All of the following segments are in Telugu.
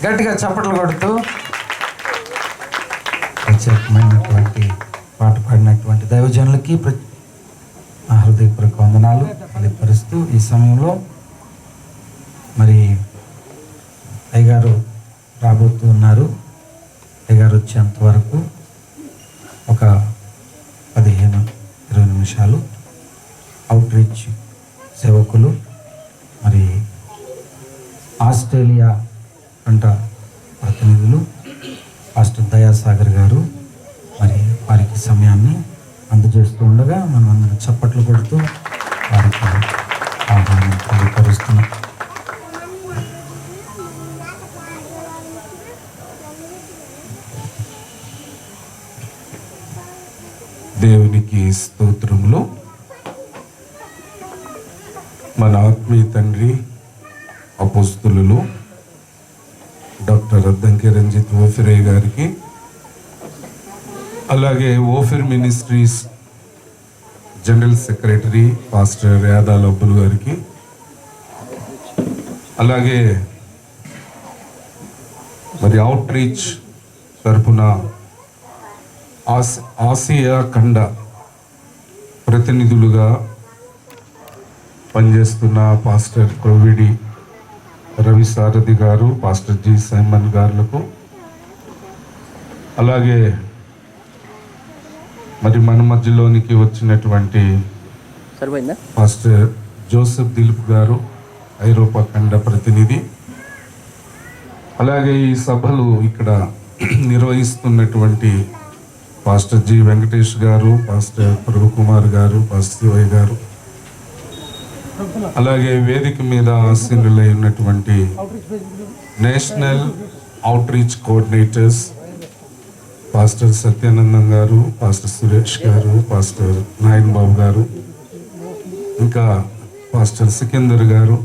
గట్టిగా చప్పట్లు కొడుతూ ప్రత్యేకమైనటువంటి పాట పాడినటువంటి దైవజనులకి నా హృదయపూర్వక వందనాలు తెలియపరుస్తూ ఈ సమయంలో మరి అయ్యగారు రాబోతూ ఉన్నారు. అయ్యగారు వచ్చేంత వరకు ఒక 15-20 నిమిషాలు అవుట్ రీచ్ సేవకులు మరి ఆస్ట్రేలియా అంట ప్రతినిధులు పాస్టర్ దయాసాగర్ గారు మరి వారికి సమయాన్ని అందజేస్తూ ఉండగా మనం అందరం చప్పట్లు కొడుతూ వారికి ఆహ్వానం తెలియపరుస్తున్నాం. దేవునికి స్తోత్రములు. మన ఆత్మీయ తండ్రి అపోస్తులు డాక్టర్ అద్దంకి రంజిత్ ఓఫిరే గారికి, అలాగే Ophir Ministries general secretary pastor Yadal Abbul గారికి, అలాగే మరి అవుట్ రీచ్ తరపున ఆసియా ఖండ ప్రతినిధులుగా పనిచేస్తున్న పాస్టర్ కోవిడి రవి సారథి గారు, పాస్టర్ జి సైమన్ గారులకు, అలాగే మరి మన మధ్యలోనికి వచ్చినటువంటి పాస్టర్ జోసెఫ్ దిలీప్ గారు ఐరోపా ఖండ ప్రతినిధి, అలాగే ఈ సభలు ఇక్కడ నిర్వహిస్తున్నటువంటి పాస్టర్ జి వెంకటేష్ గారు, పాస్టర్ ప్రభుకుమార్ గారు, పాస్టర్ శివయ్య గారు, అలాగే వేదిక మీద ఆసీనులై ఉన్నటువంటి national out reach coordinators pastor Satyanandam గారు, పాస్టర్ సురేష్ గారు, పాస్టర్ నాయన్ బాబు గారు, ఇంకా పాస్టర్ సికిందర్ గారు,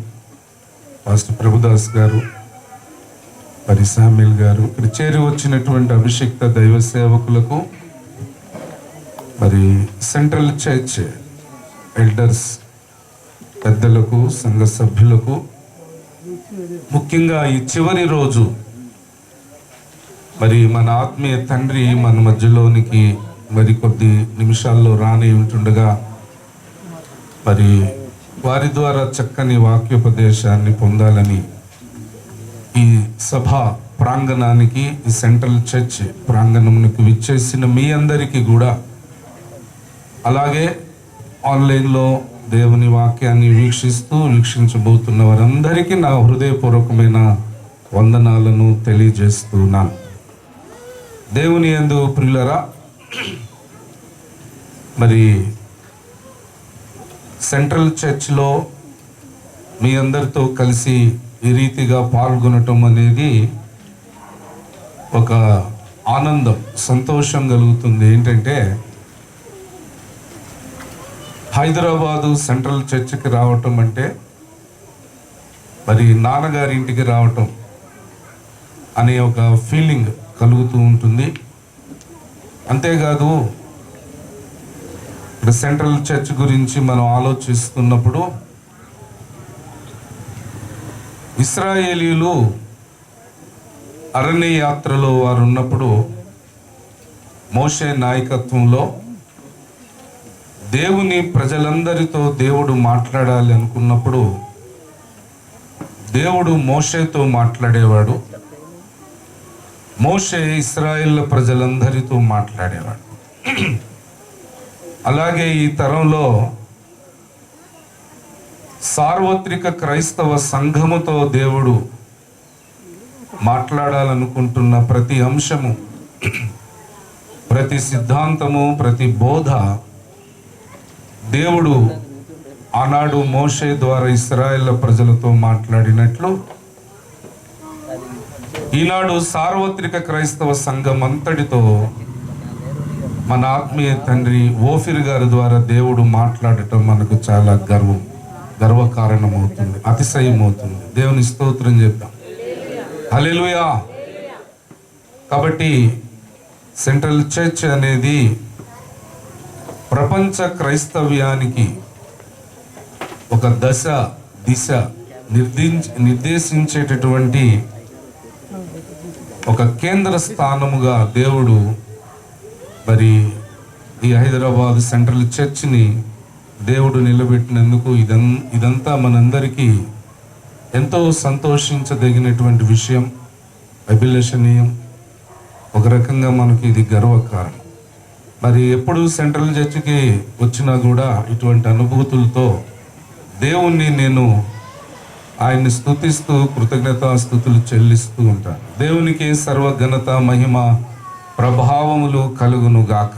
పాస్టర్ ప్రభుదాస్ గారు, మరి సామిల్ గారు, ఇక్కడ చేరి వచ్చినటువంటి అభిషిక్త దైవ సేవకులకు, మరి సెంట్రల్ చర్చ్ ఎల్డర్స్ పెద్దలకు, సంఘ సభ్యులకు, ముఖ్యంగా ఈ చివరి రోజు మరి మన ఆత్మీయ తండ్రి మన మధ్యలోనికి మరి కొద్ది నిమిషాల్లో రాని ఉంటుండగా మరి వారి ద్వారా చక్కని వాక్యోపదేశాన్ని పొందాలని ఈ సభ ప్రాంగణానికి, ఈ సెంట్రల్ చర్చ్ ప్రాంగణమునికి విచ్చేసిన మీ అందరికీ కూడా, అలాగే ఆన్లైన్లో దేవుని వాక్యాన్ని వీక్షించబోతున్న వారందరికీ నా హృదయపూర్వకమైన వందనాలను తెలియజేస్తున్నాను. దేవుని యందు ప్రియులరా, మరి సెంట్రల్ చర్చ్లో మీ అందరితో కలిసి ఈ రీతిగా పాల్గొనటం అనేది ఒక ఆనందం, సంతోషం కలుగుతుంది. ఏంటంటే హైదరాబాదు సెంట్రల్ చర్చ్కి రావటం అంటే మరి నాన్నగారి ఇంటికి రావటం అనే ఒక ఫీలింగ్ కలుగుతూ ఉంటుంది. అంతేకాదు ఇక్కడ సెంట్రల్ చర్చ్ గురించి మనం ఆలోచిస్తున్నప్పుడు ఇశ్రాయేలీయులు అరణ్య యాత్రలో వారు ఉన్నప్పుడు మోషే నాయకత్వంలో దేవుని ప్రజలందరితో దేవుడు మాట్లాడాలి అనుకున్నప్పుడు దేవుడు మోషేతో మాట్లాడేవాడు, మోషే ఇశ్రాయేల్ ప్రజలందరితో మాట్లాడేవాడు. అలాగే ఈ తరంలో సార్వత్రిక క్రైస్తవ సంఘముతో దేవుడు మాట్లాడాలనుకుంటున్న ప్రతి అంశము, ప్రతి సిద్ధాంతము, ప్రతి బోధ దేవుడు ఆనాడు మోషే ద్వారా ఇశ్రాయేల్ ప్రజలతో మాట్లాడినట్లు ఈనాడు సార్వత్రిక క్రైస్తవ సంఘం అంతటితో మన ఆత్మీయ తండ్రి ఓఫిర్ గారి ద్వారా దేవుడు మాట్లాడటం మనకు చాలా గర్వకారణం అవుతుంది, అతిశయం అవుతుంది. దేవుని స్తోత్రం చెప్తాం. హల్లెలూయా. కాబట్టి సెంట్రల్ చర్చ్ అనేది ప్రపంచ క్రైస్తవ్యానికి ఒక దిశ నిర్దేశించేటటువంటి ఒక కేంద్ర స్థానముగా దేవుడు మరి ఈ హైదరాబాద్ సెంట్రల్ చర్చిని దేవుడు నిలబెట్టినందుకు ఇదంతా మనందరికీ ఎంతో సంతోషించదగినటువంటి విషయం, అభిలషణీయం. ఒక రకంగా మనకి ఇది గర్వకారణం. మరి ఎప్పుడు సెంట్రల్ చర్చికి వచ్చినా కూడా ఇటువంటి అనుభూతులతో దేవుణ్ణి నేను ఆయన్ని స్తుతిస్తూ కృతజ్ఞతాస్తుతులు చెల్లిస్తూ ఉంటాను. దేవునికి సర్వ ఘనత మహిమ ప్రభావములు కలుగును గాక.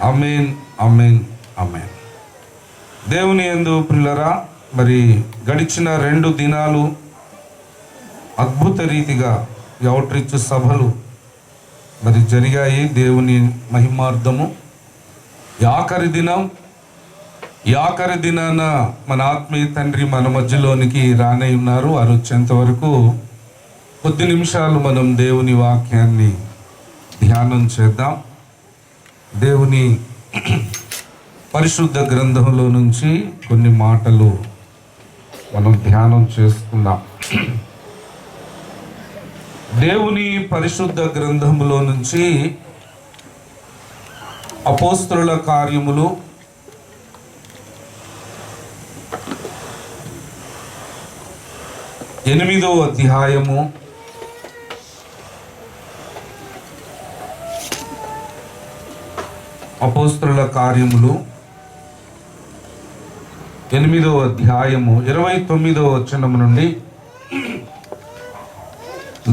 ఆమేన్, ఆమేన్, ఆమేన్. దేవుని యందు ప్రియులారా, మరి గడిచిన 2 దినాలు అద్భుత రీతిగా ఈ అవుట్రీచ్ సభలు మరి జరిగాయి. దేవుని మహిమార్థము ఈ ఆఖరి దినాన మన ఆత్మీయ తండ్రి మన మధ్యలోనికి రానై ఉన్నారు. వారు వచ్చేంత వరకు కొద్ది నిమిషాలు మనం దేవుని వాక్యాన్ని ధ్యానం చేద్దాం. దేవుని పరిశుద్ధ గ్రంథంలో నుంచి కొన్ని మాటలు మనం ధ్యానం చేసుకుందాం. దేవుని పరిశుద్ధ గ్రంథములో నుంచి అపోస్తలుల కార్యములు 8వ అధ్యాయము 29వ వచనం నుండి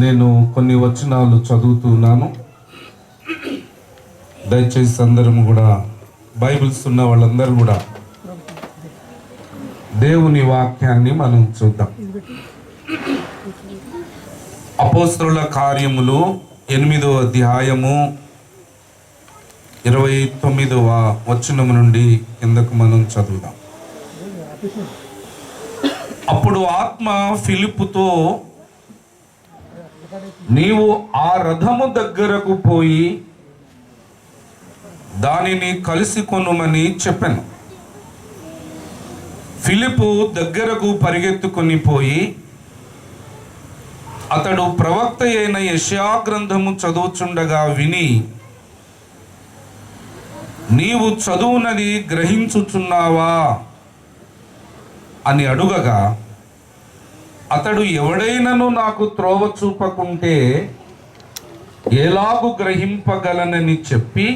నేను కొన్ని వచనాలు చదువుతున్నాను. దయచేసి అందరం కూడా బైబిల్స్ ఉన్న వాళ్ళందరూ కూడా దేవుని వాక్యాన్ని మనం చూద్దాం. అపోస్తలుల కార్యములు 8వ అధ్యాయము 29వ వచనం నుండి కిందకు మనం చదువుదాం. అప్పుడు ఆత్మ ఫిలిప్పుతో, నీవు ఆ రథము దగ్గరకు పోయి దానిని కలిసి కొనుమని చెప్పాను. ఫిలిప్పు దగ్గరకు పరిగెత్తుకొని పోయి అతడు ప్రవక్త అయిన యెషయా గ్రంథము చదువుచుండగా విని, నీవు చదువునది గ్రహించుచున్నావా అని అడుగగా, అతడు ఎవడైనను నాకు త్రోవ చూపకుంటే ఎలాగు గ్రహింపగలనని చెప్పి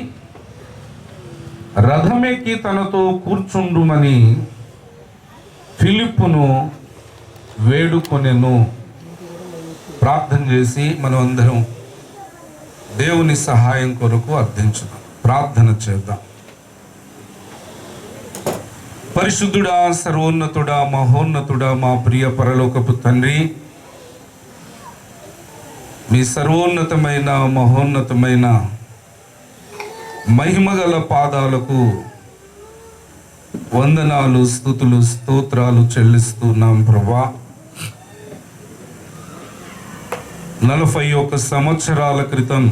రథమెక్కి తనతో కూర్చుండుమని ఫిలిప్పును వేడుకొనెను. ప్రార్థన చేసి మనం అందరం దేవుని సహాయం కొరకు అర్థించుదాం. ప్రార్థన చేద్దాం. పరిశుద్ధుడా, సర్వోన్నతుడా, మహోన్నతుడా, మా ప్రియ పరలోకపు తండ్రి, మీ సర్వోన్నతమైన మహోన్నతమైన మహిమగల పాదాలకు వందనాలు, స్తుతులు, స్తోత్రాలు చెల్లిస్తున్నాం ప్రభా. 41 సంవత్సరాల క్రితం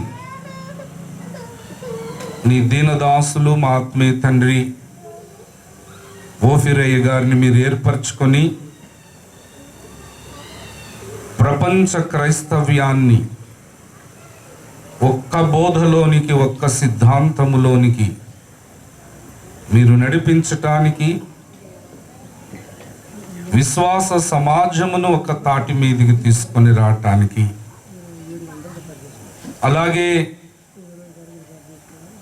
నీ దీనదాసులు మా ఆత్మీయ తండ్రి ఓఫిరయ్య గారిని మీరు ఏర్పరచుకొని ప్రపంచ క్రైస్తవ్యాన్ని ఒక్క బోధలోనికి, ఒక్క సిద్ధాంతములోనికి మీరు నడిపించటానికి, విశ్వాస సమాజమును ఒక తాటి మీదికి తీసుకొని రావటానికి, అలాగే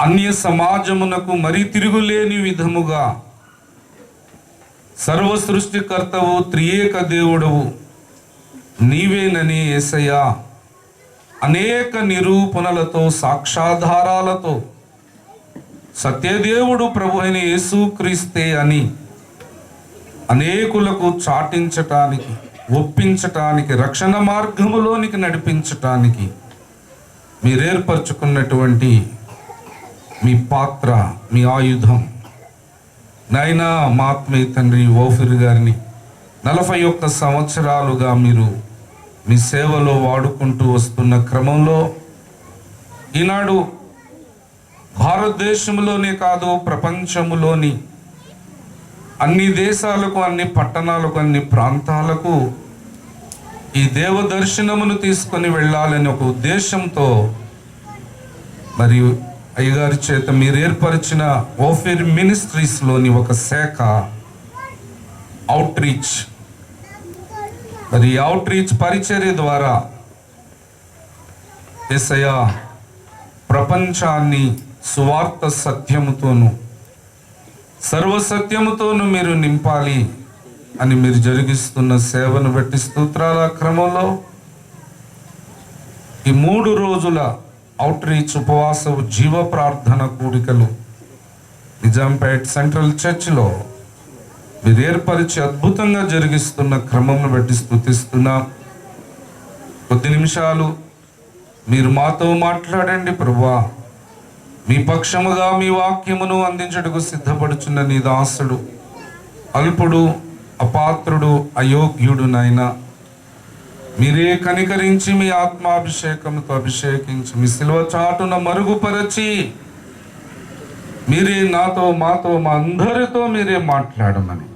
అన్య సమాజమునకు మరి తిరుగులేని విధముగా సర్వ సృష్టికర్తవు, త్రియేక దేవుడవు నీవేనని యేసయ్యా అనేక నిరూపణలతో, సాక్ష్యాధారాలతో సత్యదేవుడు ప్రభు అయిన యేసుక్రీస్తే అని అనేకులకు చాటించటానికి, ఒప్పించటానికి, రక్షణ మార్గములోనికి నడిపించటానికి మీరు ఏర్పరచుకున్నటువంటి మీ పాత్ర, మీ ఆయుధం నాయనా మా ఆత్మీయ తండ్రి ఓఫిర్ గారిని 41 సంవత్సరాలుగా మీరు మీ సేవలో వాడుకుంటూ వస్తున్న క్రమంలో ఈనాడు భారతదేశంలోనే కాదు, ప్రపంచంలోని అన్ని దేశాలకు, అన్ని పట్టణాలకు, అన్ని ప్రాంతాలకు ఈ దేవ దర్శనమును తీసుకొని వెళ్ళాలని ఒక ఉద్దేశంతో మరియు అయ్యగారి చేత మీరు ఏర్పరిచిన ఓఫిర్ మినిస్ట్రీస్లోని ఒక శాఖ అవుట్ రీచ్, మరి అవుట్ రీచ్ పరిచర్య ద్వారా యేసయ్య ప్రపంచాన్ని సువార్త సత్యముతోను సర్వసత్యముతోను మీరు నింపాలి అని మీరు జరిగిస్తున్న సేవను బట్టి స్తోత్రాల క్రమంలో ఈ 3 రోజుల అవుట్ రీచ్ ఉపవాస జీవ ప్రార్థన కూడికలు నిజాంపేట్ సెంట్రల్ చర్చ్లో మీరు ఏర్పరిచి అద్భుతంగా జరిగిస్తున్న క్రమంను బట్టి స్తుతిస్తున్నా. కొద్ది నిమిషాలు మీరు మాతో మాట్లాడండి ప్రభువా. మీ పక్షముగా మీ వాక్యమును అందించుటకు సిద్ధపడుచున్న నీ దాసుడు అల్పుడు, అపాత్రుడు, అయోగ్యుడు నాయనా, మీరే కనికరించి మీ ఆత్మాభిషేకంతో అభిషేకించి మీ సిలువ చాటున మరుగుపరచి మీరే నాతో, మాతో, మా అందరితో మీరే మాట్లాడమని,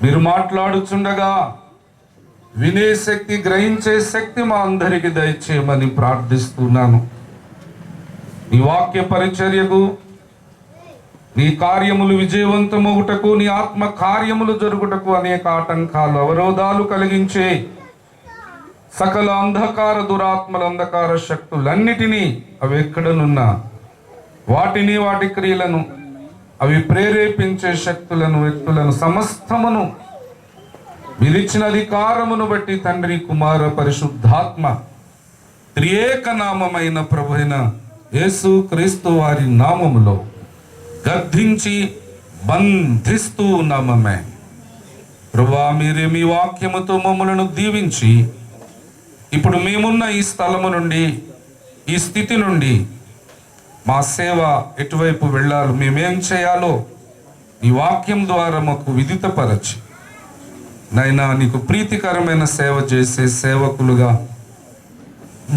మీరు మాట్లాడుచుండగా వినే శక్తి, గ్రహించే శక్తి మా అందరికి దయచేయమని ప్రార్థిస్తున్నాను. నీ వాక్య పరిచర్యకు, నీ కార్యములు విజయవంతమగుటకు, నీ ఆత్మ కార్యములు జరుగుటకు అనేక ఆటంకాలు, అవరోధాలు కలిగించే సకల అంధకార దురాత్మల, అంధకార శక్తులన్నిటినీ అవి ఎక్కడనున్నా వాటిని, వాటి క్రియలను, అవి ప్రేరేపించే శక్తులను, వ్యక్తులను సమస్తమును మీరిచ్చిన అధికారమును బట్టి తండ్రి, కుమార, పరిశుద్ధాత్మ త్రియేక నామమైన ప్రభువైన యేసు క్రీస్తు వారి నామములో గద్దించి బంధిస్తూ నామమే. ప్రభువా, మీరే మీ వాక్యముతో మమ్మలను దీవించి ఇప్పుడు మేమున్న ఈ స్థలము నుండి, ఈ స్థితి నుండి మా సేవ ఎటువైపు వెళ్ళాలో, మేమేం చేయాలో ఈ వాక్యం ద్వారా మాకు విదితపరచి నైనా నీకు ప్రీతికరమైన సేవ చేసే సేవకులుగా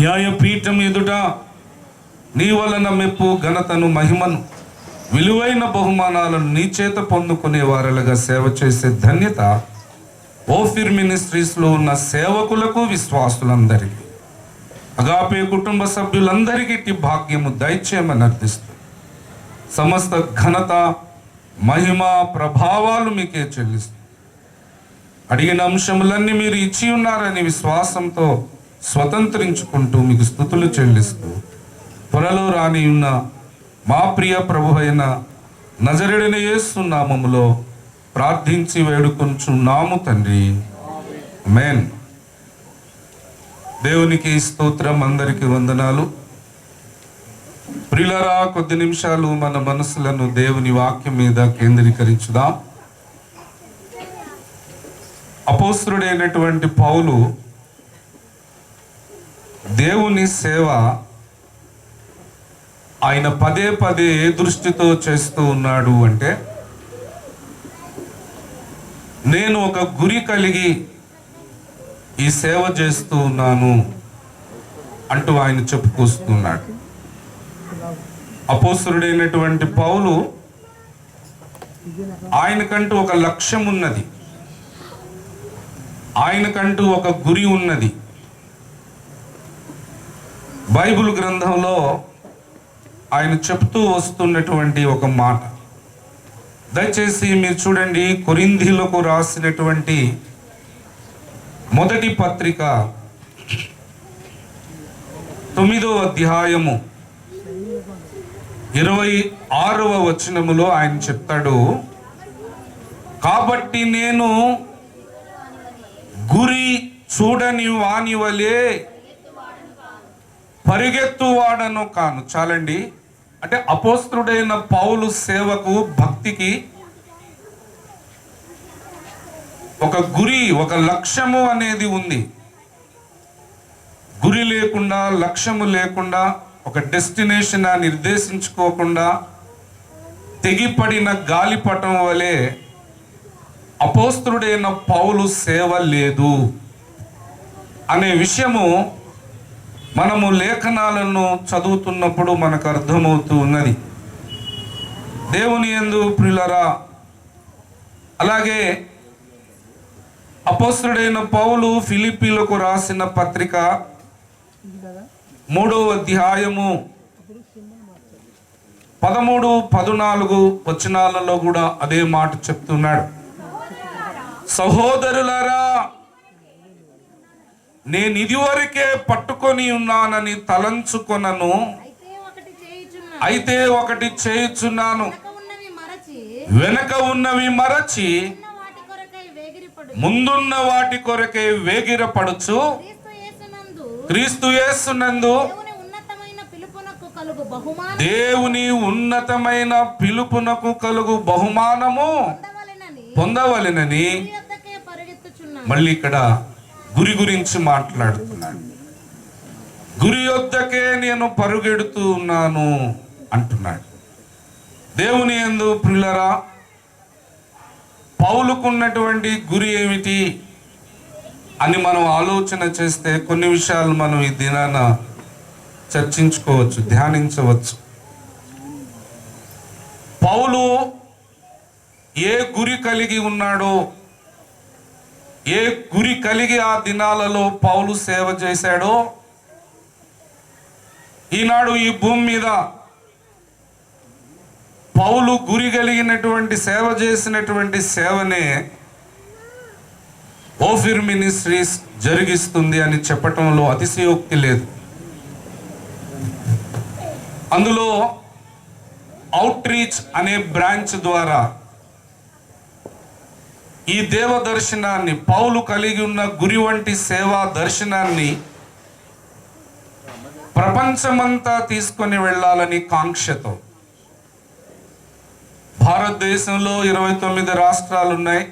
న్యాయపీఠం ఎదుట నీ వలన మెప్పు, ఘనతను, మహిమను, విలువైన బహుమానాలను నీ చేత పొందుకునే వారలుగా సేవ చేసే ధన్యత ఓఫిర్ మినిస్ట్రీస్లో ఉన్న సేవకులకు, విశ్వాసులందరికీ, అగాపే కుటుంబ సభ్యులందరికీ ఇట్టి భాగ్యము దయచేయమని అర్థిస్తూ సమస్త ఘనత, మహిమ, ప్రభావాలు మీకే చెల్లిస్తూ అడిగిన అంశములన్నీ మీరు ఇచ్చి ఉన్నారని విశ్వాసంతో స్వతంత్రించుకుంటూ మీకు స్తుతులు చెల్లిస్తూ త్వరలో రాని ఉన్న మా ప్రియ ప్రభు అయిన నజరేయుడైన యేసు నామములో ప్రార్థించి వేడుకొంచున్నాము తండ్రి, ఆమేన్. దేవునికి స్తోత్రం, అందరికీ వందనాలు. ప్రియులారా, కొద్ది నిమిషాలు మన మనసులను దేవుని వాక్యం మీద కేంద్రీకరించుదాం. అపోస్తలుడైనటువంటి పౌలు దేవుని సేవ ఆయన పదే పదే ఏ దృష్టితో చేస్తూ ఉన్నాడు అంటే, నేను ఒక గురి కలిగి ఈ సేవ చేస్తూ ఉన్నాను అంటూ ఆయన చెప్పుకొస్తున్నాడు. అపోస్తలుడైనటువంటి పౌలు ఆయనకంటూ ఒక లక్ష్యం ఉన్నది, ఆయనకంటూ ఒక గురి ఉన్నది. బైబిల్ గ్రంథంలో ఆయన చెప్తూ వస్తున్నటువంటి ఒక మాట దయచేసి మీరు చూడండి. కొరింథీయులకు రాసినటువంటి మొదటి పత్రిక 9వ అధ్యాయము 26వ వచనములో ఆయన చెప్తాడు, కాబట్టి నేను గురి చూడని వాని వలె పరిగెత్తువాడను కాను. చాలండి. అంటే అపోస్తలుడైన పౌలు సేవకు, భక్తికి ఒక గురి, ఒక లక్ష్యము అనేది ఉంది. గురి లేకుండా, లక్ష్యము లేకుండా, ఒక డెస్టినేషన్ నిర్దేశించుకోకుండా తెగిపడిన గాలిపటం వలె అపోస్తలుడైన పౌలు సేవ లేదు అనే విషయము మనము లేఖనాలను చదువుతున్నప్పుడు మనకు అర్థమవుతూ ఉన్నది. దేవుని యందు ప్రియులారా, అలాగే అపోస్తలుడైన పౌలు ఫిలిప్పీలకు రాసిన పత్రిక 3వ అధ్యాయము 13-14 వచనాలలో కూడా అదే మాట చెప్తున్నాడు. సహోదరులారా, నేను ఇదివరకే పట్టుకొని ఉన్నానని తలంచుకొనను, అయితే ఒకటి చేయుచున్నాను, వెనక ఉన్నవి మరచి ముందున్న వాటి కొరకై వేగిరపడుచు క్రీస్తు యేసునందు దేవుని ఉన్నతమైన పిలుపునకు కలుగు బహుమానము పొందవలెనని. మళ్ళీ ఇక్కడ గురి గురించి మాట్లాడుతున్నాడు. గురి యొద్దకే నేను పరుగెడుతూ ఉన్నాను అంటున్నాడు. దేవుని యందు ప్రియులారా, పౌలుకున్నటువంటి గురి ఏమిటి అని మనం ఆలోచన చేస్తే కొన్ని విషయాలు మనం ఈ దినాన చర్చించుకోవచ్చు, ధ్యానించవచ్చు. పౌలు ఏ గురి కలిగి ఉన్నాడో, ఏ గురి కలిగి ఆ దినాలలో పౌలు సేవ చేశాడో, ఈనాడు ఈ భూమి మీద పౌలు గురి కలిగినటువంటి సేవ చేసినటువంటి సేవనే ఓఫిర్ మినిస్ట్రీస్ జరిగిస్తుంది అని చెప్పటంలో అతిశయోక్తి లేదు. అందులో అవుట్ రీచ్ అనే బ్రాంచ్ ద్వారా ఈ దేవ దర్శనాన్ని, పౌలు కలిగి ఉన్న గురి వంటి సేవా దర్శనాన్ని ప్రపంచమంతా తీసుకొని వెళ్ళాలని కాంక్షతో, భారతదేశంలో 29 రాష్ట్రాలు ఉన్నాయి.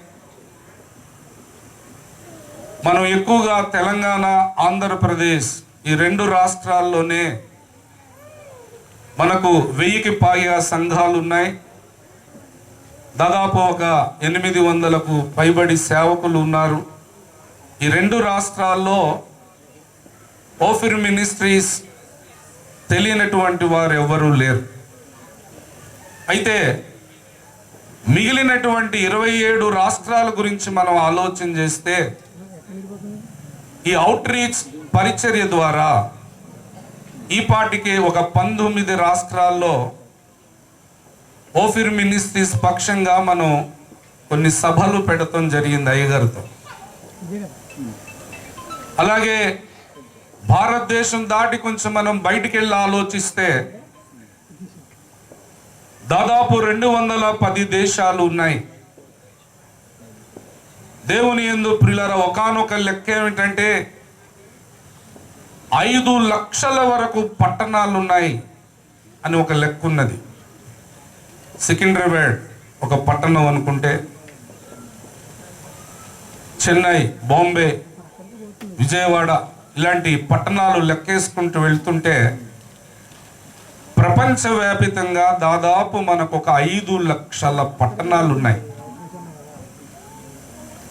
మనం ఎక్కువగా తెలంగాణ, ఆంధ్రప్రదేశ్ ఈ 2 రాష్ట్రాల్లోనే మనకు 1000కి పైగా సంఘాలు ఉన్నాయి. దాదాపు ఒక 800కు పైబడి సేవకులు ఉన్నారు. ఈ 2 రాష్ట్రాల్లో ఓఫిర్ మినిస్ట్రీస్ తెలియనటువంటి వారు ఎవరూ లేరు. అయితే మిగిలినటువంటి 27 రాష్ట్రాల గురించి మనం ఆలోచన చేస్తే, ఈ అవుట్ రీచ్ పరిచర్య ద్వారా ఈ పాటికి ఒక 19 రాష్ట్రాల్లో ఓఫిర్ మినిస్ట్రీస్ పక్షంగా మనం కొన్ని సభలు పెడతాం జరిగింది అయ్యగారితో. అలాగే భారతదేశం దాటి కొంచెం మనం బయటికి వెళ్ళి ఆలోచిస్తే దాదాపు 210 దేశాలు ఉన్నాయి. దేవుని యందు ప్రియులారా, ఒకానొక లెక్క ఏమిటంటే 5 లక్షల వరకు పట్టణాలు ఉన్నాయి అని ఒక లెక్క ఉన్నది. సికింద్రాబాద్ ఒక పట్టణం అనుకుంటే, చెన్నై, బాంబే, విజయవాడ ఇలాంటి పట్టణాలు లెక్కేసుకుంటూ వెళ్తుంటే ప్రపంచవ్యాపితంగా దాదాపు మనకు ఒక 5 లక్షల పట్టణాలు ఉన్నాయి.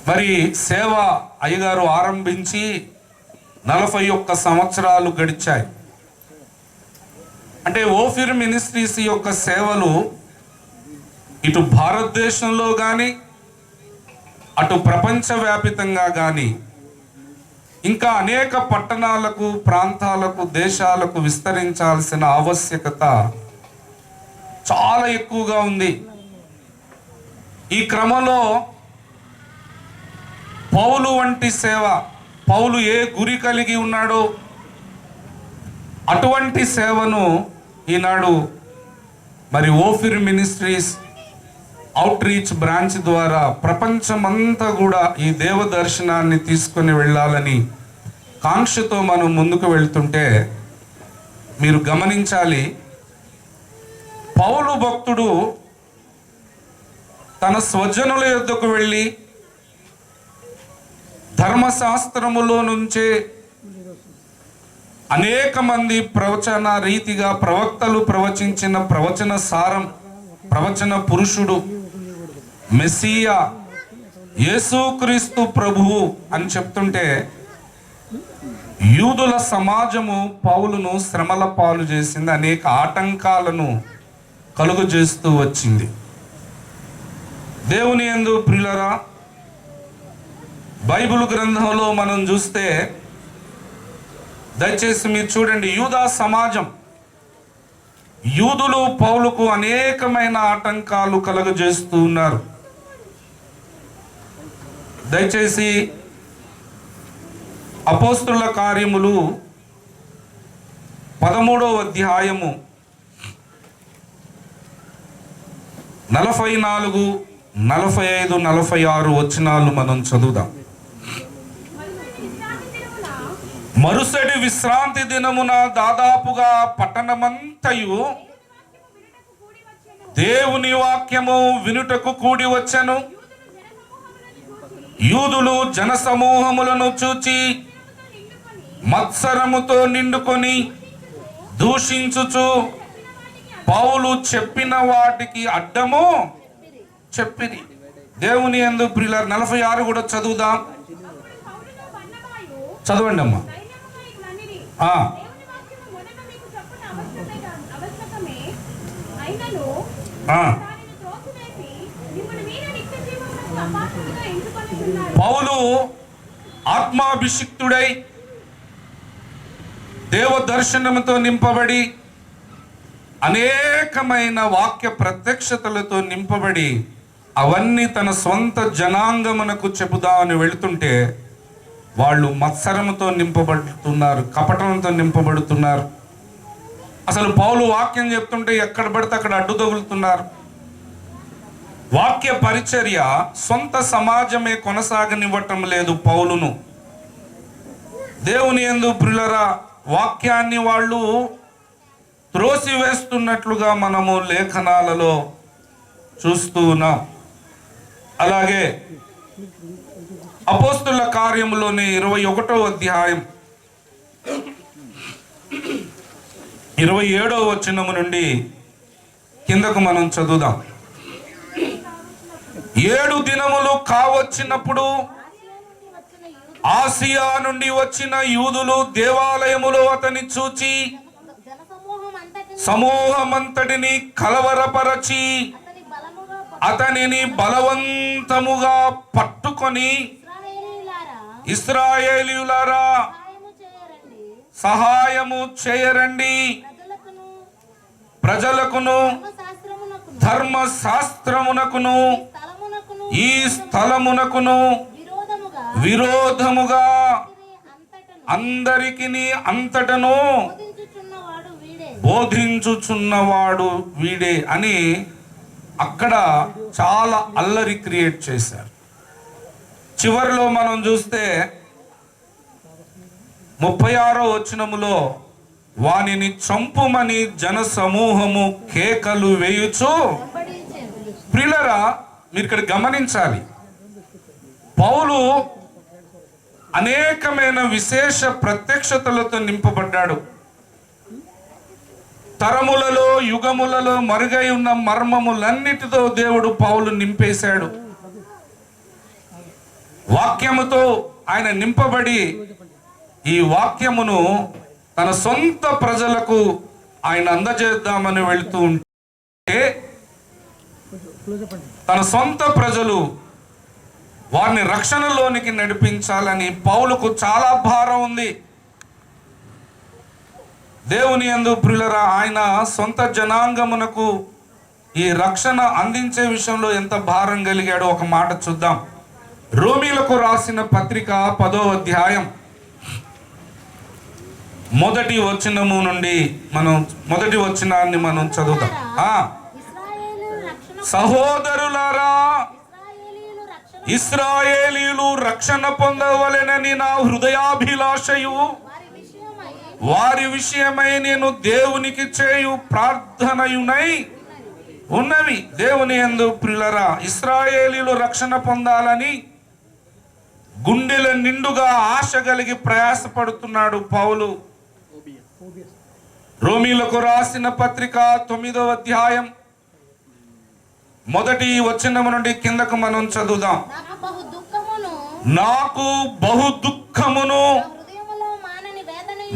మరి సేవ అయ్యగారు ఆరంభించి 41 సంవత్సరాలు గడిచాయి. అంటే ఓఫిర్ మినిస్ట్రీస్ యొక్క సేవలు ఇటు భారతదేశంలో కానీ, అటు ప్రపంచవ్యాపితంగా కానీ ఇంకా అనేక పట్టణాలకు, ప్రాంతాలకు, దేశాలకు విస్తరించాల్సిన ఆవశ్యకత చాలా ఎక్కువగా ఉంది. ఈ క్రమంలో పౌలు వంటి సేవ, పౌలు ఏ గురి కలిగి ఉన్నాడో అటువంటి సేవను ఈనాడు మరి Ophir Ministries outreach branch ద్వారా ప్రపంచమంతా కూడా ఈ దేవ దర్శనాన్ని తీసుకొని వెళ్ళాలని కాంక్షతో మనం ముందుకు వెళ్తుంటే మీరు గమనించాలి, పౌలు భక్తుడు తన స్వజనుల యొద్దకు వెళ్ళి ధర్మశాస్త్రములో నుంచే అనేక మంది ప్రవచన రీతిగా ప్రవక్తలు ప్రవచించిన ప్రవచన సారం, ప్రవచన పురుషుడు మెస్సియా యేసుక్రీస్తు ప్రభువు అని చెప్తుంటే యూదుల సమాజము పౌలును శ్రమల పాలు చేసింది, అనేక ఆటంకాలను కలుగు చేస్తూ వచ్చింది. దేవుని యందు ప్రియులారా, బైబిల్ గ్రంథంలో మనం చూస్తే దయచేసి మీరు చూడండి, యూదా సమాజం, యూదులు పౌలుకు అనేకమైన ఆటంకాలు కలుగజేస్తూ ఉన్నారు. దయచేసి అపోస్తుల కార్యములు 13వ అధ్యాయము 44, 45, 46 వచనాలు మనం చదువుదాం. మరుసటి విశ్రాంతి దినమున దాదాపుగా పట్టణమంతయు దేవుని వాక్యము వినుటకు కూడి వచ్చెను. యూదులు జనసమూహములను చూచి మత్సరముతో నిండుకొని దూషించుచు పౌలు చెప్పిన వాటికి అడ్డము చెప్పిరి. దేవుని యందు ప్రియులారా, 46 కూడా చదువుదాం. చదవండి అమ్మా. పౌలు ఆత్మాభిషిక్తుడై దేవ దర్శనముతో నింపబడి అనేకమైన వాక్య ప్రత్యక్షతలతో నింపబడి అవన్నీ తన స్వంత జనాంగమునకు చెబుదామని వెళుతుంటే వాళ్ళు మత్సరముతో నింపబడుతున్నారు, కపటంతో నింపబడుతున్నారు. అసలు పౌలు వాక్యం చెప్తుంటే ఎక్కడ పడితే అక్కడ అడ్డు తగులుతున్నారు. వాక్య పరిచర్య సొంత సమాజమే కొనసాగనివ్వటం లేదు పౌలును. దేవుని యందు ప్రియులారా, వాక్యాన్ని వాళ్ళు త్రోసివేస్తున్నట్లుగా మనము లేఖనాలలో చూస్తూ ఉన్నాం. అలాగే అపోస్తుల కార్యములోని 21వ అధ్యాయం 27వ వచనము నుండి కిందకు మనం చదువుదాం. 7 దినములు కావచ్చినప్పుడు ఆసియా నుండి వచ్చిన యూదులు దేవాలయములో అతని చూచి సమూహమంతటిని కలవరపరచి అతనిని బలవంతముగా పట్టుకొని, ఇశ్రాయేలీయులారా సహాయము చేయరండి, ప్రజలకును ధర్మశాస్త్రమునకును ఈ స్థలమునకును విరోధముగా అందరికిని అంతటను బోధించుచున్నవాడు వీడే అని అక్కడ చాలా అల్లరి క్రియేట్ చేశారు. చివరిలో మనం చూస్తే 36వ వచనములో వానిని చంపుమని జన సమూహము కేకలు వేయుచు. ప్రియులారా, మీరు ఇక్కడ గమనించాలి, పౌలు అనేకమైన విశేష ప్రత్యక్షతలతో నింపబడ్డాడు. తరములలో యుగములలో మరుగై ఉన్న మర్మములన్నిటితో దేవుడు పౌలు నింపేశాడు. వాక్యముతో ఆయన నింపబడి ఈ వాక్యమును తన సొంత ప్రజలకు ఆయన అందజేద్దామని వెళుతూ ఉంటే తన సొంత ప్రజలు వారిని రక్షణలోనికి నడిపించాలని పౌలుకు చాలా భారం ఉంది. దేవుని యందు ప్రియులారా, ఆయన సొంత జనాంగమునకు ఈ రక్షణ అందించే విషయంలో ఎంత భారం కలిగాడో ఒక మాట చూద్దాం. రోమీలకు రాసిన పత్రిక 10వ అధ్యాయం 1వ వచనము నుండి మొదటి వచనాన్ని మనం చదువుతాం. సహోదరులారా, ఇశ్రాయేలీయులు రక్షణ పొందవలెనని నా హృదయాభిలాషయు వారి విషయమై నేను దేవునికి చేయు ప్రార్థనయునై ఉన్నవి. దేవుని యందు ప్రియులారా, ఇశ్రాయేలీయులు రక్షణ పొందాలని గుండెల నిండుగా ఆశ కలిగి ప్రయాసపడుతున్నాడు పౌలు. రోమీలకు రాసిన పత్రిక 9వ అధ్యాయం 1వ వచనము నుండి కిందకు మనం చదువుదాం. నాకు బహు దుఃఖమును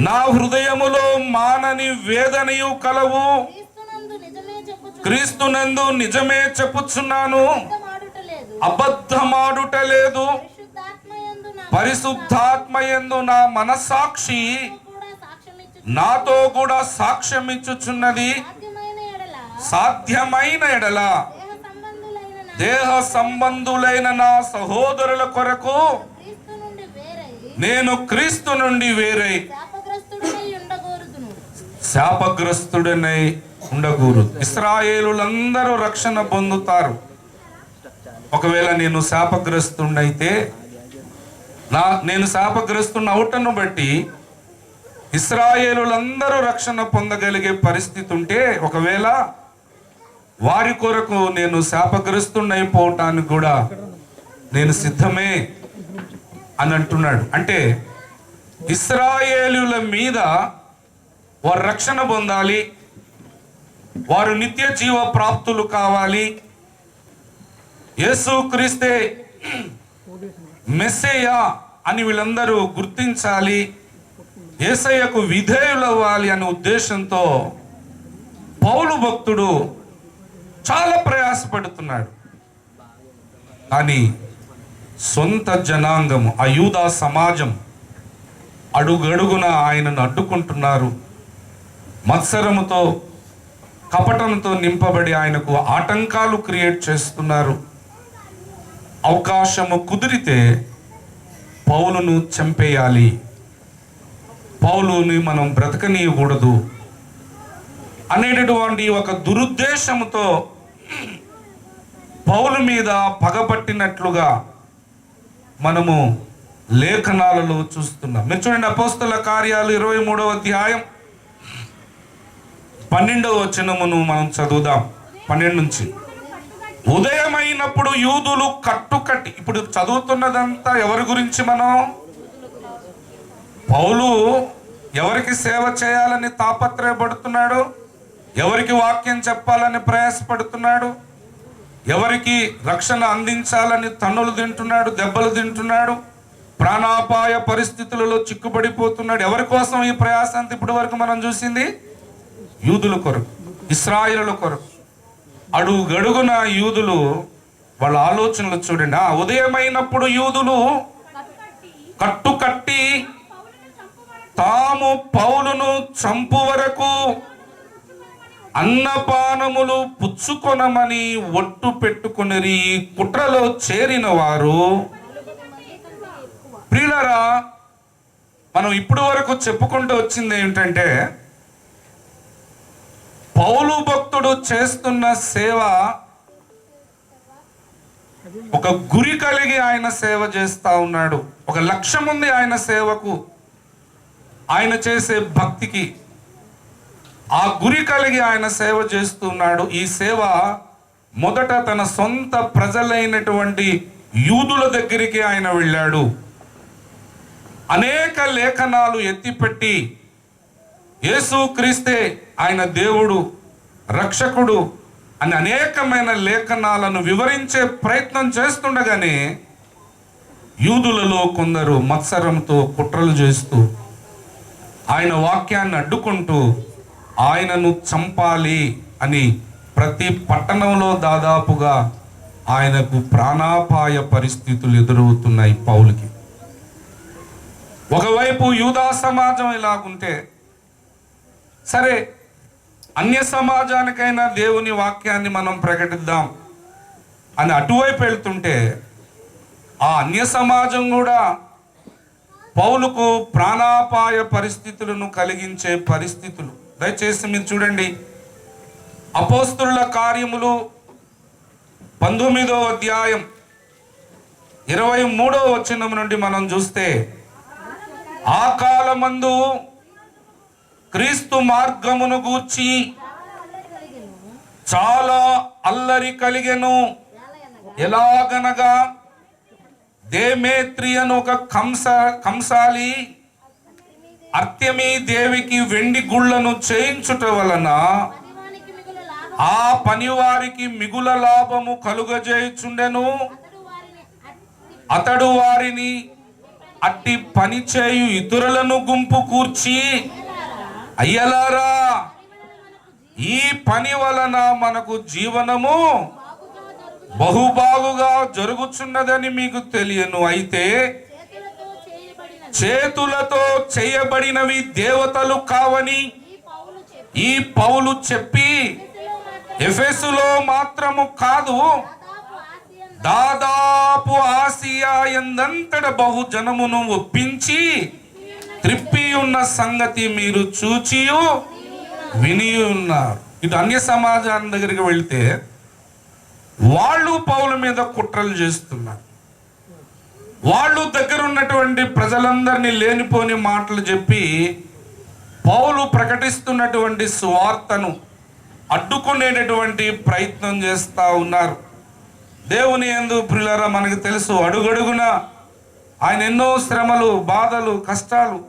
నా హృదయములో మానని వేదనయు కలవు. క్రీస్తునందు నిజమే చెప్పుచున్నాను, అబద్ధమాడుట లేదు. పరిశుద్ధాత్మయందు నా మనస్సాక్షి నాతో కూడా సాక్ష్యం ఇచ్చుచున్నది. సాధ్యమైన ఎడల దేహ సంబంధులైన నా సహోదరుల కొరకు నేను క్రీస్తు నుండి వేరై శాపగ్రస్తుడనై ఉండకూడదు. ఇశ్రాయేలులందరూ రక్షణ పొందుతారు. ఒకవేళ నేను శాపగ్రస్తుడైతే నేను శాపగ్రస్తుని అవుటను బట్టి ఇశ్రాయేలులందరూ రక్షణ పొందగలిగే పరిస్థితి ఉంటే, ఒకవేళ వారి కొరకు నేను శాపగ్రస్తుడైపోవటానికి కూడా నేను సిద్ధమే అని అంటున్నాడు. అంటే ఇశ్రాయేలుల మీద వారు రక్షణ పొందాలి, వారు నిత్య జీవ ప్రాప్తులు కావాలి, యేసుక్రీస్తే మెస్సయ్యా అని వీళ్ళందరూ గుర్తించాలి, యేసయ్యకు విధేయులవ్వాలి అనే ఉద్దేశంతో పౌలు భక్తుడు చాలా ప్రయాసపడుతున్నాడు. కానీ సొంత జనాంగము, ఆ యూదా సమాజం అడుగడుగున ఆయనను అడ్డుకుంటున్నారు. మత్సరముతో కపటంతో నింపబడి ఆయనకు ఆటంకాలు క్రియేట్ చేస్తున్నారు. అవకాశము కుదిరితే పౌలును చంపేయాలి, పౌలుని మనం బ్రతకనీయకూడదు అనేటటువంటి ఒక దురుద్దేశంతో పౌలు మీద పగపట్టినట్లుగా మనము లేఖనాలలో చూస్తున్నాం. మీరు చూడండి, అపోస్తల కార్యాలు 23వ అధ్యాయం 12వ వచనమును మనం చదువుదాం. 12 నుంచి. ఉదయమైనప్పుడు యూదులు కట్టుకట్టి, ఇప్పుడు చదువుతున్నదంతా ఎవరి గురించి? మనం పౌలు ఎవరికి సేవ చేయాలని తాపత్రయపడుతున్నాడు, ఎవరికి వాక్యం చెప్పాలని ప్రయాసపడుతున్నాడు, ఎవరికి రక్షణ అందించాలని తన్నులు తింటున్నాడు, దెబ్బలు తింటున్నాడు, ప్రాణాపాయ పరిస్థితులలో చిక్కుబడిపోతున్నాడు. ఎవరి కోసం ఈ ప్రయాస అంతా ఇప్పటి వరకు మనం చూసింది? యూదుల కొరకు, ఇశ్రాయేలుల కొరకు. అడుగడుగున యూదులు వాళ్ళ ఆలోచనలు చూడండి. ఉదయమైనప్పుడు యూదులు కట్టుకట్టి తాము పౌలును చంపు వరకు అన్నపానములు పుచ్చుకొనమని ఒట్టు పెట్టుకుని కుట్రలో చేరిన వారు. ప్రియులారా, మనం ఇప్పుడు వరకు చెప్పుకుంటూ వచ్చింది ఏమిటంటే, పౌలు భక్తుడు చేస్తున్న సేవ ఒక గురి కలిగి ఆయన సేవ చేస్తా ఉన్నాడు. ఒక లక్ష్యం ఉంది ఆయన సేవకు, ఆయన చేసే భక్తికి. ఆ గురి కలిగి ఆయన సేవ చేస్తున్నాడు. ఈ సేవ మొదట తన సొంత ప్రజలైనటువంటి యూదుల దగ్గరికి ఆయన వెళ్ళాడు. అనేక లేఖనాలు ఎత్తిపెట్టి యేసుక్రీస్తే ఆయన దేవుడు, రక్షకుడు అని అనేకమైన లేఖనాలను వివరించే ప్రయత్నం చేస్తుండగానే యూదులలో కొందరు మత్సరంతో కుట్రలు చేస్తూ ఆయన వాక్యాన్ని అడ్డుకుంటూ ఆయనను చంపాలి అని ప్రతి పట్టణంలో దాదాపుగా ఆయనకు ప్రాణాపాయ పరిస్థితులు ఎదురవుతున్నాయి పౌలుకి. ఒకవైపు యూదా సమాజం ఇలాగుంటే, సరే అన్య సమాజానికైనా దేవుని వాక్యాన్ని మనం ప్రకటిద్దాం అని అటువైపు వెళ్తుంటే, ఆ అన్య సమాజం కూడా పౌలుకు ప్రాణాపాయ పరిస్థితులను కలిగించే పరిస్థితులు. దయచేసి మీరు చూడండి, అపోస్తలుల కార్యములు 19వ అధ్యాయం 23వ వచనం నుండి మనం చూస్తే, ఆ కాలమందు క్రీస్తు మార్గమును గూర్చి చాలా అల్లరి కలిగెను. ఎలాగనగా దేమేత్రి అని ఒక కంసాలి అర్త్యమీ దేవికి వెండి గుళ్లను చేయించుట వలన ఆ పనివారికి మిగుల లాభము కలుగజేయుచుండెను. అతడు వారిని అట్టి పని చేయు ఇతరులను గుంపు కూర్చి, అయ్యలారా, ఈ పని వలన మనకు జీవనము బహుబాగుగా జరుగుచున్నదని మీకు తెలియను. అయితే చేతులతో చేయబడినవి దేవతలు కావని ఈ పౌలు చెప్పి ఎఫెసులో మాత్రము కాదు, దాదాపు ఆసియా ఎందంతట బహుజనమును ఒప్పించి త్రిప్పి ఉన్న సంగతి మీరు చూచియు విని ఉన్నారు. ఇటు అన్య సమాజాన్ని దగ్గరికి వెళ్తే వాళ్ళు పౌలు మీద కుట్రలు చేస్తున్నారు. వాళ్ళు దగ్గర ఉన్నటువంటి ప్రజలందరినీ లేనిపోని మాటలు చెప్పి పౌలు ప్రకటిస్తున్నటువంటి సువార్తను అడ్డుకునేటటువంటి ప్రయత్నం చేస్తూ ఉన్నారు. దేవుని యందు ప్రియులారా, మనకు తెలుసు, అడుగడుగున ఆయన ఎన్నో శ్రమలు, బాధలు, కష్టాలు,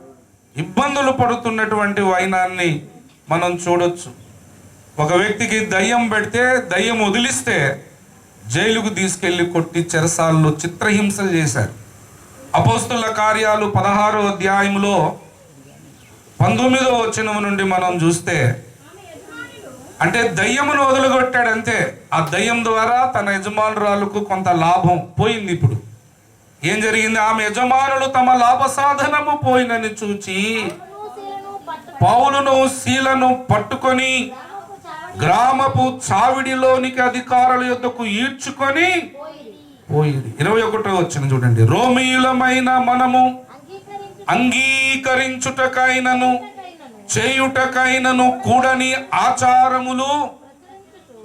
ఇబ్బందులు పడుతున్నటువంటి వైనాన్ని మనం చూడొచ్చు. ఒక వ్యక్తికి దయ్యం పెడితే, దయ్యం వదిలిస్తే జైలుకు తీసుకెళ్లి కొట్టి చెరసాల్లో చిత్రహింసలు చేశారు. అపోస్తుల కార్యాలు 16వ అధ్యాయంలో 19వ వచనం నుండి మనం చూస్తే, అంటే దయ్యమును వదిలిగొట్టాడు అంతే. ఆ దయ్యం ద్వారా తన యజమానురాలకు కొంత లాభం పోయింది. ఇప్పుడు ఏం జరిగింది? ఆమె యజమానులు తమ లాభ సాధనము పోయినని చూచి పౌలును శీలను పట్టుకొని గ్రామపు చావిడిలోనికి అధికారుల యొద్దకు ఈడ్చుకొని పోయింది. 21వ వచనం చూడండి. రోమీయులమైన మనము అంగీకరించుటకైనను చేయుటకైనను కూడని ఆచారములు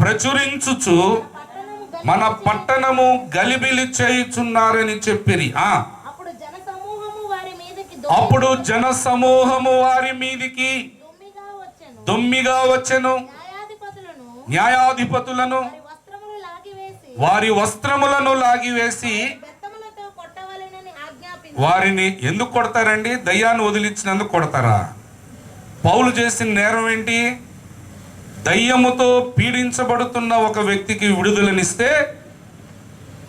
ప్రచురించుచు మన పట్టణము గలిబిలి చేయుచున్నారని చెప్పిరి. అప్పుడు జన సమూహము వారి మీదికి దొమ్మిగా వచ్చెను. న్యాయాధిపతులను వారి వస్త్రములను లాగివేసి వారిని ఎందుకు కొడతారండి? దయ్యాన్ని వదిలించినందుకు కొడతారా? పౌలు చేసిన నేరం ఏంటి? దయ్యముతో పీడించబడుతున్న ఒక వ్యక్తికి విడుదలనిస్తే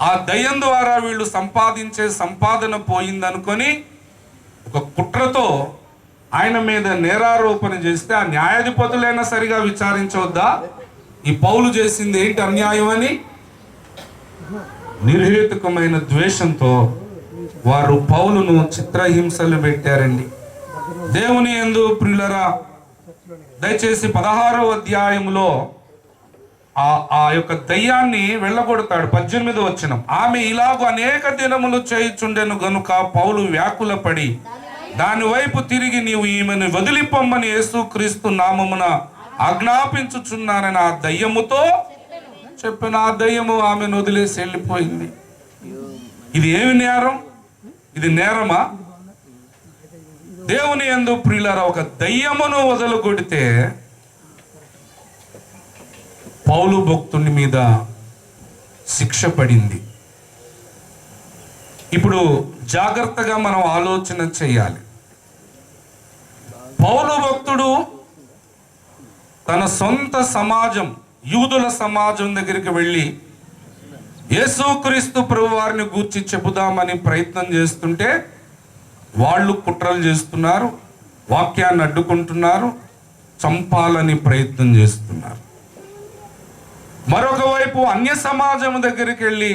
ఆ దయ్యం ద్వారా వీళ్ళు సంపాదించే సంపాదన పోయిందనుకొని ఒక కుట్రతో ఆయన మీద నేరారోపణ చేస్తే ఆ న్యాయాధిపతులైనా సరిగా విచారించవద్దా ఈ పౌలు చేసింది ఏంటి అన్యాయం అని? నిర్హేతుకమైన ద్వేషంతో వారు పౌలును చిత్రహింసలు పెట్టారండి. దేవుని యందు ప్రియులరా, దయచేసి 16వ అధ్యాయంలో ఆ యొక్క దయ్యాన్ని వెళ్ళగొడతాడు. 18వ వచనం. ఆమె ఇలాగూ అనేక దినములు చేయుచుండెను గనుక పౌలు వ్యాకులపడి దాని వైపు తిరిగి, నీవు ఈమెను వదిలిపొమ్మని యేసుక్రీస్తు నామమున ఆజ్ఞాపించుచున్నానని ఆ దయ్యముతో చెప్పిన. ఆ దయ్యము ఆమెను వదిలేసి వెళ్ళిపోయింది. ఇది ఏమి నేరం? ఇది నేరమా? దేవుని యందు ప్రియులారా, ఒక దయ్యమును వదలగొడితే పౌలు భక్తుని మీద శిక్ష పడింది. ఇప్పుడు జాగ్రత్తగా మనం ఆలోచన చేయాలి. పౌలు భక్తుడు తన సొంత సమాజం, యూదుల సమాజం దగ్గరికి వెళ్ళి యేసుక్రీస్తు ప్రభు వారిని గూర్చి చెబుదామని ప్రయత్నం చేస్తుంటే వాళ్ళు కుట్రలు చేస్తున్నారు, వాక్యాన్ని అడ్డుకుంటున్నారు, చంపాలని ప్రయత్నం చేస్తున్నారు. మరొక వైపు అన్య సమాజం దగ్గరికి వెళ్ళి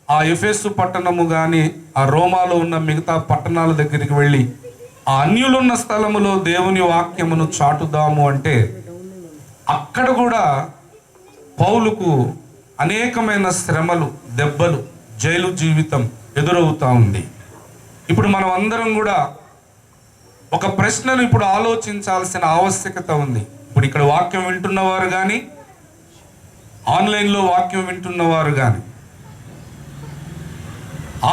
ఆ ఎఫెసు పట్టణము కానీ ఆ రోమాలో ఉన్న మిగతా పట్టణాల దగ్గరికి వెళ్ళి ఆ అన్యులున్న స్థలములో దేవుని వాక్యమును చాటుదాము అంటే అక్కడ కూడా పౌలుకు అనేకమైన శ్రమలు, దెబ్బలు, జైలు జీవితం ఎదురవుతా ఉంది. ఇప్పుడు మనం అందరం కూడా ఒక ప్రశ్నను ఇప్పుడు ఆలోచించాల్సిన ఆవశ్యకత ఉంది. ఇప్పుడు ఇక్కడ వాక్యం వింటున్నవారు కానీ ఆన్లైన్లో వాక్యం వింటున్నవారు కానీ,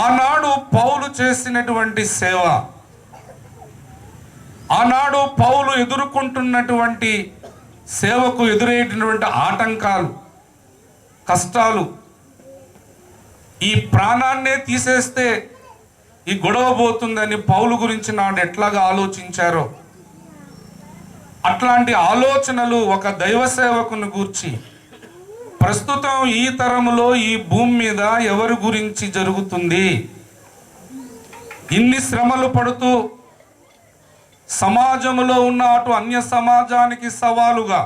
ఆనాడు పౌలు చేసినటువంటి సేవ, ఆనాడు పౌలు ఎదుర్కొంటున్నటువంటి సేవకు ఎదురయ్యేటటువంటి ఆటంకాలు, కష్టాలు, ఈ ప్రాణాన్నే తీసేస్తే ఈ గొడవ పోతుందని పౌలు గురించి నాడు ఎట్లాగా ఆలోచించారో అట్లాంటి ఆలోచనలు ఒక దైవ సేవకుని గూర్చి ప్రస్తుతం ఈ తరములో ఈ భూమి మీద ఎవరి గురించి జరుగుతుంది? ఇన్ని శ్రమలు పడుతూ సమాజంలో ఉన్న అటు అన్య సమాజానికి సవాలుగా,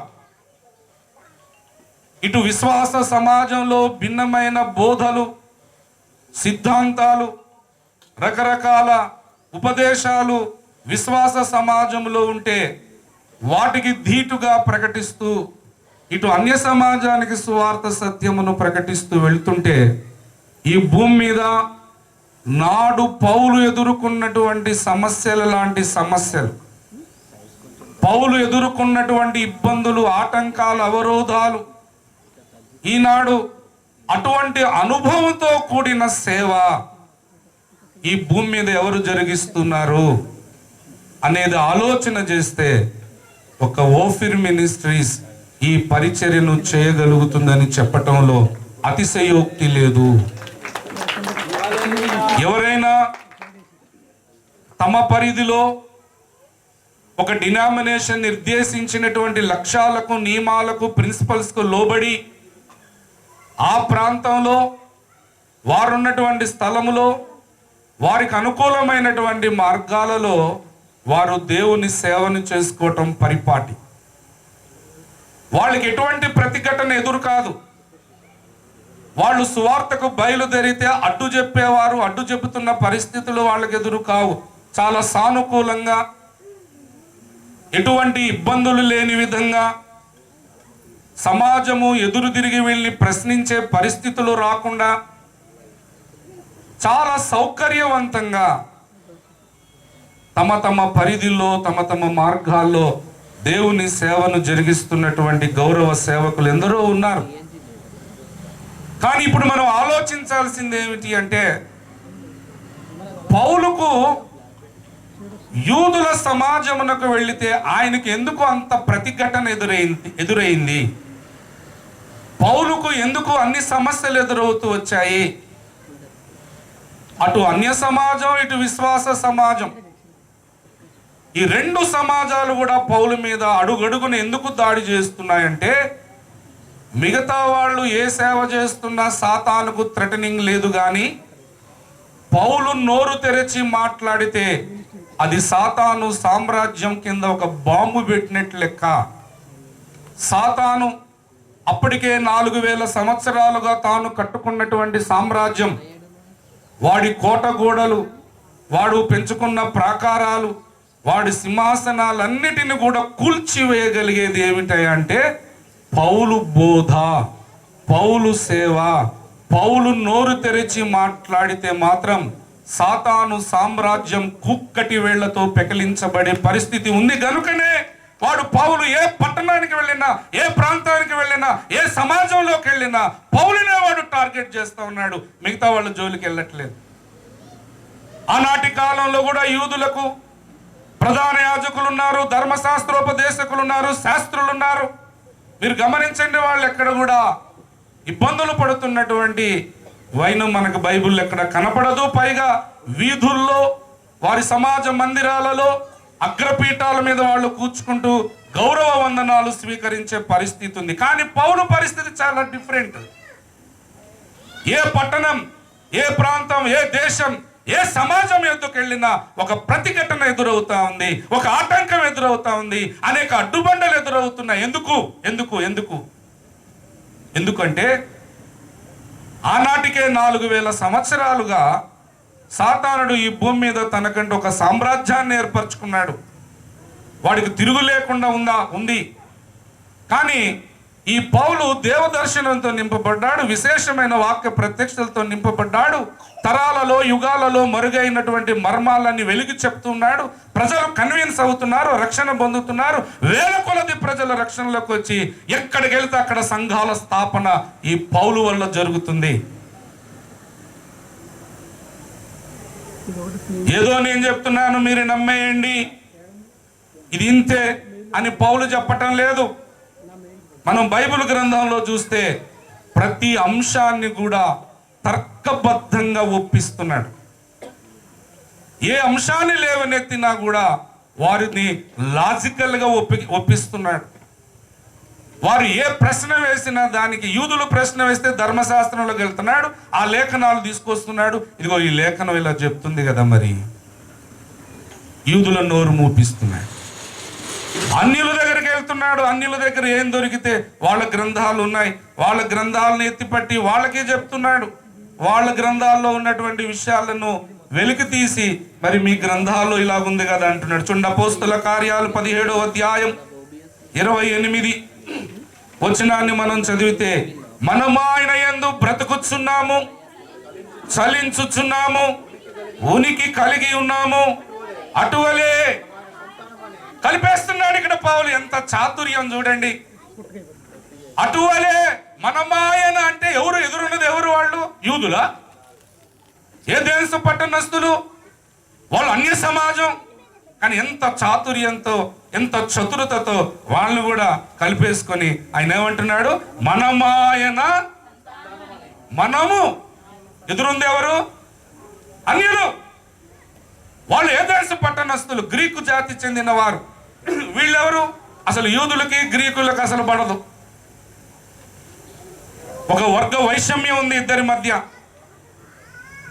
ఇటు విశ్వాస సమాజంలో భిన్నమైన బోధలు, సిద్ధాంతాలు, రకరకాల ఉపదేశాలు విశ్వాస సమాజంలో ఉంటే వాటికి ధీటుగా ప్రకటిస్తూ ఇటు అన్య సమాజానికి సువార్త సత్యమును ప్రకటిస్తూ వెళ్తుంటే ఈ భూమి మీద నాడు పౌలు ఎదుర్కొన్నటువంటి సమస్యల లాంటి సమస్యలు, పౌలు ఎదుర్కొన్నటువంటి ఇబ్బందులు, ఆటంకాలు, అవరోధాలు, ఈనాడు అటువంటి అనుభవంతో కూడిన సేవ ఈ భూమి మీద ఎవరు జరిగిస్తున్నారు అనేది ఆలోచన చేస్తే ఒక ఓఫిర్ మినిస్ట్రీస్ ఈ పరిచర్యను చేయగలుగుతుందని చెప్పటంలో అతిశయోక్తి లేదు. ఎవరైనా తమ పరిధిలో ఒక డినామినేషన్ నిర్దేశించినటువంటి లక్ష్యాలకు, నియమాలకు, ప్రిన్సిపల్స్కు లోబడి ఆ ప్రాంతంలో వారున్నటువంటి స్థలములో వారికి అనుకూలమైనటువంటి మార్గాలలో వారు దేవుని సేవను చేసుకోవటం పరిపాటి. వాళ్ళకి ఎటువంటి ప్రతిఘటన ఎదురు కాదు. వాళ్ళు సువార్తకు బయలుదేరితే అడ్డు చెప్పేవారు, అడ్డు చెబుతున్న పరిస్థితులు వాళ్ళకి ఎదురు కావు. చాలా సానుకూలంగా, ఎటువంటి ఇబ్బందులు లేని విధంగా, సమాజము ఎదురు తిరిగి వెళ్ళి ప్రశ్నించే పరిస్థితులు రాకుండా చాలా సౌకర్యవంతంగా తమ తమ పరిధిలో, తమ తమ మార్గాల్లో దేవుని సేవను జరిగిస్తున్నటువంటి గౌరవ సేవకులు ఎందరో ఉన్నారు. కానీ ఇప్పుడు మనం ఆలోచించాల్సింది ఏమిటి అంటే, పౌలుకు యూదుల సమాజమునకు వెళితే ఆయనకు ఎందుకు అంత ప్రతిఘటన ఎదురైంది? పౌలుకు ఎందుకు అన్ని సమస్యలు ఎదురవుతూ వచ్చాయి? అటు అన్య సమాజం, ఇటు విశ్వాస సమాజం, ఈ రెండు సమాజాలు కూడా పౌలు మీద అడుగడుగున ఎందుకు దాడి చేస్తున్నాయంటే, మిగతా వాళ్ళు ఏ సేవ చేస్తున్నా సాతానుకు థ్రెటనింగ్ లేదు, కానీ పౌలు నోరు తెరిచి మాట్లాడితే అది సాతాను సామ్రాజ్యం కింద ఒక బాంబు పెట్టినట్లు లెక్క. సాతాను అప్పటికే 4000 సంవత్సరాలుగా తాను కట్టుకున్నటువంటి సామ్రాజ్యం, వాడి కోట గోడలు, వాడు పెంచుకున్న ప్రాకారాలు, వాడి సింహాసనాలన్నిటిని కూడా కూల్చివేయగలిగేది ఏమిటంటే పౌలు బోధ, పౌలు సేవ. పౌలు నోరు తెరిచి మాట్లాడితే మాత్రం సాతాను సామ్రాజ్యం కుక్కటి వేళ్లతో పెకిలించబడే పరిస్థితి ఉంది. కనుకనే వాడు పౌలు ఏ పట్టణానికి వెళ్ళినా, ఏ ప్రాంతానికి వెళ్ళినా, ఏ సమాజంలోకి వెళ్ళినా పౌలునే వాడు టార్గెట్ చేస్తూ ఉన్నాడు. మిగతా వాళ్ళ జోలికి వెళ్ళట్లేదు. ఆనాటి కాలంలో కూడా యూదులకు ప్రధాన యాజకులు ఉన్నారు, ధర్మశాస్త్రోపదేశకులు ఉన్నారు, శాస్త్రులు ఉన్నారు. మీరు గమనించండి, వాళ్ళు ఎక్కడ కూడా ఇబ్బందులు పడుతున్నటువంటి వైనం మనకు బైబిల్ ఎక్కడ కనపడదు. పైగా వీధుల్లో, వారి సమాజ మందిరాలలో అగ్రపీఠాల మీద వాళ్ళు కూర్చుకుంటూ గౌరవ వందనాలు స్వీకరించే పరిస్థితి ఉంది. కానీ పౌలు పరిస్థితి చాలా డిఫరెంట్. ఏ పట్టణం, ఏ ప్రాంతం, ఏ దేశం, ఏ సమాజం ఎదుకు వెళ్ళినా ఒక ప్రతిఘటన ఎదురవుతా ఉంది, ఒక ఆటంకం ఎదురవుతా ఉంది, అనేక అడ్డుబండలు ఎదురవుతున్నాయి. ఎందుకంటే ఆనాటికే 4000 సంవత్సరాలుగా సాతానుడు ఈ భూమి మీద తనకంటూ ఒక సామ్రాజ్యాన్ని ఏర్పరచుకున్నాడు. వాడికి తిరుగు లేకుండా ఉంది. కానీ ఈ పౌలు దేవదర్శనంతో నింపబడ్డాడు, విశేషమైన వాక్య ప్రత్యక్షతలతో నింపబడ్డాడు. తరాలలో, యుగాలలో మరుగైనటువంటి మర్మాలన్నీ వెలిగి చెప్తున్నాడు. ప్రజలు కన్విన్స్ అవుతున్నారు, రక్షణ పొందుతున్నారు. వేల కొలది ప్రజల రక్షణలోకి వచ్చి ఎక్కడికి వెళ్తే అక్కడ సంఘాల స్థాపన ఈ పౌలు వల్ల జరుగుతుంది. ఏదో నేను చెప్తున్నాను మీరు నమ్మేయండి, ఇది ఇంతే అని పౌలు చెప్పటం లేదు. మనం బైబిల్ గ్రంథంలో చూస్తే ప్రతి అంశాన్ని కూడా తర్కబద్ధంగా ఒప్పిస్తున్నాడు. ఏ అంశాన్ని లేవనెత్తినా కూడా వారిని లాజికల్గా ఒప్పిస్తున్నాడు. వారు ఏ ప్రశ్న వేసినా దానికి, యూదులు ప్రశ్న వేస్తే ధర్మశాస్త్రంలోకి వెళ్తున్నాడు, ఆ లేఖనాలు తీసుకొస్తున్నాడు. ఇదిగో ఈ లేఖనం ఇలా చెప్తుంది కదా, మరి యూదుల నోరు మూపిస్తున్నాడు. అన్యుల దగ్గరికి వెళ్తున్నాడు. అన్యుల దగ్గర ఏం దొరికితే వాళ్ళ గ్రంథాలు ఉన్నాయి, వాళ్ళ గ్రంథాలను ఎత్తిపట్టి వాళ్ళకే చెప్తున్నాడు. వాళ్ళ గ్రంథాల్లో ఉన్నటువంటి విషయాలను వెలికి తీసి మరి మీ గ్రంథాల్లో ఇలాగుంది కదా అంటున్నాడు. చూడండి, అపోస్తుల కార్యాలు 17వ అధ్యాయం 28 వచనాన్ని మనం చదివితే, మనము ఆయన యందు బ్రతుకుచున్నాము, చలించుచున్నాము, ఉనికి కలిగి ఉన్నాము, అటువలే కలిపేస్తున్నాడు ఇక్కడ పౌలు. ఎంత చాతుర్యం చూడండి. అటువలే మనమాయన అంటే ఎవరు? ఎదురున్నది ఎవరు? వాళ్ళు యూదులా? ఏ దేశ పట్టణస్తులు? వాళ్ళు అన్య సమాజం. కానీ ఎంత చాతుర్యంతో, ఎంత చతురతతో వాళ్ళు కూడా కలిపేసుకొని ఆయన ఏమంటున్నాడు? మనమాయన. మనము ఎదురుంది ఎవరు? అన్యులు. వాళ్ళు ఏ దేశ పట్టణస్తులు? గ్రీకు జాతి చెందిన వారు. వీళ్ళెవరు? అసలు యూదులకి గ్రీకులకు అసలు పడదు. ఒక వర్గ వైషమ్యం ఉంది ఇద్దరి మధ్య.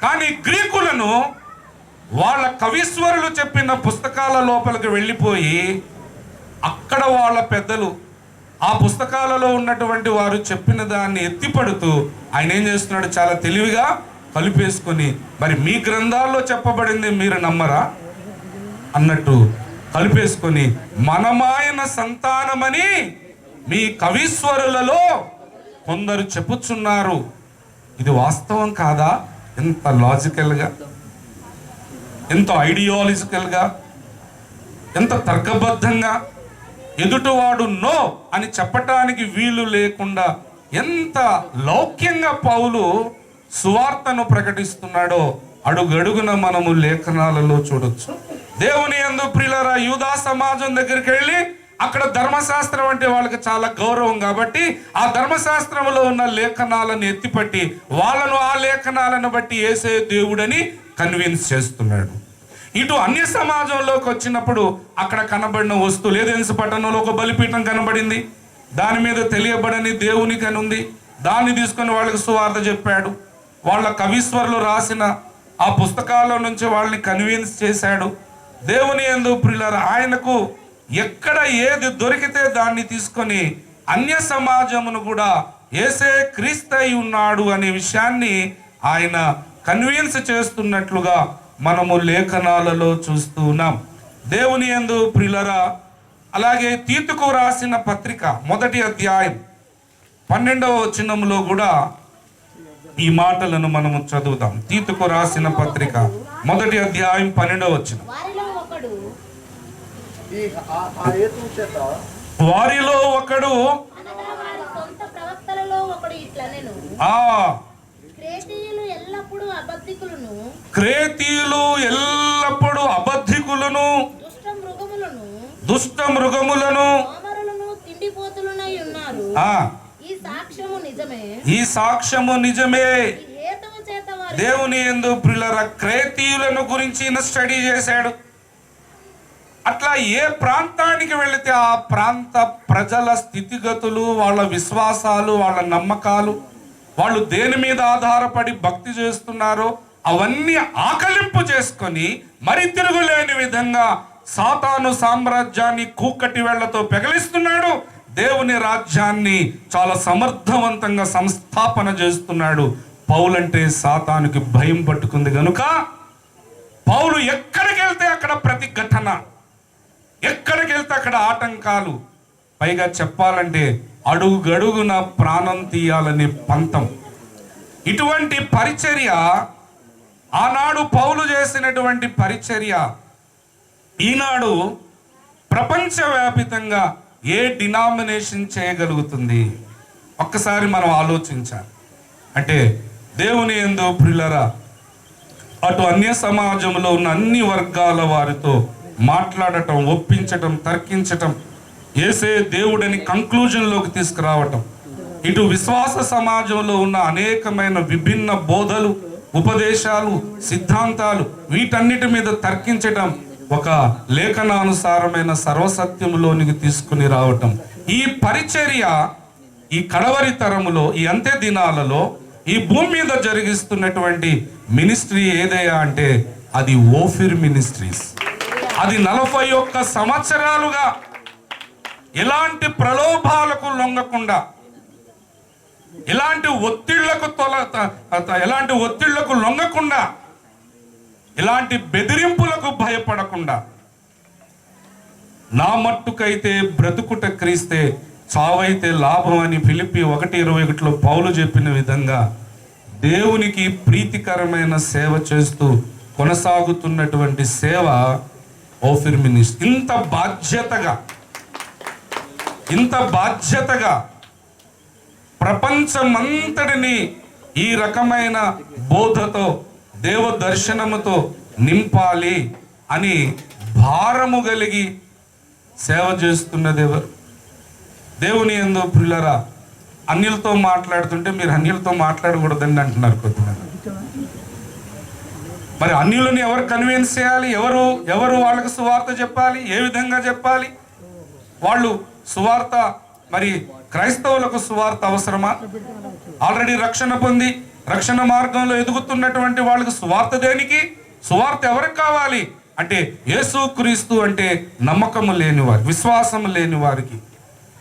కానీ గ్రీకులను వాళ్ళ కవీశ్వరులు చెప్పిన పుస్తకాల లోపలికి వెళ్ళిపోయి అక్కడ వాళ్ళ పెద్దలు ఆ పుస్తకాలలో ఉన్నటువంటి వారు చెప్పిన దాన్ని ఎత్తిపడుతూ ఆయన ఏం చేస్తున్నాడు? చాలా తెలివిగా కలిపేసుకొని, మరి మీ గ్రంథాల్లో చెప్పబడింది మీరు నమ్మరా అన్నట్టు కలిపేసుకొని, మనమాయన సంతానమని మీ కవీశ్వరులలో కొందరు చెప్పుచున్నారు. ఇది వాస్తవం కాదా? ఎంత లాజికల్గా, ఎంత ఐడియాలజికల్గా, ఎంత తర్కబద్ధంగా, ఎదుటివాడు నో అని చెప్పటానికి వీలు లేకుండా ఎంత లౌక్యంగా పౌలు సువార్తను ప్రకటిస్తున్నాడో అడుగడుగున మనము లేఖనాలలో చూడొచ్చు. దేవుని యందు ప్రియులారా, యూదా సమాజం దగ్గరికి వెళ్ళి అక్కడ ధర్మశాస్త్రం అంటే వాళ్ళకి చాలా గౌరవం కాబట్టి ఆ ధర్మశాస్త్రంలో ఉన్న లేఖనాలను ఎత్తిపట్టి వాళ్ళను ఆ లేఖనాలను బట్టి యేసే దేవుడని కన్విన్స్ చేస్తున్నాడు. ఇటు అన్య సమాజంలోకి వచ్చినప్పుడు అక్కడ కనబడిన వస్తువులు, ఏదెన్సు పట్టణంలో ఒక బలిపీఠం కనబడింది, దాని మీద తెలియబడని దేవునికి అని ఉంది. దాన్ని తీసుకొని వాళ్ళకి సువార్త చెప్పాడు. వాళ్ళ కవీశ్వరులు రాసిన ఆ పుస్తకాల్లో నుంచి వాళ్ళని కన్విన్స్ చేశాడు. దేవుని యందు ప్రియులారా, ఆయనకు ఎక్కడ ఏది దొరికితే దాన్ని తీసుకొని అన్య సమాజమును కూడా యేసే క్రీస్తై ఉన్నాడు అనే విషయాన్ని ఆయన కన్విన్స్ చేస్తున్నట్లుగా మనము లేఖనాలలో చూస్తూ ఉన్నాం. దేవుని యందు ప్రియులారా, అలాగే తీతుకు రాసిన పత్రిక 1వ అధ్యాయం 12వ వచనంలో కూడా ఈ మాటలను మనము చదువుతాం. తీతుకు రాసిన పత్రిక 1వ అధ్యాయం 12వ వచనం, వారిలో ఒకడు క్రేతీయులు ఎల్లప్పుడూ అబద్ధికులను, దుష్ట మృగములను, ఈ సాక్ష్యము నిజమే. దేవుని యందు ప్రియులారా, క్రేతీయులను గురించి స్టడీ చేశాడు. అట్లా ఏ ప్రాంతానికి వెళితే ఆ ప్రాంత ప్రజల స్థితిగతులు, వాళ్ళ విశ్వాసాలు, వాళ్ళ నమ్మకాలు, వాళ్ళు దేని మీద ఆధారపడి భక్తి చేస్తున్నారో అవన్నీ ఆకలింపు చేసుకొని మరి తిరుగులేని విధంగా సాతాను సామ్రాజ్యాన్ని కూకటి వేళ్లతో పెగలిస్తున్నాడు. దేవుని రాజ్యాన్ని చాలా సమర్థవంతంగా సంస్థాపన చేస్తున్నాడు. పౌలంటే సాతానుకి భయం పట్టుకుంది కనుక పౌలు ఎక్కడికి వెళ్తే అక్కడ ప్రతిఘటన, ఎక్కడికి వెళ్తే అక్కడ ఆటంకాలు, పైగా చెప్పాలంటే అడుగడుగున ప్రాణం తీయాలనే పంతం. ఇటువంటి పరిచర్య, ఆనాడు పౌలు చేసినటువంటి పరిచర్య ఈనాడు ప్రపంచవ్యాపితంగా ఏ డినామినేషన్ చేయగలుగుతుంది? ఒక్కసారి మనం ఆలోచించాలి. అంటే దేవుని యందు ప్రియులారా, అటు అన్య సమాజంలో ఉన్న అన్ని వర్గాల వారితో మాట్లాడటం, ఒప్పించటం, తర్కించటం, యేసే దేవుడని కంక్లూజన్లోకి తీసుకురావటం, ఇటు విశ్వాస సమాజంలో ఉన్న అనేకమైన విభిన్న బోధలు, ఉపదేశాలు, సిద్ధాంతాలు, వీటన్నిటి మీద తర్కించటం, ఒక లేఖనానుసారమైన సర్వసత్యములోనికి తీసుకుని రావటం. ఈ పరిచర్య ఈ కడవరి తరములో, ఈ అంత్య దినాలలో ఈ భూమి మీద జరిగిస్తున్నటువంటి మినిస్ట్రీ ఏదయ్యా అంటే అది ఓఫిర్ మినిస్ట్రీస్. అది 41 సంవత్సరాలుగా ఎలాంటి ప్రలోభాలకు లొంగకుండా, ఎలాంటి ఒత్తిళ్లకు లొంగకుండా ఇలాంటి బెదిరింపులకు భయపడకుండా, నా మట్టుకైతే బ్రతుకుట క్రీస్తే, చావైతే లాభం అని ఫిలిప్పి 1:21 పౌలు చెప్పిన విధంగా దేవునికి ప్రీతికరమైన సేవ చేస్తూ కొనసాగుతున్నటువంటి సేవ ఓఫీర్ మినిస్ట్రీ. ఇంత బాధ్యతగా ప్రపంచమంతటిని ఈ రకమైన బోధతో, దేవ దర్శనముతో నింపాలి అని భారము కలిగి సేవ చేస్తున్నది ఎవరు? దేవుని యందు ప్రియులారా, అన్యులతో మాట్లాడుతుంటే మీరు అన్యులతో మాట్లాడకూడదండి అంటున్నారు కొద్దిమంది. మరి అన్యులని ఎవరు కన్విన్స్ చేయాలి? ఎవరు వాళ్ళకి సువార్త చెప్పాలి? ఏ విధంగా చెప్పాలి? వాళ్ళు సువార్త, మరి క్రైస్తవులకు సువార్త అవసరమా? ఆల్రెడీ రక్షణ పొంది రక్షణ మార్గంలో ఎదుగుతున్నటువంటి వాళ్ళకి సువార్త దేనికి? సువార్త ఎవరికి కావాలి అంటే యేసుక్రీస్తు అంటే నమ్మకము లేని వారు, విశ్వాసము లేని వారికి,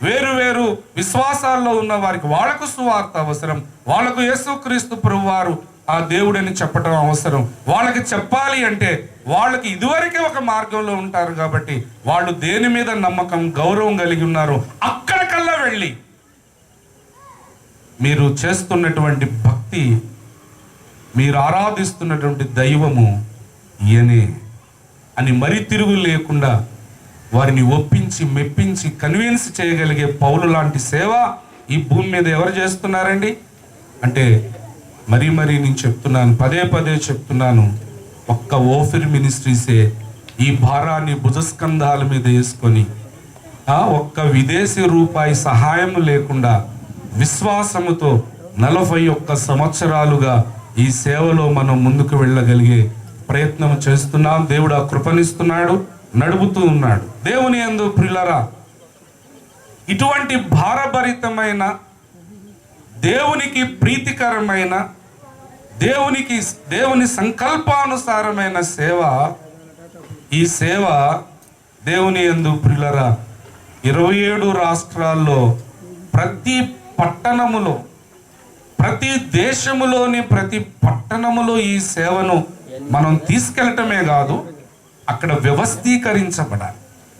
వేరు విశ్వాసాల్లో ఉన్న వారికి వాళ్ళకు సువార్త అవసరం. వాళ్ళకు యేసుక్రీస్తు ప్రభువారు ఆ దేవుడని చెప్పడం అవసరం. వాళ్ళకి చెప్పాలి అంటే వాళ్ళకి ఇదివరకే ఒక మార్గంలో ఉంటారు కాబట్టి వాళ్ళు దేని మీద నమ్మకం, గౌరవం కలిగి ఉన్నారు, అక్కడికల్లా వెళ్ళి మీరు చేస్తున్నటువంటి భక్తి, మీరు ఆరాధిస్తున్నటువంటి దైవము ఈయనే అని మరి తిరుగు లేకుండా వారిని ఒప్పించి, మెప్పించి, కన్విన్స్ చేయగలిగే పౌలు లాంటి సేవ ఈ భూమి మీద ఎవరు చేస్తున్నారండి అంటే మరీ నేను చెప్తున్నాను, పదే చెప్తున్నాను, ఒక్క ఓఫీర్ మినిస్ట్రీసే ఈ భారాన్ని భుజస్కంధాల మీద వేసుకొని ఒక్క విదేశీ రూపాయి సహాయం లేకుండా విశ్వాసముతో 41 సంవత్సరాలుగా ఈ సేవలో మనం ముందుకు వెళ్ళగలిగే ప్రయత్నం చేస్తున్నాం. దేవుడు ఆ కృపనిస్తున్నాడు, నడుపుతూ ఉన్నాడు. దేవుని యందు ప్రియులారా, ఇటువంటి భారభరితమైన, దేవునికి ప్రీతికరమైన, దేవుని సంకల్పానుసారమైన సేవ, ఈ సేవ దేవుని యందు ప్రియులారా 27 రాష్ట్రాల్లో ప్రతి పట్టణములో, ప్రతి దేశములోని ప్రతి పట్టణములో ఈ సేవను మనం తీసుకెళ్ళటమే కాదు, అక్కడ వ్యవస్థీకరించబడాలి.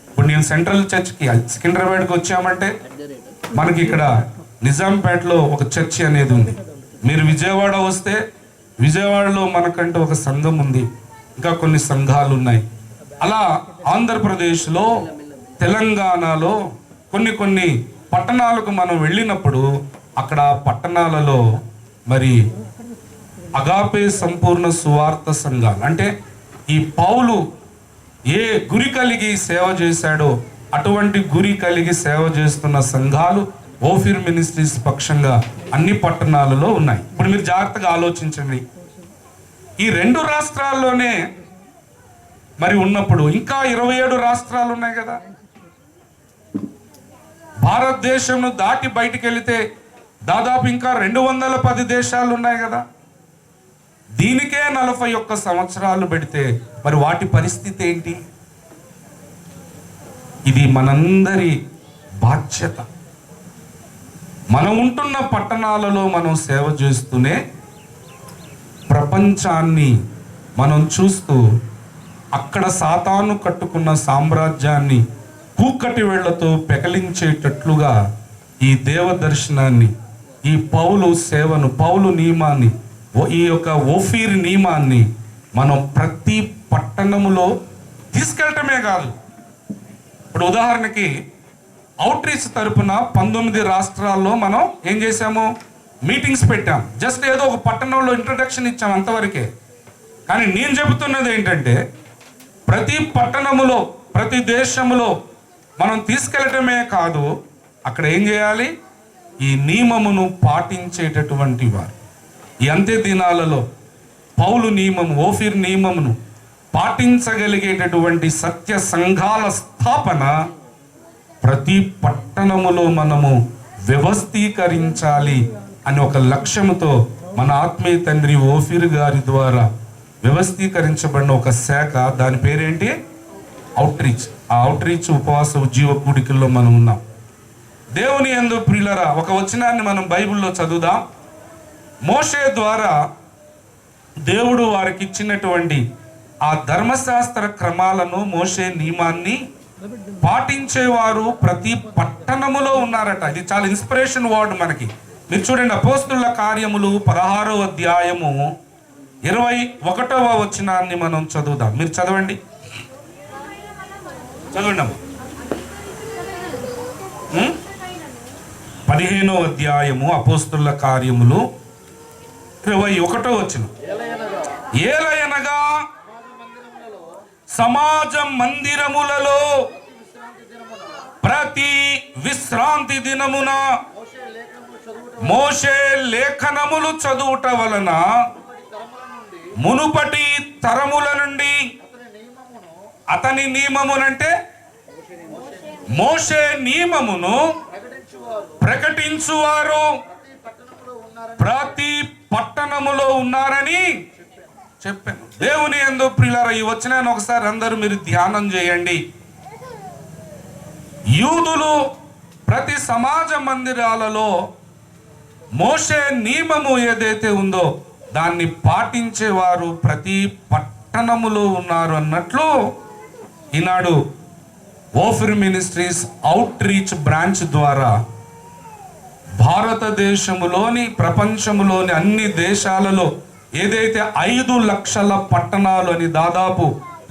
ఇప్పుడు నేను సెంట్రల్ చర్చ్కి సికింద్రాబాద్కి వచ్చామంటే మనకి ఇక్కడ నిజాంపేటలో ఒక చర్చి అనేది ఉంది. మీరు విజయవాడ వస్తే విజయవాడలో మనకంటూ ఒక సంఘం ఉంది, ఇంకా కొన్ని సంఘాలు ఉన్నాయి. అలా ఆంధ్రప్రదేశ్లో, తెలంగాణలో కొన్ని పట్టణాలకు మనం వెళ్ళినప్పుడు అక్కడ పట్టణాలలో మరి అగాపే సంపూర్ణ సువార్త సంఘాలు, అంటే ఈ పౌలు ఏ గురి కలిగి సేవ చేశాడో అటువంటి గురి కలిగి సేవ చేస్తున్న సంఘాలు ఓఫీర్ మినిస్ట్రీస్ పక్షంగా అన్ని పట్టణాలలో ఉన్నాయి. ఇప్పుడు మీరు జాగ్రత్తగా ఆలోచించండి, ఈ 2 రాష్ట్రాల్లోనే మరి ఉన్నప్పుడు ఇంకా 27 రాష్ట్రాలు ఉన్నాయి కదా. భారతదేశంను దాటి బయటికి వెళితే దాదాపు ఇంకా 210 దేశాలు ఉన్నాయి కదా. దీనికే 41 సంవత్సరాలు పెడితే మరి వాటి పరిస్థితి ఏంటి? ఇది మనందరి బాధ్యత. మనం ఉంటున్న పట్టణాలలో మనం సేవ చేస్తూనే ప్రపంచాన్ని మనం చూస్తూ అక్కడ సాతాను కట్టుకున్న సామ్రాజ్యాన్ని కూకటి వేళ్లతో పెకలించేటట్లుగా ఈ దేవ దర్శనాన్ని, ఈ పౌలు సేవను, పౌలు నియమాన్ని, ఈ యొక్క ఓఫీర్ నియమాన్ని మనం ప్రతి పట్టణములో తీసుకెళ్ళటమే కాదు. ఇప్పుడు ఉదాహరణకి అవుట్ రీచ్ తరపున 19 రాష్ట్రాల్లో మనం ఏం చేసాము? మీటింగ్స్ పెట్టాం. జస్ట్ ఏదో ఒక పట్టణంలో ఇంట్రడక్షన్ ఇచ్చాం, అంతవరకే. కానీ నేను చెబుతున్నది ఏంటంటే ప్రతి పట్టణములో, ప్రతి దేశములో మనం తీసుకెళ్ళటమే కాదు, అక్కడ ఏం చేయాలి? ఈ నియమమును పాటించేటటువంటి వారు, ఈ అంత్య దినాలలో పౌలు నియమము, ఓఫీర్ నియమమును పాటించగలిగేటటువంటి సత్య సంఘాల స్థాపన ప్రతి పట్టణములో మనము వ్యవస్థీకరించాలి అని ఒక లక్ష్యముతో మన ఆత్మీయ తండ్రి ఓఫీర్ గారి ద్వారా వ్యవస్థీకరించబడిన ఒక శాఖ, దాని పేరేంటి? Out reach. ఆ అవుట్ రీచ్ ఉపవాస ఉజ్జీవ కూడికల్లో మనం ఉన్నాం. దేవుని యందు ప్రియులారా, ఒక వచనాన్ని మనం బైబిల్లో ఆ ధర్మశాస్త్ర క్రమాలను, మోషే నియమాన్ని పాటించేవారు ప్రతి పట్టణములో ఉన్నారట. ఇది చాలా ఇన్స్పిరేషన్ వర్డ్ మనకి. మీరు చూడండి, అపోస్తుల కార్యములు 16వ అధ్యాయము 21వ వచనాన్ని మనం చదువుదాం. మీరు చదవండి, చదవండి అమ్మా. 15వ అధ్యాయము అపోస్తుల కార్యములు 21వ వచనం. ఏలయనగా సమాజ మందిరములలో ప్రతి విశ్రాంతి దినమున మోషే లేఖనములు చదువుట వలన మునుపటి తరముల నుండి అతని నియమమునంటే మోషే నియమమును ప్రకటించువారు ప్రతి పట్టణములో ఉన్నారని చెప్పాను. దేవుని యందు ప్రియులారా, ఈ వచనాన్ని ఒకసారి అందరూ మీరు ధ్యానం చేయండి. యూదులు ప్రతి సమాజ మందిరాలలో మోషే నియమము ఏదైతే ఉందో దాన్ని పాటించేవారు ప్రతి పట్టణములో ఉన్నారు అన్నట్లు ఈనాడు Ophir Ministries outreach branch ద్వారా భారతదేశములోని, ప్రపంచములోని అన్ని దేశాలలో ఏదైతే 5 లక్షల పట్టణాలు అని దాదాపు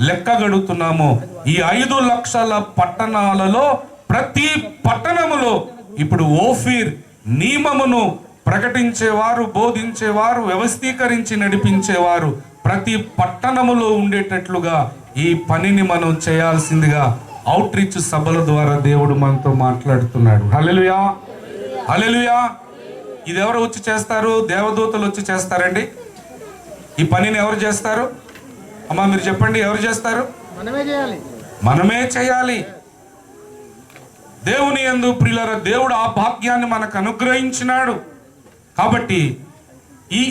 లెక్కగడుతున్నామో, ఈ 5 లక్షల పట్టణాలలో ప్రతి పట్టణములో ఇప్పుడు ఓఫీర్ నియమమును ప్రకటించేవారు, బోధించేవారు, వ్యవస్థీకరించి నడిపించేవారు ప్రతి పట్టణములో ఉండేటట్లుగా ఈ పనిని మనం చేయాల్సిందిగా అవుట్ రీచ్ సభల ద్వారా దేవుడు మనతో మాట్లాడుతున్నాడు. హల్లెలూయా, హల్లెలూయా. ఇది ఎవరు వచ్చి చేస్తారు? దేవదూతలు వచ్చి చేస్తారండి. ఈ పనిని ఎవరు చేస్తారు? అమ్మా మీరు చెప్పండి, ఎవరు చేస్తారు? మనమే చేయాలి. దేవుని యందు ప్రియులారా, దేవుడు ఆ భాగ్యాన్ని మనకు అనుగ్రహించినాడు. కాబట్టి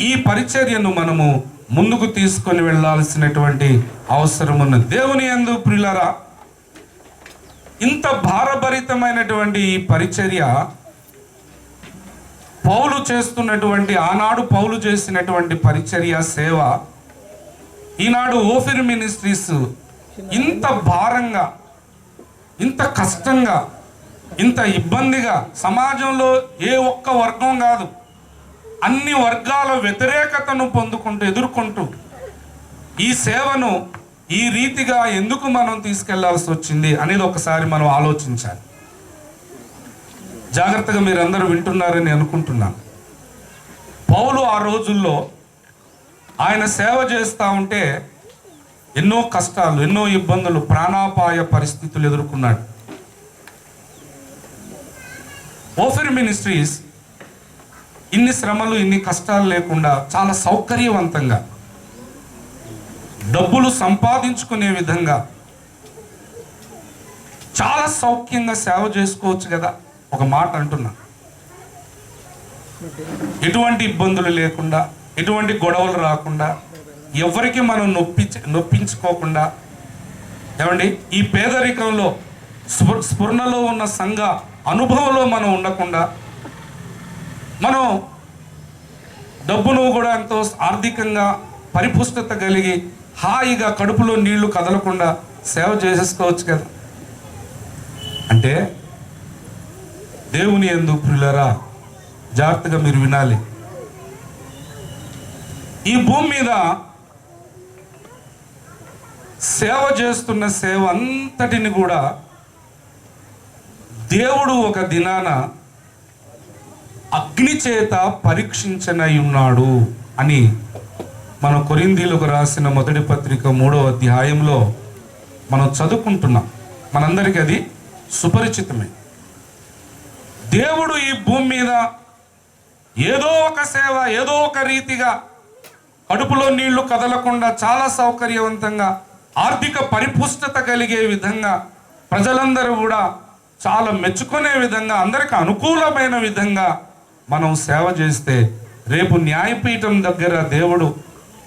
ఈ పరిచర్యను మనము ముందుకు తీసుకొని వెళ్ళాల్సినటువంటి అవసరం ఉన్నది. దేవుని యందు ప్రియులారా, ఇంత భారభరితమైనటువంటి ఈ పరిచర్య పౌలు చేస్తున్నటువంటి, ఆనాడు పౌలు చేసినటువంటి పరిచర్య సేవ ఈనాడు ఓఫిర్ మినిస్ట్రీస్ ఇంత భారంగా, ఇంత కష్టంగా, ఇంత ఇబ్బందిగా, సమాజంలో ఏ ఒక్క వర్గం కాదు అన్ని వర్గాల వ్యతిరేకతను పొందుకుంటూ, ఎదుర్కొంటూ ఈ సేవను ఈ రీతిగా ఎందుకు మనం తీసుకెళ్లాల్సి వచ్చింది అనేది ఒకసారి మనం ఆలోచించాలి. జాగ్రత్తగా మీరందరూ వింటున్నారని అనుకుంటున్నాను. పౌలు ఆ రోజుల్లో ఆయన సేవ చేస్తూ ఉంటే ఎన్నో కష్టాలు, ఎన్నో ఇబ్బందులు, ప్రాణాపాయ పరిస్థితులు ఎదుర్కొన్నాడు. ఓఫిర్ మినిస్ట్రీస్ ఇన్ని శ్రమలు, ఇన్ని కష్టాలు లేకుండా చాలా సౌకర్యవంతంగా డబ్బులు సంపాదించుకునే విధంగా చాలా సౌఖ్యంగా సేవ చేసుకోవచ్చు కదా. ఒక మాట అంటున్నా, ఎటువంటి ఇబ్బందులు లేకుండా, ఎటువంటి గొడవలు రాకుండా, ఎవరికి మనం నొప్పించుకోకుండా, ఏమండి ఈ పేదరికంలో స్ఫురణలో ఉన్న సంఘ అనుభవంలో మనం ఉండకుండా, మనం డబ్బును కూడా ఎంతో ఆర్థికంగా పరిపుష్టత కలిగి హాయిగా కడుపులో నీళ్లు కదలకుండా సేవ చేసేసుకోవచ్చు కదా. అంటే దేవుని యందు ప్రియులారా, జాగ్రత్తగా మీరు వినాలి. ఈ భూమి మీద సేవ చేస్తున్న సేవ అంతటిని కూడా దేవుడు ఒక దినాన అగ్ని చేత పరీక్షించనై ఉన్నాడు అని మన కొరింథీయులకు రాసిన మొదటి పత్రిక 3వ అధ్యాయంలో మనం చదువుకుంటున్నాం. మనందరికీ అది సుపరిచితమే. దేవుడు ఈ భూమి మీద ఏదో ఒక సేవ, ఏదో ఒక రీతిగా కడుపులో నీళ్లు కదలకుండా చాలా సౌకర్యవంతంగా, ఆర్థిక పరిపుష్టత కలిగే విధంగా, ప్రజలందరూ కూడా చాలా మెచ్చుకునే విధంగా, అందరికి అనుకూలమైన విధంగా మనం సేవ చేస్తే రేపు న్యాయపీఠం దగ్గర దేవుడు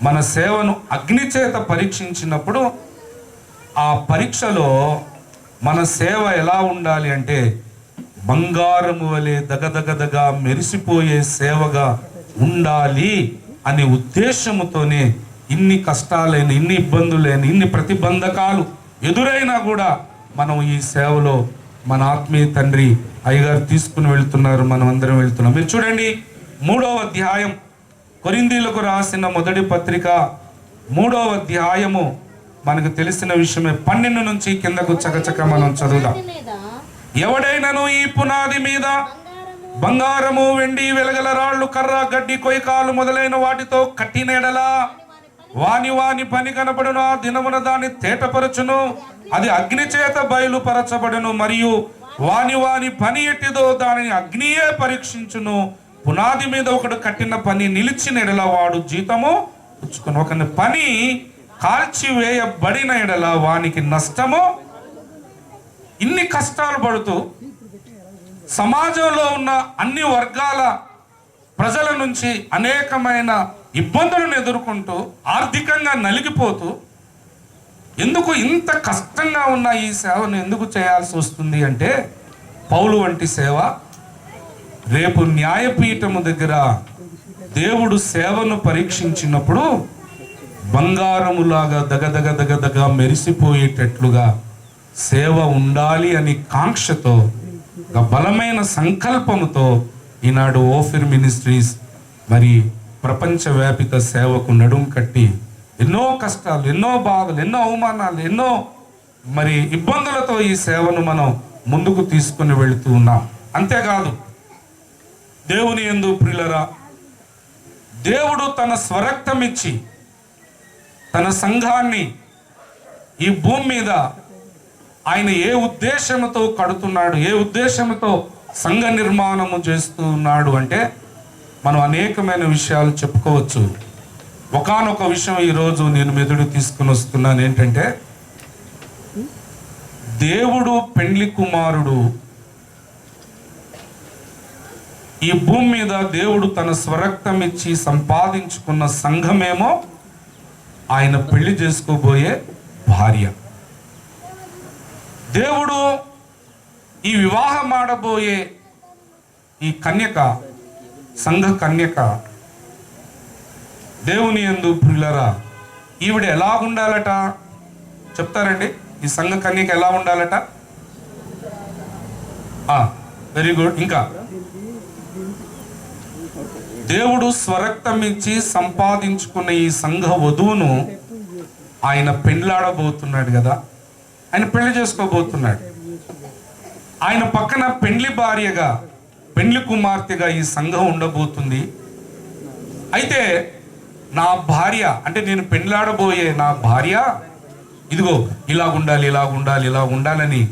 మన సేవను అగ్ని చేత పరీక్షించినప్పుడు ఆ పరీక్షలో మన సేవ ఎలా ఉండాలి అంటే బంగారము వలె దగదగదగా మెరిసిపోయే సేవగా ఉండాలి అనే ఉద్దేశముతోనే ఇన్ని కష్టాలైన, ఇన్ని ఇబ్బందులైన, ఇన్ని ప్రతిబంధకాలు ఎదురైనా కూడా మనం ఈ సేవలో మన ఆత్మీయ తండ్రి అయ్యగారు తీసుకుని వెళ్తున్నారు, మనం అందరం వెళ్తున్నాం. మీరు చూడండి 3వ అధ్యాయం, కొరింథీయులకు రాసిన మొదటి పత్రిక 3వ అధ్యాయము, మనకు తెలిసిన విషయమే. 12 నుంచి కిందకు చకచక మనం చదువుదాం. ఎవడైనను ఈ పునాది మీద బంగారము, వెండి, వెలగల రాళ్ళు, కర్ర, గడ్డి, కొయ్యకాలు మొదలైన వాటితో కట్టిన ఎడలా వాని వాని పని కనబడును, ఆ దినమున దాన్ని తేటపరచును, అది అగ్ని చేత బయలుపరచబడును, మరియు వాని వాని పని ఎట్టిదో దానిని అగ్నియే పరీక్షించును. పునాది మీద ఒకడు కట్టిన పని నిలిచిన ఎడల వాడు జీతము పుచ్చుకును, ఒకని పని కాల్చివేయబడిన ఎడల వానికి నష్టము. ఇన్ని కష్టాలు పడుతూ సమాజంలో ఉన్న అన్ని వర్గాల ప్రజల నుంచి అనేకమైన ఇబ్బందులను ఎదుర్కొంటూ ఆర్థికంగా నలిగిపోతూ ఎందుకు ఇంత కష్టంగా ఉన్న ఈ సేవను ఎందుకు చేయాల్సి వస్తుంది అంటే, పౌలు వంటి సేవ రేపు న్యాయపీఠము దగ్గర దేవుడు సేవను పరీక్షించినప్పుడు బంగారములాగా దగదగ దగదగ మెరిసిపోయేటట్లుగా సేవ ఉండాలి అని కాంక్షతో, ఒక బలమైన సంకల్పముతో ఈనాడు ఓఫిర్ మినిస్ట్రీస్ మరి ప్రపంచవ్యాపిత సేవకు నడుం కట్టి ఎన్నో కష్టాలు, ఎన్నో బాధలు, ఎన్నో అవమానాలు, ఎన్నో మరి ఇబ్బందులతో ఈ సేవను మనం ముందుకు తీసుకుని వెళుతూ ఉన్నాం. అంతేకాదు, దేవుని యందు ప్రియులరా, దేవుడు తన స్వరక్తం ఇచ్చి తన సంఘాన్ని ఈ భూమి మీద ఆయన ఏ ఉద్దేశంతో కడుతున్నాడు, ఏ ఉద్దేశంతో సంఘ నిర్మాణము చేస్తూ ఉన్నాడు అంటే మనం అనేకమైన విషయాలు చెప్పుకోవచ్చు. ఒకానొక విషయం ఈరోజు నేను మెదుడు తీసుకుని వస్తున్నాను. ఏంటంటే, దేవుడు పెండ్లి కుమారుడు ఈ భూమి మీద దేవుడు తన స్వరక్తం ఇచ్చి సంపాదించుకున్న సంఘమేమో ఆయన పెళ్లి చేసుకోబోయే భార్య. దేవుడు ఈ వివాహం ఆడబోయే ఈ కన్యక, సంఘ కన్యక, దేవుని యందు ప్రియులరా, ఈవిడ ఎలా ఉండాలట చెప్తారండి. ఈ సంఘ కన్యక ఎలా ఉండాలట? Very good. ఇంకా దేవుడు స్వరక్తం ఇచ్చి సంపాదించుకున్న ఈ సంఘ వధువును ఆయన పెండ్లాడబోతున్నాడు కదా, ఆయన పెళ్లి చేసుకోబోతున్నాడు. ఆయన పక్కన పెండ్లి భార్యగా, పెండ్లి కుమార్తెగా ఈ సంఘం ఉండబోతుంది. అయితే నా భార్య అంటే నేను పెండ్లాడబోయే నా భార్య ఇదిగో ఇలా ఉండాలి, ఇలా ఉండాలి, ఇలా ఉండాలని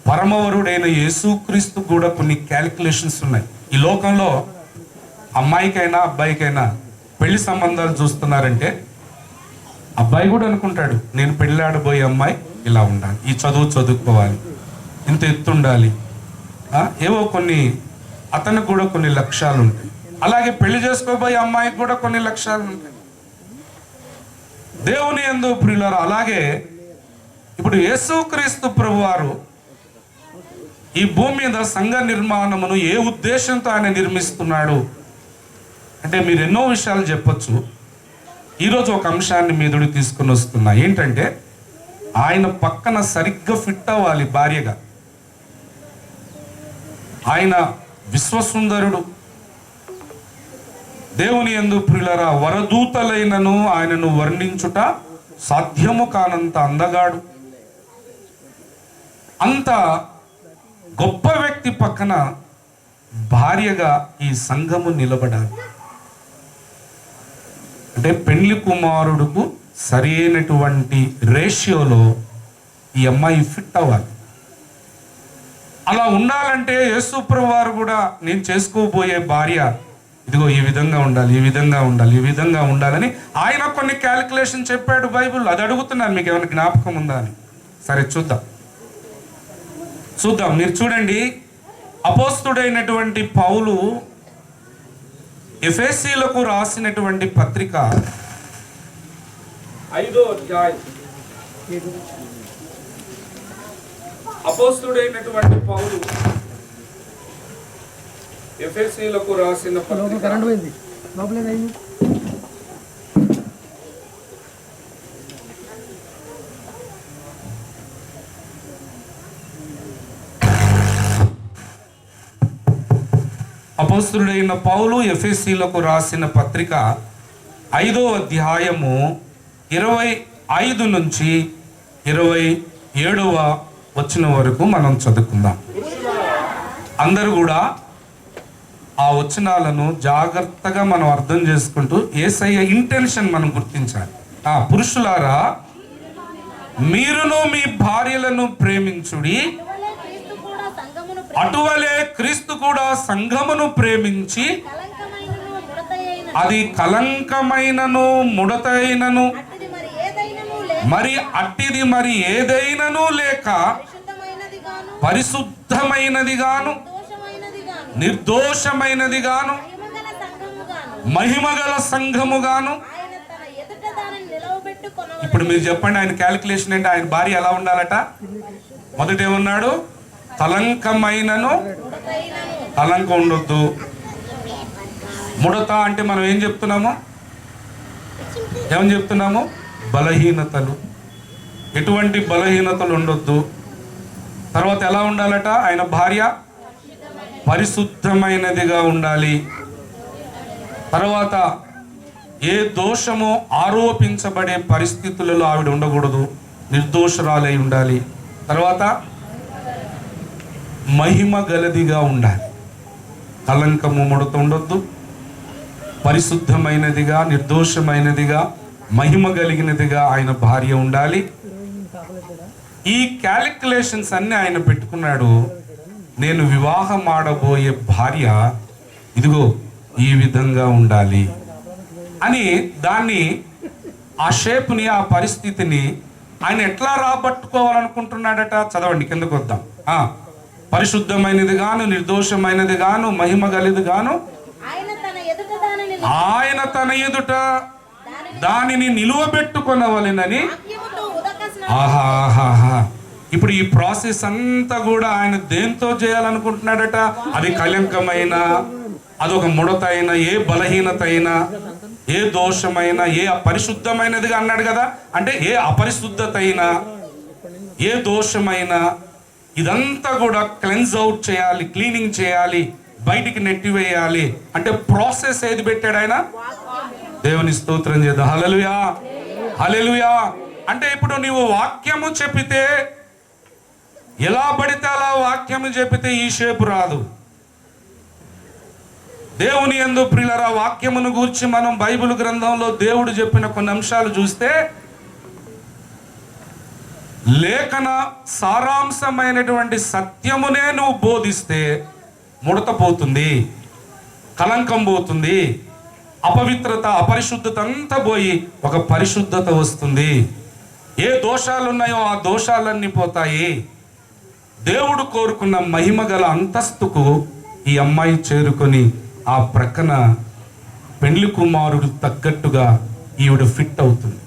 పరమవరుడైన యేసుక్రీస్తు కూడా కొన్ని క్యాలిక్యులేషన్స్ ఉన్నాయి. ఈ లోకంలో అమ్మాయికైనా అబ్బాయికైనా పెళ్లి సంబంధాలు చూస్తున్నారంటే అబ్బాయి కూడా అనుకుంటాడు, నేను పెళ్ళాడబోయే అమ్మాయి ఇలా ఉండాలి, ఈ చదువు చదువుకోవాలి, ఇంత ఎత్తుండాలి, ఏవో కొన్ని, అతనికి కూడా కొన్ని లక్ష్యాలు ఉంటాయి. అలాగే పెళ్లి చేసుకోబోయే అమ్మాయికి కూడా కొన్ని లక్ష్యాలు ఉంటాయి. దేవుని యందు ప్రియులారా, అలాగే ఇప్పుడు యేసుక్రీస్తు ప్రభువారు ఈ భూమి మీద సంఘ నిర్మాణమును ఏ ఉద్దేశంతో ఆయన నిర్మిస్తున్నాడు అంటే మీరు ఎన్నో విషయాలు చెప్పొచ్చు. ఈరోజు ఒక అంశాన్ని మీదుడు తీసుకుని వస్తున్నా. ఏంటంటే, ఆయన పక్కన సరిగ్గా ఫిట్ అవ్వాలి భార్యగా. ఆయన విశ్వసుందరుడు, దేవుని యందు ప్రియులరా, వరదూతలైనను ఆయనను వర్ణించుట సాధ్యము కానంత అందగాడు. అంత గొప్ప వ్యక్తి పక్కన భార్యగా ఈ సంఘము నిలబడాలి అంటే పెండ్లి కుమారుడుకు సరైనటువంటి రేషియోలో ఈ అమ్మాయి ఫిట్ అవ్వాలి. అలా ఉండాలంటే యేసుప్రభు వారు కూడా నేను చేసుకోబోయే భార్య ఇదిగో ఈ విధంగా ఉండాలి, ఈ విధంగా ఉండాలి, ఈ విధంగా ఉండాలని ఆయన కొన్ని క్యాలిక్యులేషన్ చెప్పాడు బైబిల్. అది అడుగుతున్నాను, మీకు ఏమైనా జ్ఞాపకం ఉందా అని. సరే చూద్దాం. మీరు చూడండి, అపోస్తుడైనటువంటి పౌలు ఎఫెసీయులకు రాసినటువంటి పత్రిక 5వ అధ్యాయం. అపోస్తుడైనటువంటి పౌలు ఎఫెసీయులకు రాసిన పత్రిక అపోస్తలుడైన పౌలు ఎఫెసీలకు రాసిన పత్రిక 5వ అధ్యాయము 25 నుంచి 27వ వచనం వరకు మనం చదువుకుందాం. అందరూ కూడా ఆ వచనాలను జాగ్రత్తగా మనం అర్థం చేసుకుంటూ యేసయ్య ఇంటెన్షన్ మనం గుర్తించాలి. పురుషులారా, మీరును మీ భార్యలను ప్రేమించుడి, అటువలే క్రీస్తు కూడా సంఘమును ప్రేమించి అది కలంకమైనను ముడతైనను మరి అట్టిది మరి ఏదైనను లేక పరిశుద్ధమైనది గాను నిర్దోషమైనది గాను మహిమగల సంఘము గాను. ఇప్పుడు మీరు చెప్పండి, ఆయన క్యాలిక్యులేషన్ ఏంటి? ఆయన భార్య ఎలా ఉండాలట? మొదట ఏమన్నాడు? కలంకమైనను, కలంకం ఉండొద్దు. ముడత అంటే మనం ఏం చెప్తున్నాము? ఏమని చెప్తున్నాము? బలహీనతలు. ఎటువంటి బలహీనతలు ఉండొద్దు. తర్వాత ఎలా ఉండాలట? ఆయన భార్య పరిశుద్ధమైనదిగా ఉండాలి. తర్వాత ఏ దోషము ఆరోపించబడే పరిస్థితులలో ఆవిడ ఉండకూడదు, నిర్దోషరాలై ఉండాలి. తర్వాత మహిమ గలదిగా ఉండాలి. కలంకము ముడత ఉండొద్దు, పరిశుద్ధమైనదిగా నిర్దోషమైనదిగా మహిమ కలిగినదిగా ఆయన భార్య ఉండాలి. ఈ క్యాలిక్యులేషన్స్ అన్ని ఆయన పెట్టుకున్నాడు. నేను వివాహం ఆడబోయే భార్య ఇదిగో ఈ విధంగా ఉండాలి అని. దాన్ని ఆ షేప్ని, ఆ పరిస్థితిని ఆయన ఎట్లా రాబట్టుకోవాలనుకుంటున్నాడట? చదవండి, కిందకు వద్దాం. పరిశుద్ధమైనది గాను, నిర్దోషమైనది గాను, మహిమ గలది గాను ఆయన తన ఎదుట దానిని నిలువబెట్టుకొనవలెనని. ఆహాహా. ఇప్పుడు ఈ ప్రాసెస్ అంతా కూడా ఆయన దేంతో చేయాలనుకుంటున్నాడట? అది కలంకమైన, అదొక ముడత అయినా, ఏ బలహీనత అయినా, ఏ దోషమైనా, ఏ అపరిశుద్ధమైనదిగా అన్నాడు కదా, అంటే ఏ అపరిశుద్ధత అయినా, ఏ దోషమైనా ఇదంతా కూడా క్లెన్స్ అవుట్ చేయాలి, క్లీనింగ్ చేయాలి, బయటికి నెట్టివేయాలి. అంటే ప్రాసెస్ ఏది పెట్టాడు ఆయన? దేవుని స్తోత్రం చేద్దాం. హల్లెలూయా, హల్లెలూయా. అంటే ఇప్పుడు నీవు వాక్యము చెప్పితే, ఎలా పడితే అలా వాక్యము చెప్పితే ఈ షేపు రాదు. దేవుని యందు ప్రియులారా, వాక్యమును గూర్చి మనం బైబిల్ గ్రంథంలో దేవుడు చెప్పిన కొన్ని అంశాలు చూస్తే, లేఖన సారాంశమైనటువంటి సత్యమునే నువ్వు బోధిస్తే ముడత పోతుంది, కలంకం పోతుంది, అపవిత్రత అపరిశుద్ధత అంతా పోయి ఒక పరిశుద్ధత వస్తుంది. ఏ దోషాలు ఉన్నాయో ఆ దోషాలన్నీ పోతాయి. దేవుడు కోరుకున్న మహిమ గల అంతస్తుకు ఈ అమ్మాయి చేరుకొని ఆ ప్రక్కన పెండ్లి కుమారుడు తగ్గట్టుగా ఈవిడ ఫిట్ అవుతుంది.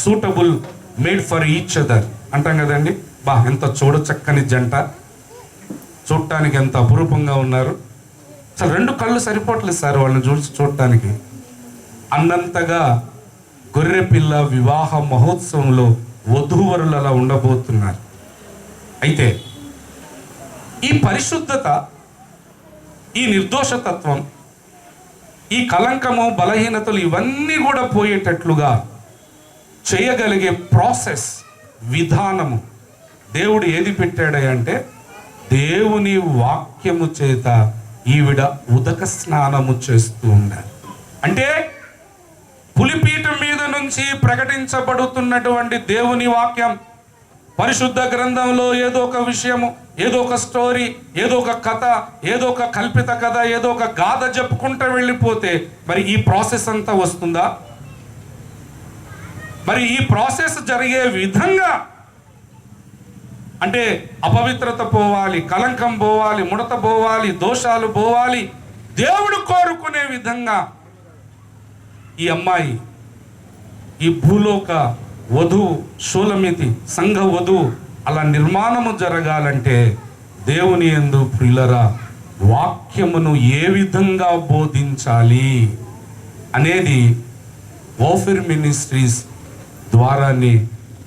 Suitable, made for each other అంటాం కదండి. ఎంత చూడచక్కని జంట, చూడటానికి ఎంత అపురూపంగా ఉన్నారు. అసలు 2 కళ్ళు సరిపోవట్లేదు సార్ వాళ్ళని చూడటానికి. అన్నంతగా గొర్రెపిల్ల వివాహ మహోత్సవంలో వధూవరులు అలా ఉండబోతున్నారు. అయితే ఈ పరిశుద్ధత, ఈ నిర్దోషతత్వం, ఈ కలంకము, బలహీనతలు ఇవన్నీ కూడా పోయేటట్లుగా చేయగలిగే ప్రాసెస్, విధానము దేవుడు ఏది పెట్టాడంటే, దేవుని వాక్యము చేత ఈవిడ ఉదక స్నానము చేస్తూ ఉండాలి. అంటే పులిపీఠం మీద నుంచి ప్రకటించబడుతున్నటువంటి దేవుని వాక్యం, పరిశుద్ధ గ్రంథంలో ఏదో ఒక విషయము, ఏదో ఒక స్టోరీ, ఏదో ఒక కథ, ఏదో ఒక కల్పిత కథ, ఏదో ఒక గాథ చెప్పుకుంటూ వెళ్ళిపోతే మరి ఈ ప్రాసెస్ అంతా వస్తుందా? మరి ఈ ప్రాసెస్ జరిగే విధంగా, అంటే అపవిత్రత పోవాలి, కలంకం పోవాలి, ముడత పోవాలి, దోషాలు పోవాలి, దేవుడు కోరుకునే విధంగా ఈ అమ్మాయి, ఈ భూలోక వధువు, షూలమితి సంఘ వధువు అలా నిర్మాణము జరగాలంటే దేవుని యందు ప్రియులరా వాక్యమును ఏ విధంగా బోధించాలి అనేది ఓఫిర్ మినిస్ట్రీస్ ద్వారానే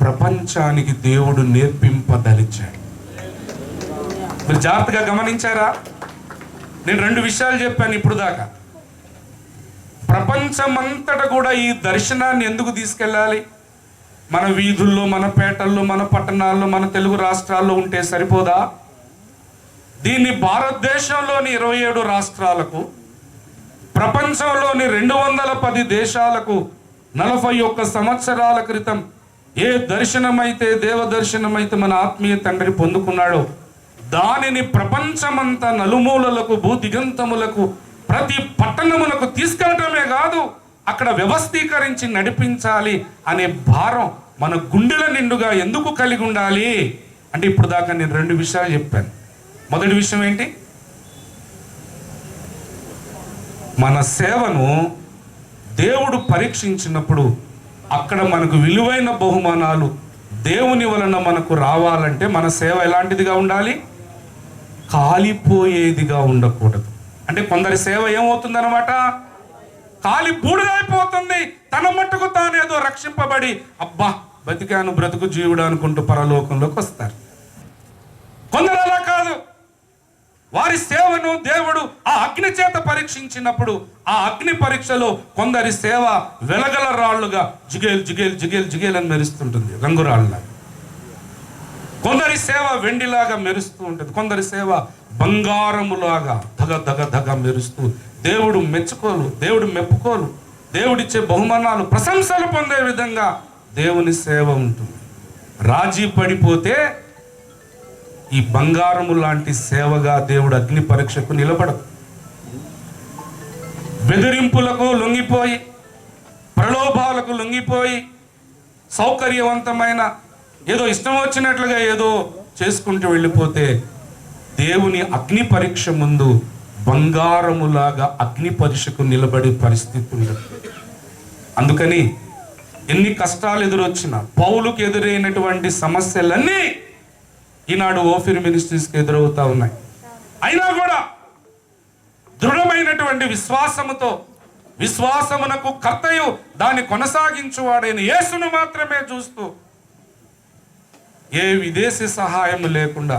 ప్రపంచానికి దేవుడు నేర్పింపదలిచాడు. మీరు జాగ్రత్తగా గమనించారా? నేను 2 విషయాలు చెప్పాను ఇప్పుడు దాకా. ప్రపంచమంతటా కూడా ఈ దర్శనాన్ని ఎందుకు తీసుకెళ్ళాలి? మన వీధుల్లో, మన పేటల్లో, మన పట్టణాల్లో, మన తెలుగు రాష్ట్రాల్లో ఉంటే సరిపోదా? దీన్ని భారతదేశంలోని 27 రాష్ట్రాలకు, ప్రపంచంలోని 210 దేశాలకు 41 సంవత్సరాల క్రితం ఏ దర్శనమైతే, దేవ దర్శనమైతే మన ఆత్మీయ తండ్రి పొందుకున్నాడో దానిని ప్రపంచమంతా నలుమూలలకు, భూదిగంతములకు, ప్రతి పట్టణములకు తీసుకెళ్ళటమే కాదు, అక్కడ వ్యవస్థీకరించి నడిపించాలి అనే భారం మన గుండెల నిండుగా ఎందుకు కలిగి ఉండాలి అంటే, ఇప్పుడు దాకా నేను 2 విషయాలు చెప్పాను. మొదటి విషయం ఏంటి? మన సేవను దేవుడు పరీక్షించినప్పుడు అక్కడ మనకు విలువైన బహుమానాలు దేవుని వలన మనకు రావాలంటే మన సేవ ఎలాంటిదిగా ఉండాలి? కాలిపోయేదిగా ఉండకూడదు. అంటే కొందరి సేవ ఏమవుతుందన్నమాట, కాలి బూడిదైపోతుంది. తన మట్టుకు తానేదో రక్షింపబడి అబ్బా బతికాను, బ్రతుకు జీవుడు అనుకుంటూ పరలోకంలోకి వస్తారు. కొందరు అలా కాదు. వారి సేవను దేవుడు ఆ అగ్ని చేత పరీక్షించినప్పుడు ఆ అగ్ని పరీక్షలో కొందరి సేవ వెలగల రాళ్లుగా జిగేల్ జిగేల్ జిగేల్ జిగేల్ అని మెరుస్తుంటుంది, రంగురాళ్ళలాగా. కొందరి సేవ వెండిలాగా మెరుస్తూ ఉంటుంది. కొందరి సేవ బంగారములాగా ధగ ధగ ధగ మెరుస్తూ దేవుడు మెచ్చుకోలు, దేవుడు మెప్పుకోలు, దేవుడిచ్చే బహుమానాలు, ప్రశంసలు పొందే విధంగా దేవుని సేవ ఉంటుంది. రాజీ పడిపోతే ఈ బంగారము లాంటి సేవగా దేవుడు అగ్ని పరీక్షకు నిలబడదు. బెదిరింపులకు లొంగిపోయి, ప్రలోభాలకు లొంగిపోయి, సౌకర్యవంతమైన ఏదో ఇష్టం వచ్చినట్లుగా ఏదో చేసుకుంటూ వెళ్ళిపోతే దేవుని అగ్ని పరీక్ష ముందు బంగారములాగా అగ్ని పరీక్షకు నిలబడే పరిస్థితి ఉండదు. అందుకని ఎన్ని కష్టాలు ఎదురొచ్చినా, పౌలుకు ఎదురైనటువంటి సమస్యలన్నీ ఈనాడు ఓఫిర్ మినిస్ట్రీస్కి ఎదురవుతా ఉన్నాయి. అయినా కూడా దృఢమైనటువంటి విశ్వాసముతో, విశ్వాసమునకు కర్తయు దాన్ని కొనసాగించువాడైన యేసును మాత్రమే చూస్తూ, ఏ విదేశీ సహాయం లేకుండా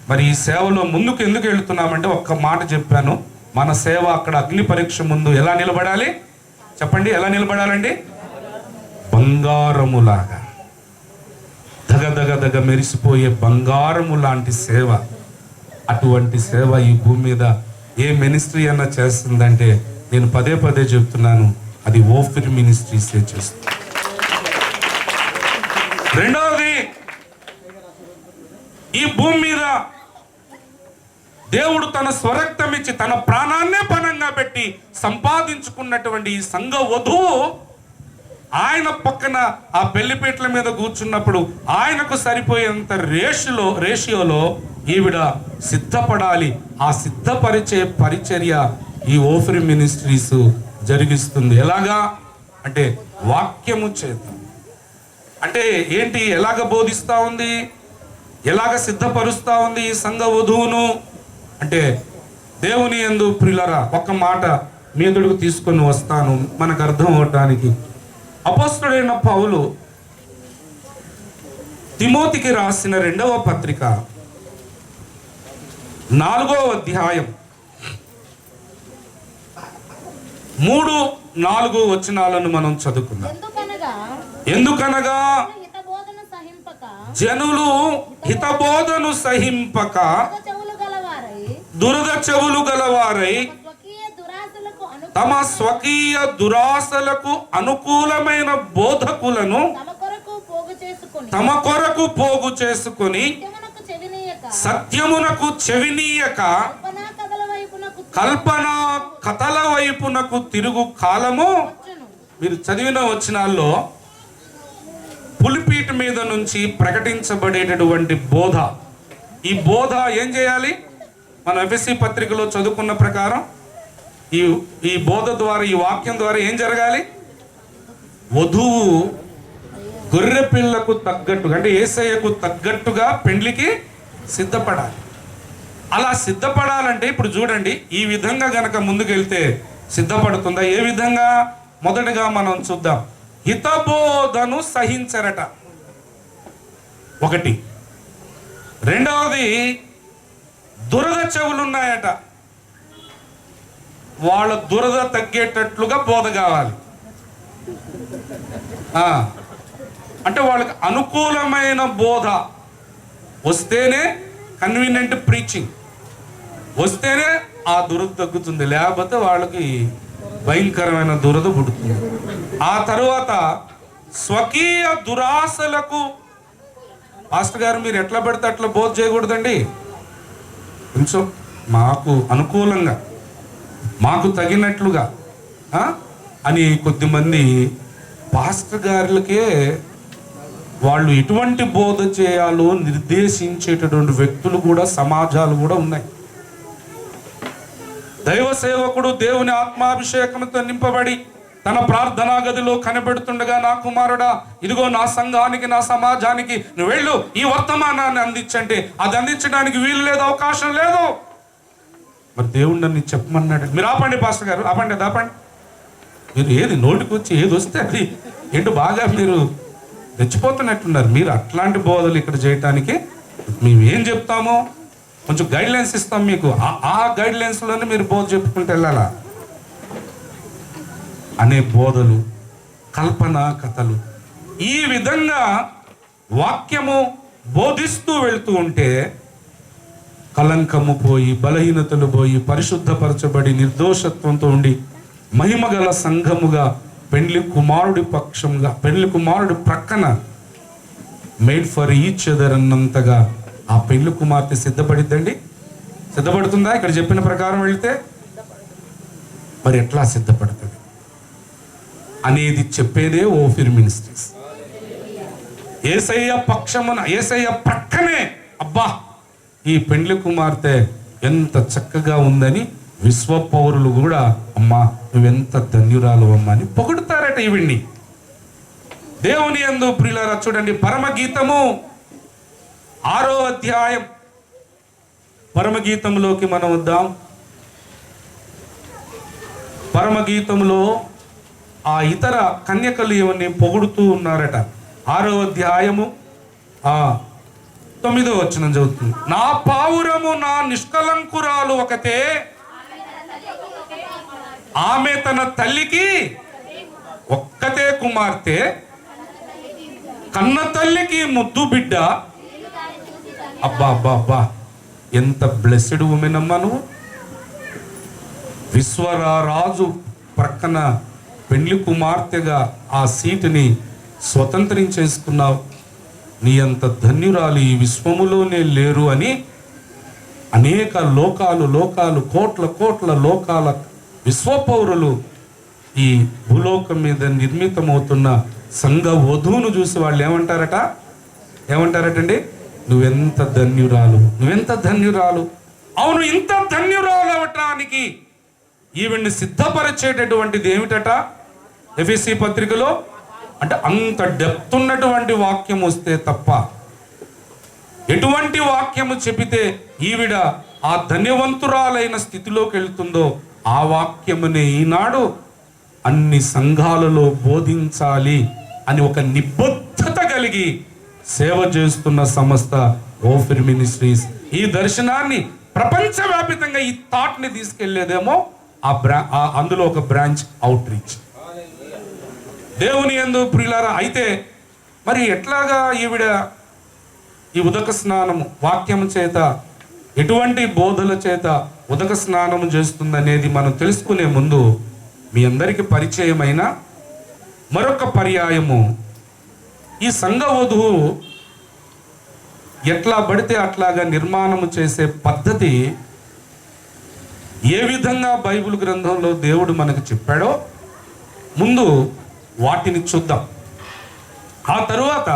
మరి ఈ సేవలో ముందుకు ఎందుకు వెళుతున్నామంటే, ఒక్క మాట చెప్పాను, మన సేవ అక్కడ అగ్ని పరీక్ష ముందు ఎలా నిలబడాలి చెప్పండి? ఎలా నిలబడాలండి? బంగారములాగా, దగ దగ దగ మెరిసిపోయే బంగారము లాంటి సేవ. అటువంటి సేవ ఈ భూమి మీద ఏ మినిస్ట్రీ అన్నా చేస్తుందంటే, నేను పదే పదే చెప్తున్నాను, అది ఓఫిర్ మినిస్ట్రీసే చేస్తుంది. రెండవది, ఈ భూమి మీద దేవుడు తన స్వరక్తం ఇచ్చి తన ప్రాణాన్నే పణంగా పెట్టి సంపాదించుకున్నటువంటి ఈ సంఘ వధువు ఆయన పక్కన ఆ పెళ్లిపీటల మీద కూర్చున్నప్పుడు ఆయనకు సరిపోయేంత రేషియోలో ఈవిడ సిద్ధపడాలి. ఆ సిద్ధపరిచే పరిచర్య ఈ ఓఫిర్ మినిస్ట్రీస్ జరిగిస్తుంది. ఎలాగా అంటే వాక్యము చేత. అంటే ఏంటి? ఎలాగ బోధిస్తా ఉంది, ఎలాగ సిద్ధపరుస్తా ఉంది ఈ సంఘ వధువును అంటే, దేవుని యందు ప్రియులారా, ఒక్క మాట మీ ఎదురుకు తీసుకొని వస్తాను మనకు అర్థం అవటానికి. అపోస్తలుడైన పౌలు తిమోతికి రాసిన 2వ పత్రిక 4వ అధ్యాయం 3-4 వచనాలను మనం చదువుకుందాం. ఎందుకనగా జనులు హితబోధను సహింపక దురద చెవులు గలవారై తమ స్వకీయ దురాశలకు అనుకూలమైన బోధకులను తమ కొరకు పోగు చేసుకొని సత్యమునకు చెవినీయక కల్పన కథల వైపునకు తిరుగు కాలము. మీరు చదివిన వచనాల్లో పులిపీట మీద నుంచి ప్రకటించబడేటటువంటి బోధ, ఈ బోధ ఏం చేయాలి? మన ఎఫెసీ పత్రికలో చదువుకున్న ప్రకారం ఈ బోధ ద్వారా, ఈ వాక్యం ద్వారా ఏం జరగాలి? వధువు గొర్రె పిల్లకు తగ్గట్టుగా, అంటే యేసయ్యకు తగ్గట్టుగా పెండ్లికి సిద్ధపడాలి. అలా సిద్ధపడాలంటే ఇప్పుడు చూడండి, ఈ విధంగా గనక ముందుకెళ్తే సిద్ధపడుతుందా? ఏ విధంగా? మొదటగా మనం చూద్దాం. హితబోధను సహించరట ఒకటి. రెండవది, దురద చెవులున్నాయట. వాళ్ళ దురద తగ్గేటట్లుగా బోధ కావాలి. అంటే వాళ్ళకి అనుకూలమైన బోధ వస్తేనే, కన్వీనియంట్ ప్రీచింగ్ వస్తేనే ఆ దురద తగ్గుతుంది. లేకపోతే వాళ్ళకి భయంకరమైన దురద పుడుతుంది. ఆ తరువాత స్వకీయ దురాశలకు, పాస్టర్ గారు మీరు ఎట్లా పెడితే అట్లా బోధ చేయకూడదండి. కొంచెం మాకు అనుకూలంగా, మాకు తగినట్లుగా అని కొద్దిమంది పాస్టర్ గారులకే వాళ్ళు ఎటువంటి బోధ చేయాలో నిర్దేశించేటటువంటి వ్యక్తులు కూడా, సమాజాలు కూడా ఉన్నాయి. దైవ సేవకుడు దేవుని ఆత్మాభిషేకంతో నింపబడి తన ప్రార్థనా గదిలో కనబెడుతుండగా, నా కుమారుడా, ఇదిగో నా సంఘానికి, నా సమాజానికి నువ్వు వెళ్ళు, ఈ వర్తమానాన్ని అందించంటే అది అందించడానికి వీలు లేదు, అవకాశం లేదు. మరి దేవుడు నన్ను చెప్పమన్నాడు. మీరు ఆపండి పాస్టర్ గారు, ఆపండి, అది ఆపండి. మీరు ఏది నోటికి వచ్చి ఏది వస్తే అది ఏంటో బాగా మీరు రెచ్చిపోతున్నట్టున్నారు. మీరు అట్లాంటి బోధలు ఇక్కడ చేయటానికి మేము ఏం చెప్తామో కొంచెం గైడ్ లైన్స్ ఇస్తాం మీకు. ఆ గైడ్ లైన్స్లోనే మీరు బోధ చెప్పుకుంటూ వెళ్ళాలా అనే బోధలు, కల్పన కథలు, ఈ విధంగా వాక్యము బోధిస్తూ వెళ్తూ ఉంటే కలంకము పోయి, బలహీనతలు పోయి, పరిశుద్ధపరచబడి నిర్దోషత్వంతో ఉండి మహిమగల సంఘముగా, పెండ్లి కుమారుడి పక్షంగా, పెండ్లి కుమారుడి ప్రక్కన మేడ్ ఫర్ ఈచ్ అదర్ అన్నంతగా ఆ పెండ్లి కుమార్తె సిద్ధపడిద్దండి. సిద్ధపడుతుందా? ఇక్కడ చెప్పిన ప్రకారం వెళితే మరి ఎట్లా సిద్ధపడుతుంది అనేది చెప్పేదే ఓఫిర్ మినిస్ట్రీస్. యేసయ్య పక్షమున, యేసయ్య ప్రక్కనే అబ్బా ఈ పెండ్లి కుమార్తె ఎంత చక్కగా ఉందని విశ్వ పౌరులు కూడా అమ్మా నువ్వెంత ధన్యురాలు అమ్మా అని పొగుడుతారట ఈవిడ్ని. దేవుని యందు ప్రియులారా చూడండి, పరమగీతము 6వ అధ్యాయం, పరమగీతంలోకి మనం వద్దాం. పరమగీతంలో ఆ ఇతర కన్యకలు ఏమని పొగుడుతూ ఉన్నారట. 6వ అధ్యాయము 9వ వచనం చదువుతుంది. నా పావురము నా నిష్కలంకురాలు ఒకతే, ఆమె తన తల్లికి ఒక్కతే కుమార్తె, కన్న తల్లికి ముద్దు బిడ్డ. అబ్బా అబ్బా అబ్బా, ఎంత బ్లెస్డ్ ఉమెన్ అమ్మా నువ్వు. విశ్వరాజు ప్రక్కన పెండ్లి కుమార్తెగా ఆ సీటుని స్వతంత్రించేసుకున్నావు. నీ అంత ధన్యురాలు ఈ విశ్వములోనే లేరు అని అనేక లోకాలు కోట్ల లోకాల విశ్వపౌరులు ఈ భూలోకం మీద నిర్మితమవుతున్న సంఘ వధువును చూసి వాళ్ళు ఏమంటారటండి? నువ్వెంత ధన్యురాలు. అవును, ఇంత ధన్యురాలు అవటానికి ఈవిడ్ని సిద్ధపరిచేటటువంటిది ఏమిటట? ఎఫెసీ పత్రికలో అంటే అంత డెప్త్ ఉన్నటువంటి వాక్యం వస్తే తప్ప, ఎటువంటి వాక్యము చెబితే ఈవిడ ఆ ధన్యవంతురాలైన స్థితిలోకి వెళ్తుందో ఆ వాక్యమునే ఈనాడు అన్ని సంఘాలలో బోధించాలి అని ఒక నిబద్ధత కలిగి సేవ చేస్తున్న సంస్థ ఓఫిర్ మినిస్ట్రీస్. ఈ దర్శనాన్ని ప్రపంచవ్యాపితంగా ఈ థాట్ని తీసుకెళ్లేదేమో అందులో ఒక బ్రాంచ్ అవుట్ రీచ్. దేవుని యందు ప్రియులారా, అయితే మరి ఎట్లాగా ఈవిడ ఈ ఉదక స్నానము వాక్యము చేత, ఎటువంటి బోధల చేత ఉదక స్నానము చేస్తుందనేది మనం తెలుసుకునే ముందు మీ అందరికీ పరిచయమైన మరొక పర్యాయము, ఈ సంఘ వధువు ఎట్లా పడితే అట్లాగా నిర్మాణము చేసే పద్ధతి ఏ విధంగా బైబిల్ గ్రంథంలో దేవుడు మనకు చెప్పాడో ముందు వాటిని చూద్దాం. ఆ తరువాత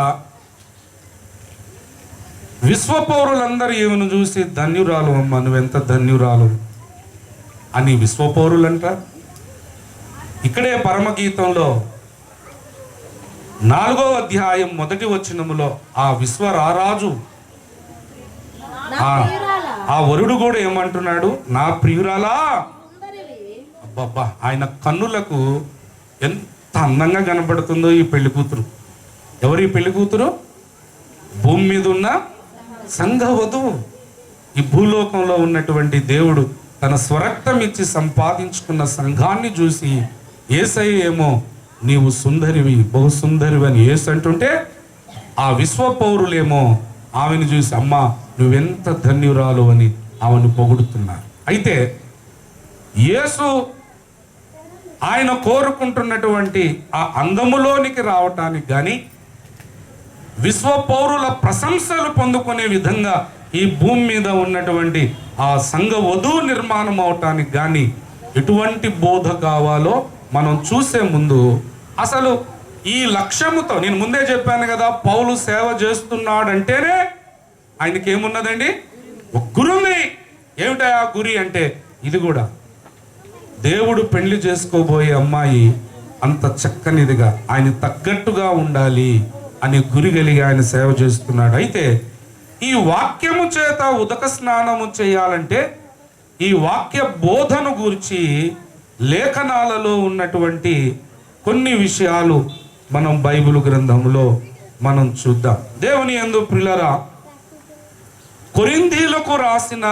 విశ్వపౌరులందరూ ఈమెను చూసి ధన్యురాలు అమ్మ, నువ్వెంత ధన్యురాలు అని విశ్వపౌరులంట. ఇక్కడే పరమగీతంలో 4వ అధ్యాయం 1వ వచనములో ఆ విశ్వరారాజు ఆ వరుడు కూడా ఏమంటున్నాడు? నా ప్రియురాలా. అబ్బబ్బా, ఆయన కన్నులకు ఎంత అందంగా కనబడుతుందో ఈ పెళ్లి కూతురు. ఎవరు ఈ పెళ్లి కూతురు? భూమి మీద ఉన్న సంఘ వధువు. ఈ భూలోకంలో ఉన్నటువంటి దేవుడు తన స్వరక్తం ఇచ్చి సంపాదించుకున్న సంఘాన్ని చూసి యేసయ్య ఏమో నీవు సుందరివి, బహు సుందరివి అని యేసు అంటుంటే, ఆ విశ్వ పౌరులేమో ఆమెను చూసి అమ్మా నువ్వెంత ధన్యురాలు అని ఆమెను పొగుడుతున్నారు. అయితే యేసు ఆయన కోరుకుంటున్నటువంటి ఆ అందములోనికి రావటానికి కానీ, విశ్వ పౌరుల ప్రశంసలు పొందుకునే విధంగా ఈ భూమి మీద ఉన్నటువంటి ఆ సంఘ వధువు నిర్మాణం అవటానికి కానీ ఎటువంటి బోధ కావాలో మనం చూసే ముందు అసలు ఈ లక్ష్యముతో, నేను ముందే చెప్పాను కదా, పౌలు సేవ చేస్తున్నాడంటేనే ఆయనకి ఏమున్నదండి? ఒక గురి ఉంది. ఏమిటా ఆ గురి అంటే, ఇది కూడా దేవుడు పెళ్లి చేసుకోబోయే అమ్మాయి అంత చక్కనిదిగా ఆయన తగ్గట్టుగా ఉండాలి అని గురి కలిగి ఆయన సేవ చేస్తున్నాడు. అయితే ఈ వాక్యము చేత ఉదక స్నానము చేయాలంటే ఈ వాక్య బోధను గురించి లేఖనాలలో ఉన్నటువంటి కొన్ని విషయాలు మనం బైబిల్ గ్రంథంలో మనం చూద్దాం. దేవుని యందు ప్రియులారా, కొరింథీయులకు రాసిన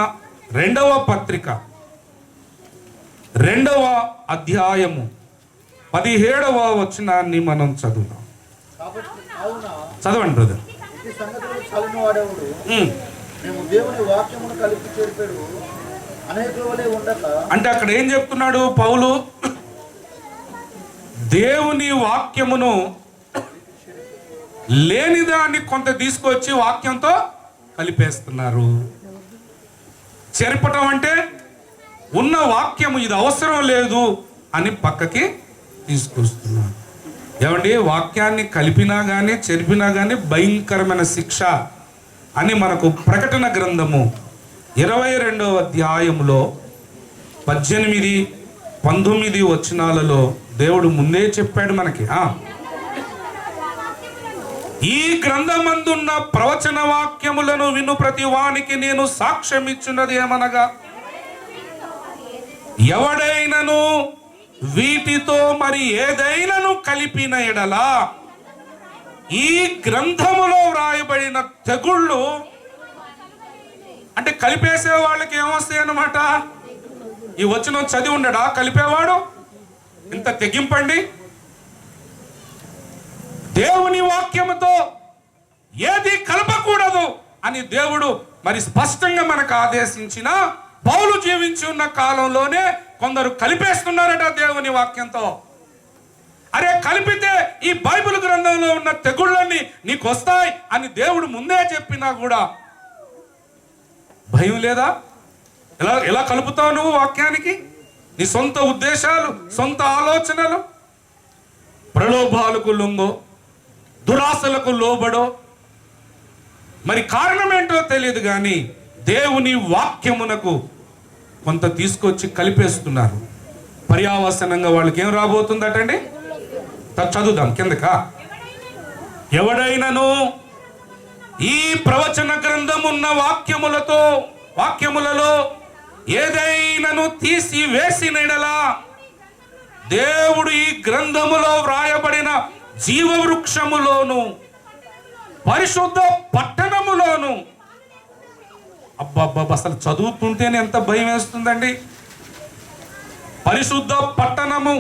2వ పత్రిక 2వ అధ్యాయము 17వ వచనాన్ని మనం చదువుదాం. చదవండి బ్రదర్. అంటే అక్కడ ఏం చెప్తున్నాడు పౌలు? దేవుని వాక్యమును లేనిదాన్ని కొంత తీసుకొచ్చి వాక్యంతో కలిపేస్తున్నారు. చెరపటం అంటే ఉన్న వాక్యము ఇది అవసరం లేదు అని పక్కకి తీసుకొస్తున్నారు. ఏమండి, వాక్యాన్ని కలిపినా కానీ చెరిపినా కానీ భయంకరమైన శిక్ష అని మనకు ప్రకటన గ్రంథము 22వ అధ్యాయంలో 18, 19 వచనాలలో దేవుడు ముందే చెప్పాడు మనకి. ఈ గ్రంథమందున్న ప్రవచన వాక్యములను విను ప్రతి వానికి నేను సాక్ష్యం ఇచ్చున్నది ఏమనగా, ఎవడైనను వీటితో మరి ఏదైనాను కలిపిన ఎడలా ఈ గ్రంథములో వ్రాయబడిన తెగుళ్ళు, అంటే కలిపేసే వాళ్ళకి ఏమొస్తాయి అన్నమాట. ఈ వచనం చదివి ఉండడా కలిపేవాడు? ఇంత తెగింపండి. దేవుని వాక్యముతో ఏది కలపకూడదు అని దేవుడు మరి స్పష్టంగా మనకు ఆదేశించిన పౌలు జీవించి ఉన్న కాలంలోనే కొందరు కలిపేస్తున్నారట దేవుని వాక్యంతో. అరే, కలిపితే ఈ బైబిల్ గ్రంథంలో ఉన్న తెగుళ్ళన్నీ నీకు వస్తాయి అని దేవుడు ముందే చెప్పినా కూడా భయం లేదా? ఎలా కలుపుతావు నువ్వు వాక్యానికి? నీ సొంత ఉద్దేశాలు, సొంత ఆలోచనలు, ప్రలోభాలకు లొంగో, దురాశలకు లోబడో, మరి కారణం ఏంటో తెలియదు కానీ దేవుని వాక్యమునకు కొంత తీసుకొచ్చి కలిపేస్తున్నారు. పర్యావసనంగా వాళ్ళకి ఏం రాబోతుందటండి? చదువుదాం కిందక. ఎవడైనను ఈ ప్రవచన గ్రంథమున్న వాక్యములలో ఏదైనాను తీసి వేసినడలా దేవుడు ఈ గ్రంథములో వ్రాయబడిన జీవవృక్షములోను పరిశుద్ధ పట్టణములోను, అబ్బబ్బబ్బ, అసలు చదువుతుంటేనే ఎంత భయం వేస్తుందండి. పరిశుద్ధ పట్టణము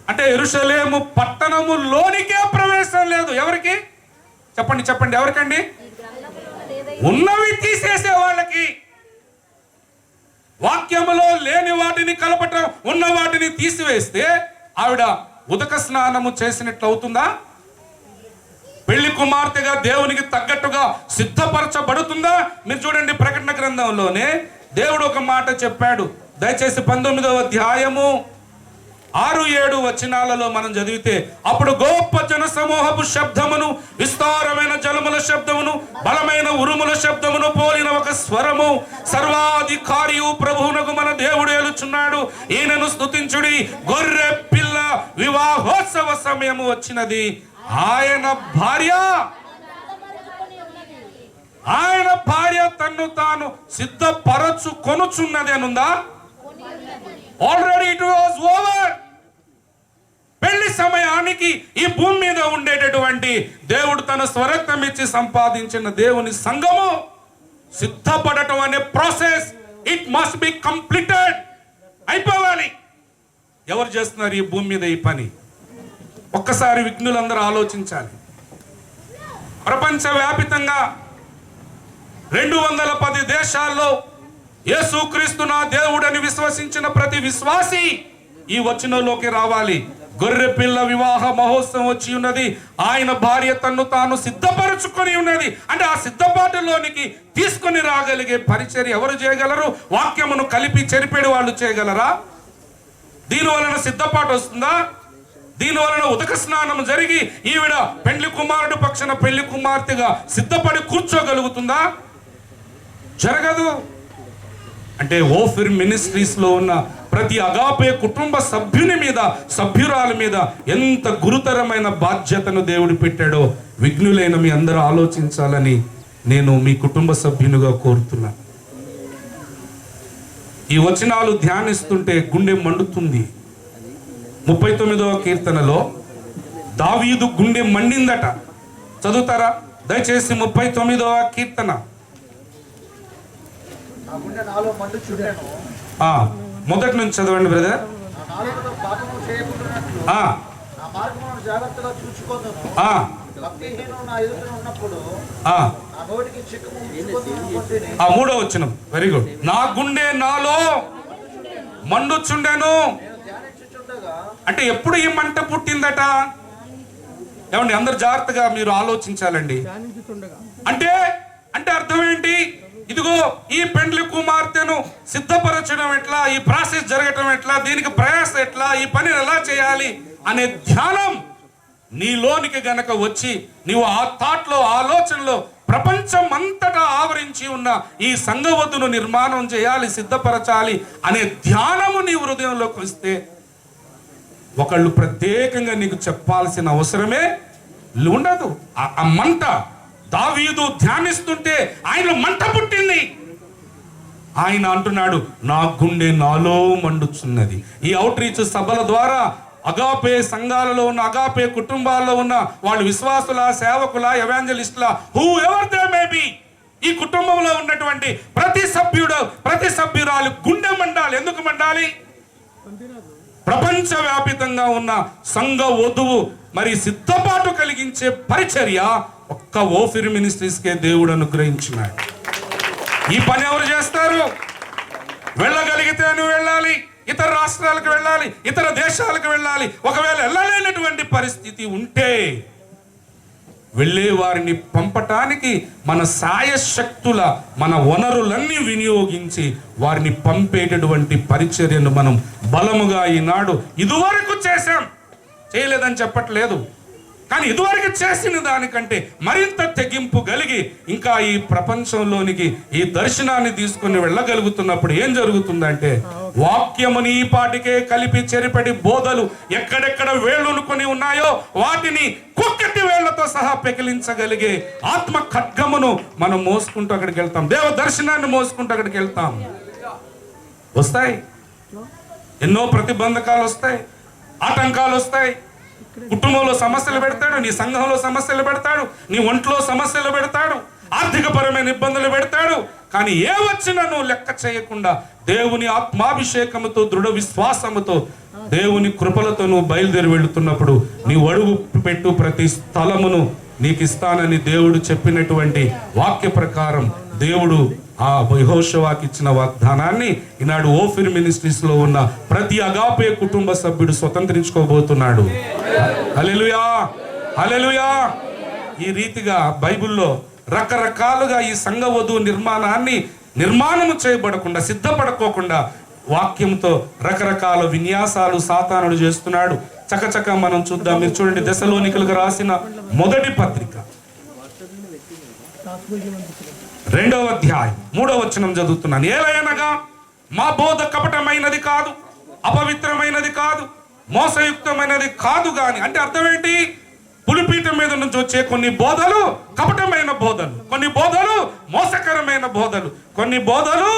అంటే యెరూషలేము పట్టణములోనికే ప్రవేశం లేదు. ఎవరికి చెప్పండి, ఎవరికండి? ఉన్నవి తీసేసే వాళ్ళకి. వాక్యములో లేని వాటిని కలపటం, ఉన్న వాటిని తీసివేస్తే ఆవిడ ఉదక స్నానము చేసినట్లు అవుతుందా? పెళ్లి కుమార్తెగా దేవునికి తగ్గట్టుగా సిద్ధపరచబడుతుందా? మీరు చూడండి, ప్రకటన గ్రంథంలోనే దేవుడు ఒక మాట చెప్పాడు. దయచేసి 19వ అధ్యాయము 6-7 వచనాలలో మనం చదివితే, అప్పుడు గొప్ప జన సమూహపు శబ్దమును, విస్తారమైన జలముల శబ్దమును, బలమైన ఉరుముల శబ్దమును పోలిన ఒక స్వరము, సర్వాధికారియు ప్రభువునకు మన దేవుడు ఏలుచున్నాడు, ఈయనను స్తుతించుడి, గొర్రె పిల్ల వివాహోత్సవ సమయము వచ్చినది, ఆయన భార్య తన్ను తాను సిద్ధపరచుకొనుచున్నది అనుందా? Already it was over. పెళ్లి సమయానికి ఈ భూమి మీద ఉండేటటువంటి దేవుడు తన స్వరక్తం ఇచ్చి సంపాదించిన దేవుని సంఘము సిద్ధపడటం అనే process it must be completed. అయిపోవాలి. ఎవరు చేస్తున్నారు ఈ భూమి మీద ఈ పని? ఒక్కసారి విఘ్నులందరూ ఆలోచించాలి. ప్రపంచవ్యాపితంగా 210 దేశాల్లో యేసుక్రీస్తు నా దేవుడని విశ్వసించిన ప్రతి విశ్వాసి ఈ వచనంలోకి రావాలి. గొర్రె పిల్ల వివాహ మహోత్సవం వచ్చి ఉన్నది. ఆయన భార్య తన్ను తాను సిద్ధపరచుకొని ఉన్నది. అంటే ఆ సిద్ధపాటులోనికి తీసుకొని రాగలిగే పరిచర్య ఎవరు చేయగలరు? వాక్యమును కలిపి చెరిపేడు వాళ్ళు చేయగలరా? దీని వలన సిద్ధపాటు వస్తుందా? దీని వలన ఉదక స్నానం జరిగి ఈవిడ పెళ్లి కుమారుడు పక్షాన పెళ్లి కుమార్తెగా సిద్ధపడి కూర్చోగలుగుతుందా? జరగదు. అంటే ఓఫిర్ మినిస్ట్రీస్ లో ఉన్న ప్రతి అగాపే కుటుంబ సభ్యుని మీద, సభ్యురాల మీద ఎంత గురుతరమైన బాధ్యతను దేవుడు పెట్టాడో విఘ్నులైన మీ అందరూ ఆలోచించాలని నేను మీ కుటుంబ సభ్యునిగా కోరుతున్నాను. ఈ వచనాలు ధ్యానిస్తుంటే గుండె మండుతుంది. 39వ కీర్తనలో దావీదు గుండె మండిందట. చదువుతారా దయచేసి? 39వ కీర్తన మొదటి నుంచి చదవండి బ్రదర్. మూడో వచనం వెరీ గుడ్. నా గుండె నాలో మండుచుండెను. అంటే ఎప్పుడు ఈ మంట పుట్టిందట? ఏమండి అందరు జాగ్రత్తగా మీరు ఆలోచించాలండి. అంటే అంటే అర్థం ఏంటి? ఇదిగో ఈ పెండ్లి కుమార్తెను సిద్ధపరచడం ఎట్లా, ఈ ప్రాసెస్ జరగటం ఎట్లా, దీనికి ప్రయాసం ఎట్లా, ఈ పని ఎలా చేయాలి అనే ధ్యానం నీలోనికి గనక వచ్చి నీవు ఆ థాట్లో, ఆలోచనలో ప్రపంచం అంతటా ఆవరించి ఉన్న ఈ సంఘవతును నిర్మాణం చేయాలి, సిద్ధపరచాలి అనే ధ్యానము నీ హృదయంలోకి వస్తే ఒకళ్ళు ప్రత్యేకంగా నీకు చెప్పాల్సిన అవసరమే ఉండదు. ఆ మంట దావీదు ధ్యానిస్తుంటే ఆయన మంట పుట్టింది. ఆయన అంటున్నాడు, నా గుండె నాలో మండుచున్నది. ఈ అవుట్ రీచ్ సభల ద్వారా అగాపే సంఘాలలో ఉన్న, అగాపే కుటుంబాల్లో ఉన్న వాళ్ళు విశ్వాసుల, సేవకుల, ఎవాంజలిస్టుల, whoever they may be, ఈ కుటుంబంలో ఉన్నటువంటి ప్రతి సభ్యుడు, ప్రతి సభ్యురాలు గుండె మండాలి. ఎందుకు మండాలి? ప్రపంచవ్యాపితంగా ఉన్న సంఘ వధువు మరి సిద్ధపాటు కలిగించే పరిచర్య ఒక్క ఓఫిర్ మినిస్ట్రీస్కే దేవుడు అనుగ్రహించినాడు. ఈ పని ఎవరు చేస్తారు? వెళ్ళగలిగితే నువ్వు వెళ్ళాలి, ఇతర రాష్ట్రాలకు వెళ్ళాలి, ఇతర దేశాలకు వెళ్ళాలి. ఒకవేళ వెళ్ళలేనటువంటి పరిస్థితి ఉంటే వెళ్ళే వారిని పంపటానికి మన సాయశక్తుల, మన వనరులన్నీ వినియోగించి వారిని పంపేటటువంటి పరిచర్యను మనం బలముగా ఈనాడు ఇదివరకు చేశాం. చేయలేదని చెప్పట్లేదు, కానీ ఇదివరకు చేసిన దానికంటే మరింత తెగింపు కలిగి ఇంకా ఈ ప్రపంచంలోనికి ఈ దర్శనాన్ని తీసుకుని వెళ్ళగలుగుతున్నప్పుడు ఏం జరుగుతుందంటే వాక్యముని ఈ పాటికే కలిపి చెరిపడి బోధలు ఎక్కడెక్కడ వేళ్ళునుకొని ఉన్నాయో వాటిని కుక్కటి వేళ్లతో సహా పెకిలించగలిగే ఆత్మ ఖడ్గమును మనం మోసుకుంటూ అక్కడికి వెళ్తాం. దేవ దర్శనాన్ని మోసుకుంటూ అక్కడికి వెళ్తాం. వస్తాయి ఎన్నో ప్రతిబంధకాలు వస్తాయి, ఆటంకాలు వస్తాయి. కుటుంబంలో సమస్యలు పెడతాడు, నీ సంఘంలో సమస్యలు పెడతాడు, నీ ఒంట్లో సమస్యలు పెడతాడు, ఆర్థికపరమైన ఇబ్బందులు పెడతాడు. కానీ ఏ వచ్చినా నువ్వు లెక్క చేయకుండా దేవుని ఆత్మాభిషేకముతో, దృఢ విశ్వాసముతో, దేవుని కృపలతో నువ్వు బయలుదేరి వెళుతున్నప్పుడు నీ అడుగు పెట్టు ప్రతి స్థలమును నీకు ఇస్తానని దేవుడు చెప్పినటువంటి వాక్య ప్రకారం దేవుడు ఆ యెహోషువకి ఇచ్చిన వాగ్దానాన్ని ఈనాడు ఓఫిర్ మినిస్ట్రీస్ లో ఉన్న ప్రతి అగాపే కుటుంబ సభ్యుడు స్వతంత్రించుకోబోతున్నాడు. హల్లెలూయా, హల్లెలూయా. ఈ రీతిగా బైబిల్లో రకరకాలుగా ఈ సంఘ వధువు నిర్మాణము చేయబడకుండా, సిద్ధపడుకోకుండా వాక్యంతో రకరకాల విన్యాసాలు సాతానుడు చేస్తున్నాడు. చకచక మనం చూద్దాం. మీరు చూడండి, దెసలోనికలకు రాసిన మొదటి పత్రిక 2వ అధ్యాయం 3వ వచనం చదువుతున్నాను. ఏలయనగా మా బోధ కపటమైనది కాదు, అపవిత్రమైనది కాదు, మోసయుక్తమైనది కాదు గాని. అంటే అర్థం ఏంటి? పులిపీఠం మీద నుంచి వచ్చే కొన్ని బోధలు కపటమైన బోధలు, కొన్ని బోధలు మోసకరమైన బోధలు, కొన్ని బోధలు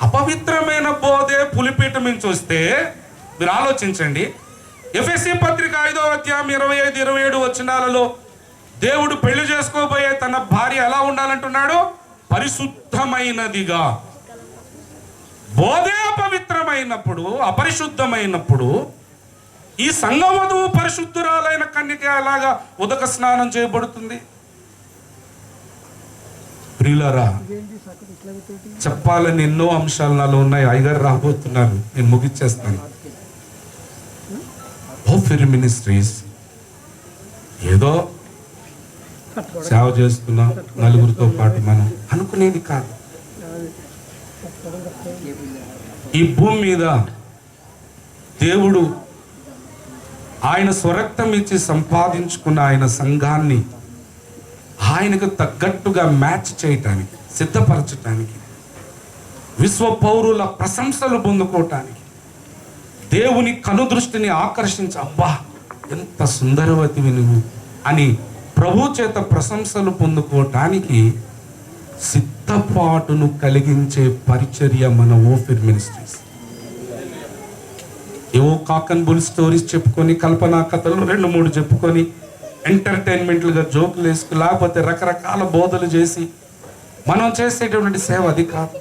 అపవిత్రమైన బోధే పులిపీఠం నుంచి వస్తే మీరు ఆలోచించండి. ఎఫెసీ పత్రిక 5వ అధ్యాయం 25-27 వచనాలలో దేవుడు పెళ్లి చేసుకోబోయే తన భార్య ఎలా ఉండాలంటున్నాడు? పరిశుద్ధమైనదిగా. బోధే అపవిత్రమైనప్పుడు, అపరిశుద్ధమైనప్పుడు ఈ సంఘవధువు పరిశుద్ధురాలైన కన్యక ఎలాగా ఉదక స్నానం చేయబడుతుంది? ప్రియులారా, చెప్పాలని ఎన్నో అంశాలు నాలో ఉన్నాయి. అయ్యగారు రాబోతున్నారు, నేను ముగిచ్చేస్తాను. ఓఫిర్ మినిస్ట్రీస్ ఏదో సేవ చేస్తున్నాం నలుగురితో పాటు మనం అనుకునేది కాదు. ఈ భూమి మీద దేవుడు ఆయన స్వరక్తం ఇచ్చి సంపాదించుకున్న ఆయన సంఘాన్ని ఆయనకు తగ్గట్టుగా మ్యాచ్ చేయటానికి, సిద్ధపరచటానికి, విశ్వ పౌరుల ప్రశంసలు పొందుకోవటానికి, దేవుని కనుదృష్టిని ఆకర్షించి అబ్బా ఎంత సుందరవతివి నువ్వు అని ప్రభు చేత ప్రశంసలు పొందుకోవటానికి సిద్ధపాటును కలిగించే పరిచర్య మన ఓఫిర్ మినిస్ట్రీస్. ఏవో కాకన్ బుల్ స్టోరీస్ చెప్పుకొని, కల్పనా కథలు 2-3 చెప్పుకొని, ఎంటర్టైన్మెంట్లుగా జోకులు వేసుకు, లేకపోతే రకరకాల బోధలు చేసి మనం చేసేటటువంటి సేవ అది కాదు.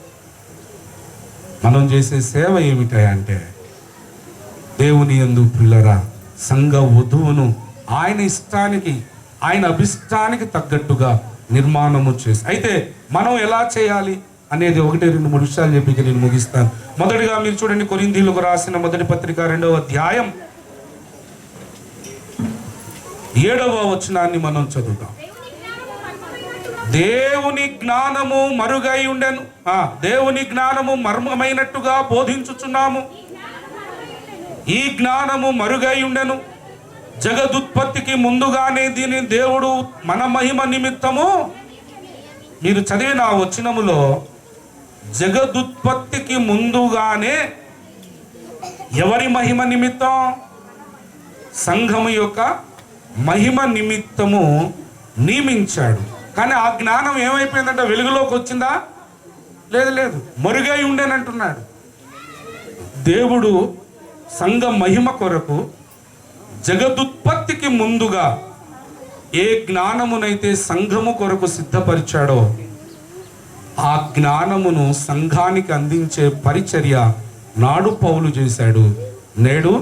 మనం చేసే సేవ ఏమిటంటే దేవుని యందు ప్రియులారా సంఘ వధువును ఆయన ఇష్టానికి, ఆయన అభిష్టానికి తగ్గట్టుగా నిర్మాణము చేసి, అయితే మనం ఎలా చేయాలి అనేది 1-2-3 విషయాలు చెప్పి నేను ముగిస్తాను. మొదటిగా మీరు చూడండి, కొరింథీయులకు రాసిన మొదటి పత్రిక 2వ అధ్యాయం 7వ వచనాన్ని మనం చదువుతాం. దేవుని జ్ఞానము మరుగై ఉండెను, దేవుని జ్ఞానము మర్మమైనట్టుగా బోధించుచున్నాము. ఈ జ్ఞానము మరుగై ఉండెను, జగదుత్పత్తికి ముందుగానే దీని దేవుడు మన మహిమ నిమిత్తము. మీరు చదివిన ఆ వచనములో జగదుత్పత్తికి ముందుగానే ఎవరి మహిమ నిమిత్తం? సంఘము యొక్క మహిమ నిమిత్తము నియమించాడు. కానీ ఆ జ్ఞానం ఏమైపోయిందంటే వెలుగులోకి వచ్చిందా? లేదు, మరుగై ఉండేనంటున్నాడు. దేవుడు సంఘ మహిమ కొరకు జగదుత్పత్తికి ముందుగా ఏ జ్ఞానమునైతే సంఘము కొరకు సిద్ధపరిచాడో ఆ జ్ఞానమును సంఘానికి అందించే పరిచర్య నాడు పౌలు చేశాడు, నేడు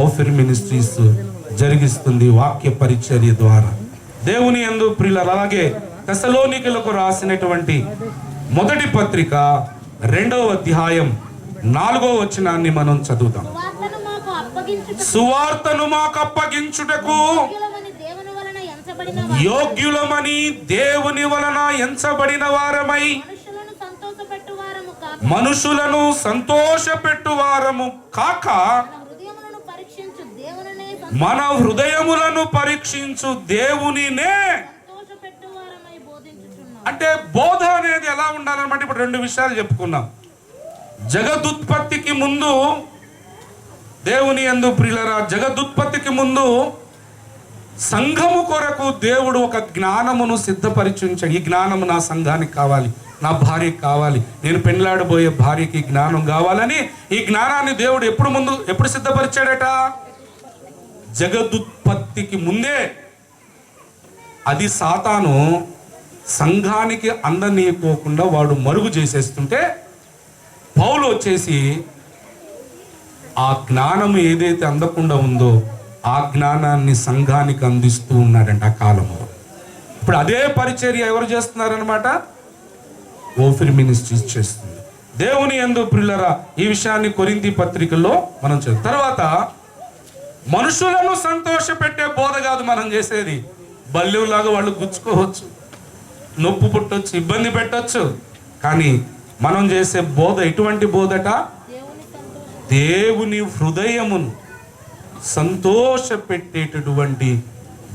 ఓఫిర్ మినిస్ట్రీస్ జరిగిస్తుంది వాక్య పరిచర్య ద్వారా. దేవుని యందు ప్రియులారా, అలాగే తెస్సలోనికలకు రాసినటువంటి మొదటి పత్రిక 2వ అధ్యాయం 4వ వచనాన్ని మనం చదువుతాం. సువార్తను మాకు అప్పగించుటకు యోగ్యులమని దేవుని వలన ఎంచబడిన వారమై మనుషులను సంతోషపెట్టువారము కాక మన హృదయములను పరీక్షించు దేవునినే. అంటే బోధ అనేది ఎలా ఉండాలన్నమాట. ఇప్పుడు 2 విషయాలు చెప్పుకున్నాం. జగదుత్పత్తికి ముందు దేవుని యందు ప్రియులారా, జగదుత్పత్తికి ముందు సంఘము కొరకు దేవుడు ఒక జ్ఞానమును సిద్ధపరిచించాడు. ఈ జ్ఞానము నా సంఘానికి కావాలి, నా భార్యకి కావాలి, నేను పెండ్లాడబోయే భార్యకి జ్ఞానం కావాలని ఈ జ్ఞానాన్ని దేవుడు ఎప్పుడు సిద్ధపరిచాడట? జగదుత్పత్తికి ముందే. అది సాతాను సంఘానికి అందనీయకోకుండా వాడు మరుగు చేసేస్తుంటే పౌలు వచ్చేసి ఆ జ్ఞానము ఏదైతే అందకుండా ఉందో ఆ జ్ఞానాన్ని సంఘానికి అందిస్తూ ఉన్నాడంట ఆ కాలంలో. ఇప్పుడు అదే పరిచర్య ఎవరు చేస్తున్నారనమాట? ఓఫిర్ మినిస్ట్రీస్ చేస్తుంది. దేవుని యందు ప్రియులారా, ఈ విషయాన్ని కొరింథీ పత్రికల్లో మనం చదువు. తర్వాత మనుషులను సంతోష పెట్టే బోధ కాదు మనం చేసేది. బల్యంలాగా వాళ్ళు గుచ్చుకోవచ్చు, నొప్పు పుట్టొచ్చు, ఇబ్బంది పెట్టొచ్చు. కానీ మనం చేసే బోధ ఎటువంటి బోధట? దేవుని హృదయమును సంతోష పెట్టేటటువంటి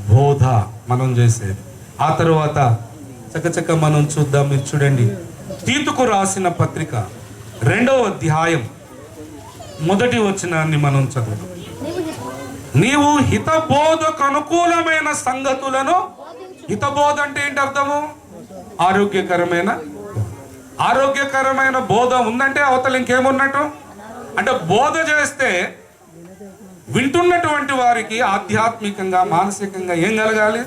బోధ మనం చేసేది. ఆ తర్వాత చకచక మనం చూద్దాం. మీరు చూడండి, తీతుకు రాసిన పత్రిక 2వ అధ్యాయం 1వ వచనాన్ని మనం చదువుదాం. నీవు హితబోధకు అనుకూలమైన సంగతులను, హితబోధ అంటే ఏంటి అర్థము? ఆరోగ్యకరమైన బోధ ఉందంటే అవతల ఇంకేమున్నట్టు అంటే, బోధ చేస్తే వింటున్నటువంటి వారికి ఆధ్యాత్మికంగా, మానసికంగా ఏం కలగాలి?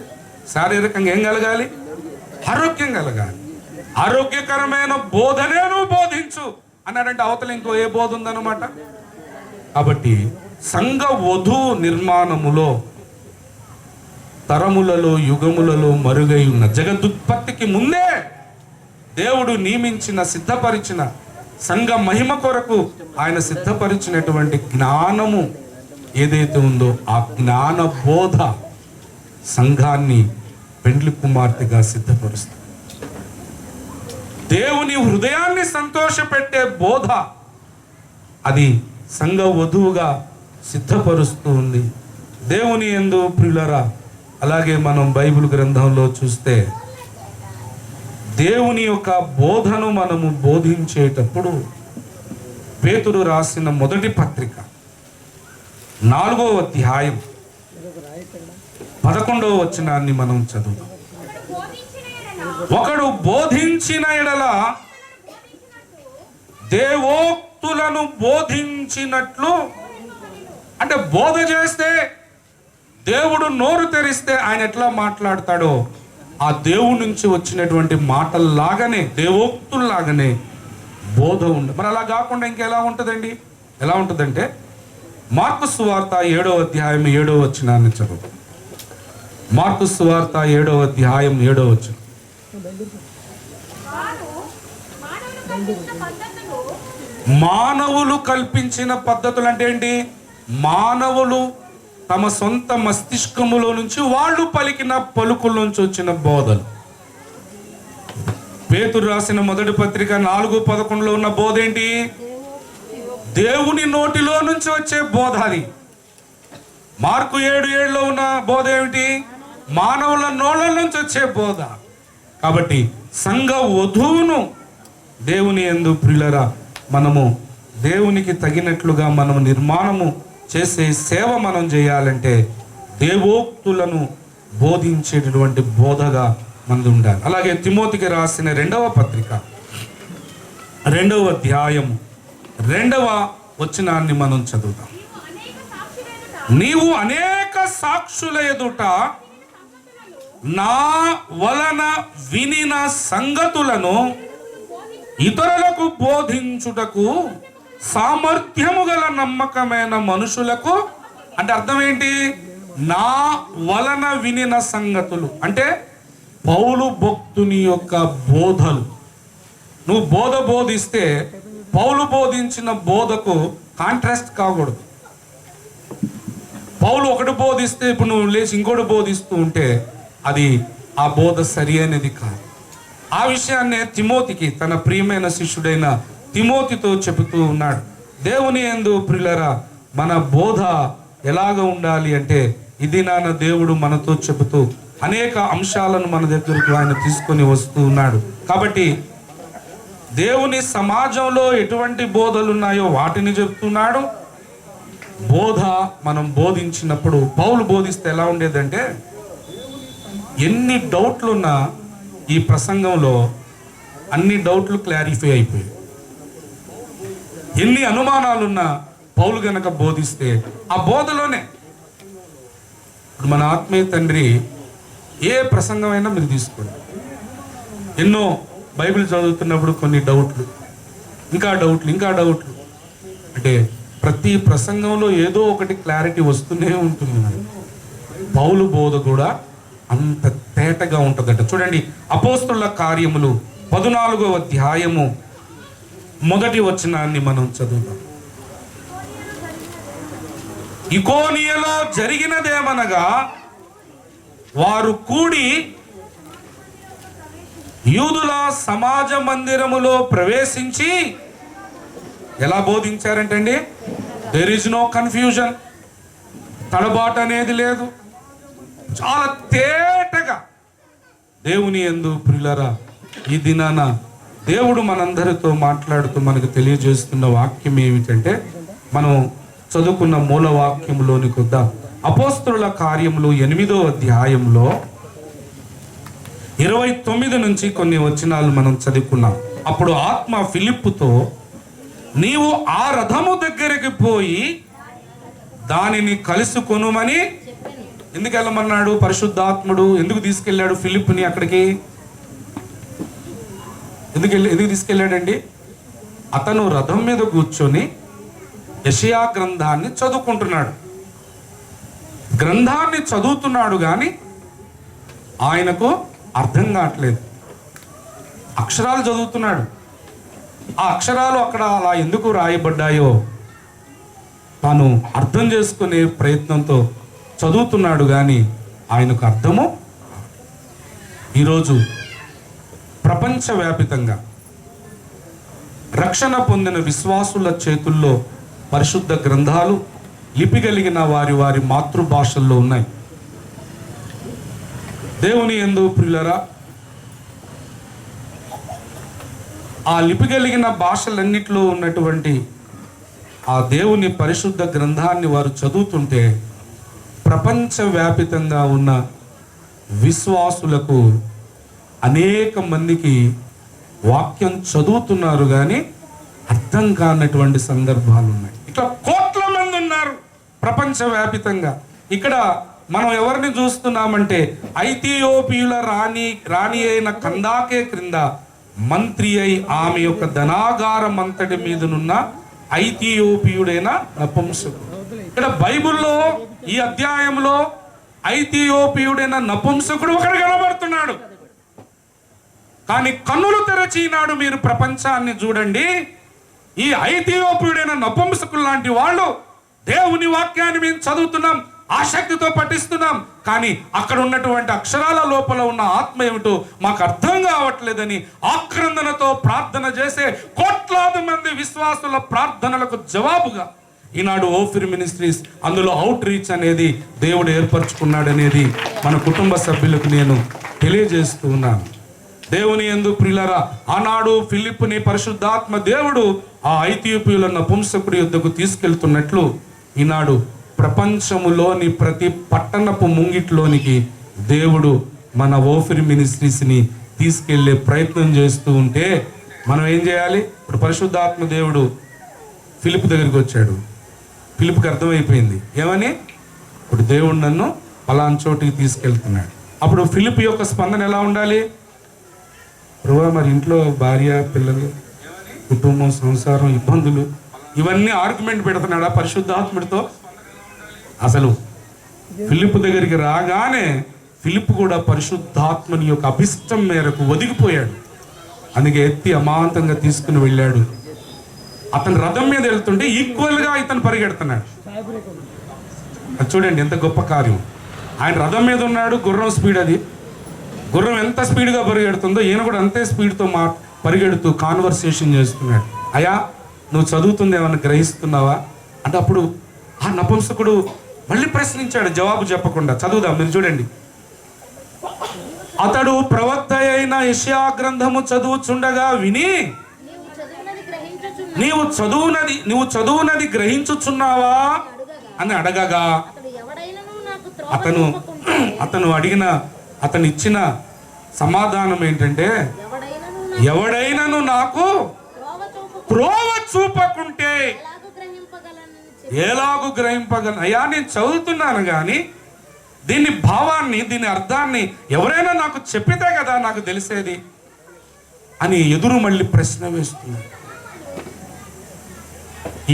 శారీరకంగా ఏం కలగాలి? ఆరోగ్యం కలగాలి. ఆరోగ్యకరమైన బోధనే నువ్వు బోధించు అన్నాడంటే అవతల ఇంకో ఏ బోధ ఉందన్నమాట. కాబట్టి సంఘ వధువు నిర్మాణములో తరములలో యుగములలో మరుగై ఉన్న జగదుత్పత్తికి ముందే దేవుడు నియమించిన సిద్ధపరిచిన సంఘ మహిమ కొరకు ఆయన సిద్ధపరిచినటువంటి జ్ఞానము ఏదైతే ఉందో ఆ జ్ఞాన బోధ సంఘాన్ని పెండ్లి కుమార్తెగా సిద్ధపరుస్తుంది. దేవుని హృదయాన్ని సంతోషపెట్టే బోధ అది సంఘ వధువుగా సిద్ధపరుస్తూ ఉంది. దేవుని యందు ప్రియులరా, అలాగే మనం బైబిల్ గ్రంథంలో చూస్తే దేవుని యొక్క బోధను మనము బోధించేటప్పుడు పేతురు రాసిన మొదటి పత్రిక 4వ అధ్యాయం 11వ వచనాన్ని మనం చదువుదాం. ఒకడు బోధించిన ఎడల దేవోక్తులను బోధించినట్లు, అంటే బోధ చేస్తే దేవుడు నోరు తెరిస్తే ఆయన ఎట్లా మాట్లాడతాడో ఆ దేవుడి నుంచి వచ్చినటువంటి మాటల్లాగానే దేవోక్తుల్లాగానే బోధ ఉంది. మరి అలా కాకుండా ఇంకెలా ఉంటుందండి? ఎలా ఉంటుందంటే మార్కు సువార్త 7వ అధ్యాయం 7వ వచనాన్ని చదువు. మార్కు సువార్త 7వ అధ్యాయం 7వ వచనం. మానవులు కల్పించిన పద్ధతులు అంటే ఏంటి? మానవులు తమ సొంత మస్తిష్కములో నుంచి వాళ్ళు పలికిన పలుకుల నుంచి వచ్చిన బోధలు. పేతురు రాసిన మొదటి పత్రిక 4:11లో ఉన్న బోధ ఏంటి? దేవుని నోటిలో నుంచి వచ్చే బోధ. అది మార్కు 7:7లో ఉన్న బోధ ఏమిటి? మానవుల నోళ్ళ నుంచి వచ్చే బోధ. కాబట్టి సంఘ వధువును దేవుని యందు ప్రియులరా మనము దేవునికి తగినట్లుగా మనము నిర్మాణము చేసే సేవ మనం చేయాలంటే దేవోక్తులను బోధించేటటువంటి బోధగా మనది ఉండాలి. అలాగే తిమోతికి రాసిన 2వ పత్రిక 2వ అధ్యాయం 2వ వచనాన్ని మనం చదువుతాం. నీవు అనేక సాక్షుల ఎదుట నా వలన వినిన సంగతులను ఇతరులకు బోధించుటకు సామర్థ్యము గల నమ్మకమైన మనుషులకు, అంటే అర్థం ఏంటి? నా వలన వినిన సంగతులు అంటే పౌలు భక్తుని యొక్క బోధలు. నువ్వు బోధిస్తే పౌలు బోధించిన బోధకు కాంట్రాస్ట్ కాకూడదు. పౌలు ఒకటి బోధిస్తే ఇప్పుడు నువ్వు లేచి ఇంకోటి బోధిస్తూ ఉంటే అది ఆ బోధ సరి అనేది కాదు. ఆ విషయాన్నే తిమోతికి, తన ప్రియమైన శిష్యుడైన తిమోతితో చెబుతూ ఉన్నాడు. దేవుని యందు ప్రియులరా మన బోధ ఎలాగ ఉండాలి అంటే ఇది నాన్న దేవుడు మనతో చెబుతూ అనేక అంశాలను మన దగ్గరకు ఆయన తీసుకొని వస్తూ ఉన్నాడు. కాబట్టి దేవుని సమాజంలో ఎటువంటి బోధలు ఉన్నాయో వాటిని చెప్తున్నాడు. బోధ మనం బోధించినప్పుడు పౌలు బోధిస్తే ఎలా ఉండేదంటే ఎన్ని డౌట్లున్నా ఈ ప్రసంగంలో అన్ని డౌట్లు క్లారిఫై అయిపోయాయి. ఎన్ని అనుమానాలున్నా పౌలు గనక బోధిస్తే ఆ బోధలోనే ఇప్పుడు మన ఆత్మీయ తండ్రి ఏ ప్రసంగమైనా మీరు తీసుకోండి. ఎన్నో బైబిల్ చదువుతున్నప్పుడు కొన్ని డౌట్లు, ఇంకా డౌట్లు అంటే ప్రతి ప్రసంగంలో ఏదో ఒకటి క్లారిటీ వస్తూనే ఉంటుంది. పౌలు బోధ కూడా అంత తేటగా ఉంటుందట. చూడండి, అపోస్తుల కార్యములు 14వ అధ్యాయము 1వ వచనాన్ని మనం చదువుతాం. ఇకోనియలో జరిగినదేమనగా వారు కూడి యూదుల సమాజ మందిరములో ప్రవేశించి ఎలా బోధించారంటండి? దేర్ ఇస్ నో కన్ఫ్యూజన్, తడబాటు అనేది లేదు. చాలా తేటగా దేవుని యందు ప్రియులరా ఈ దినాన దేవుడు మనందరితో మాట్లాడుతూ మనకు తెలియజేస్తున్న వాక్యం ఏమిటంటే మనం చదువుకున్న మూల వాక్యంలోనికి వద్దాం. అపోస్తలుల కార్యములు 8వ అధ్యాయంలో 29 నుంచి కొన్ని వచనాలు మనం చదువుకున్నాం. అప్పుడు ఆత్మ ఫిలిప్పుతో నీవు ఆ రథము దగ్గరికి పోయి దానిని కలుసుకొనుమని. ఎందుకు వెళ్ళమన్నాడు? పరిశుద్ధాత్ముడు ఎందుకు తీసుకెళ్ళాడు ఫిలిప్పుని అక్కడికి? ఎందుకు తీసుకెళ్ళాడండి? అతను రథం మీద కూర్చొని యెషయా గ్రంథాన్ని చదువుకుంటున్నాడు. గ్రంథాన్ని చదువుతున్నాడు కానీ ఆయనకు అర్థం కావట్లేదు. అక్షరాలు చదువుతున్నాడు. ఆ అక్షరాలు అక్కడ అలా ఎందుకు రాయబడ్డాయో తాను అర్థం చేసుకునే ప్రయత్నంతో చదువుతున్నాడు కానీ ఆయనకు అర్థము. ఈరోజు ప్రపంచవ్యాపితంగా రక్షణ పొందిన విశ్వాసుల చేతుల్లో పరిశుద్ధ గ్రంథాలు లిపి కలిగిన వారి వారి మాతృభాషల్లో ఉన్నాయి. దేవుని యందు ప్రియులరా, ఆ లిపి కలిగిన భాషలన్నిటిలో ఉన్నటువంటి ఆ దేవుని పరిశుద్ధ గ్రంథాన్ని వారు చదువుతుంటే ప్రపంచవ్యాపితంగా ఉన్న విశ్వాసులకు అనేక మందికి వాక్యం చదువుతున్నారు కానీ అర్థం కానటువంటి సందర్భాలు ఉన్నాయి. ఇట్లా కోట్ల మంది ఉన్నారు ప్రపంచవ్యాపితంగా. ఇక్కడ మనం ఎవరిని చూస్తున్నామంటే ఐథియోపియుల రాణి అయిన కందాకే క్రింద మంత్రి అయి ఆమె యొక్క ధనాగారం అంతటి మీదనున్న ఐథియోపియుడైన నపుంసకుడు. ఇక్కడ బైబిల్లో ఈ అధ్యాయంలో ఐథియోపియుడైన నపుంసకుడు ఒకడు కనబడుతున్నాడు. కానీ కన్నులు తెరచినాడు మీరు ప్రపంచాన్ని చూడండి. ఈ ఐథియోపియుడైన నపుంసకులు లాంటి వాళ్ళు దేవుని వాక్యాన్ని మేము చదువుతున్నాం, ఆసక్తితో పఠిస్తున్నాం, కానీ అక్కడ ఉన్నటువంటి అక్షరాల లోపల ఉన్న ఆత్మ ఏమిటో మాకు అర్థం కావట్లేదని ఆక్రందనతో ప్రార్థన చేసే కోట్లాది మంది విశ్వాసుల ప్రార్థనలకు జవాబుగా ఈనాడు ఓఫిర్ మినిస్ట్రీస్, అందులో అవుట్ రీచ్ అనేది దేవుడు ఏర్పరచుకున్నాడనేది మన కుటుంబ సభ్యులకు నేను తెలియజేస్తూ ఉన్నాను. దేవుని యందు ప్రియులారా, ఆనాడు ఫిలిప్పుని పరిశుద్ధాత్మ దేవుడు ఆ ఐథియోపియుల నపుంసకుడి యుద్ధకు తీసుకెళ్తున్నట్లు ఈనాడు ప్రపంచములోని ప్రతి పట్టణపు ముంగిట్లోనికి దేవుడు మన ఓఫిర్ మినిస్ట్రీస్ని తీసుకెళ్లే ప్రయత్నం చేస్తూ ఉంటే మనం ఏం చేయాలి? ఇప్పుడు పరిశుద్ధాత్మ దేవుడు ఫిలిప్ దగ్గరికి వచ్చాడు. ఫిలిప్కి అర్థమైపోయింది ఏమని, ఇప్పుడు దేవుడు నన్ను పలానా చోటికి తీసుకెళ్తున్నాడు. అప్పుడు ఫిలిప్ యొక్క స్పందన ఎలా ఉండాలి? ప్రభువా, మరి ఇంట్లో భార్య, పిల్లలు, కుటుంబం, సంసారం, ఇబ్బందులు, ఇవన్నీ ఆర్గ్యుమెంట్ పెడుతున్నాడా పరిశుద్ధాత్ముడితో? అసలు ఫిలిప్ దగ్గరికి రాగానే ఫిలిప్ కూడా పరిశుద్ధాత్మని యొక్క అభిష్టం మేరకు ఒదిగిపోయాడు. అందుకే ఎత్తి అమాంతంగా తీసుకుని వెళ్ళాడు. అతను రథం మీద వెళ్తుంటే ఈక్వల్గా ఇతను పరిగెడుతున్నాడు. అది చూడండి ఎంత గొప్ప కార్యం. ఆయన రథం మీద ఉన్నాడు, గుర్రం స్పీడ్, అది గుర్రం ఎంత స్పీడ్గా పరిగెడుతుందో ఈయన కూడా అంతే స్పీడ్తో పరిగెడుతూ కాన్వర్సేషన్ చేస్తున్నాడు. అయ్యా, నువ్వు చదువుతుంది ఏమన్నా గ్రహిస్తున్నావా అంటే అప్పుడు ఆ నపుంసకుడు మళ్ళీ ప్రశ్నించాడు జవాబు చెప్పకుండా. చదువుదాం, మీరు చూడండి. అతడు ప్రవక్త అయిన యెషయా గ్రంథము చదువుచుండగా విని, నీవు చదువునది గ్రహించుచున్నావా అని అడగగా అతను ఇచ్చిన సమాధానం ఏంటంటే, ఎవడైనను నాకు త్రోవ చూపకుంటే ఎలాగూ గ్రహింపగలను. అయ్యా, నేను చదువుతున్నాను కానీ దీని భావాన్ని, దీని అర్థాన్ని ఎవరైనా నాకు చెప్పితే కదా నాకు తెలిసేది అని ఎదురు మళ్ళీ ప్రశ్న వేస్తున్నాడు.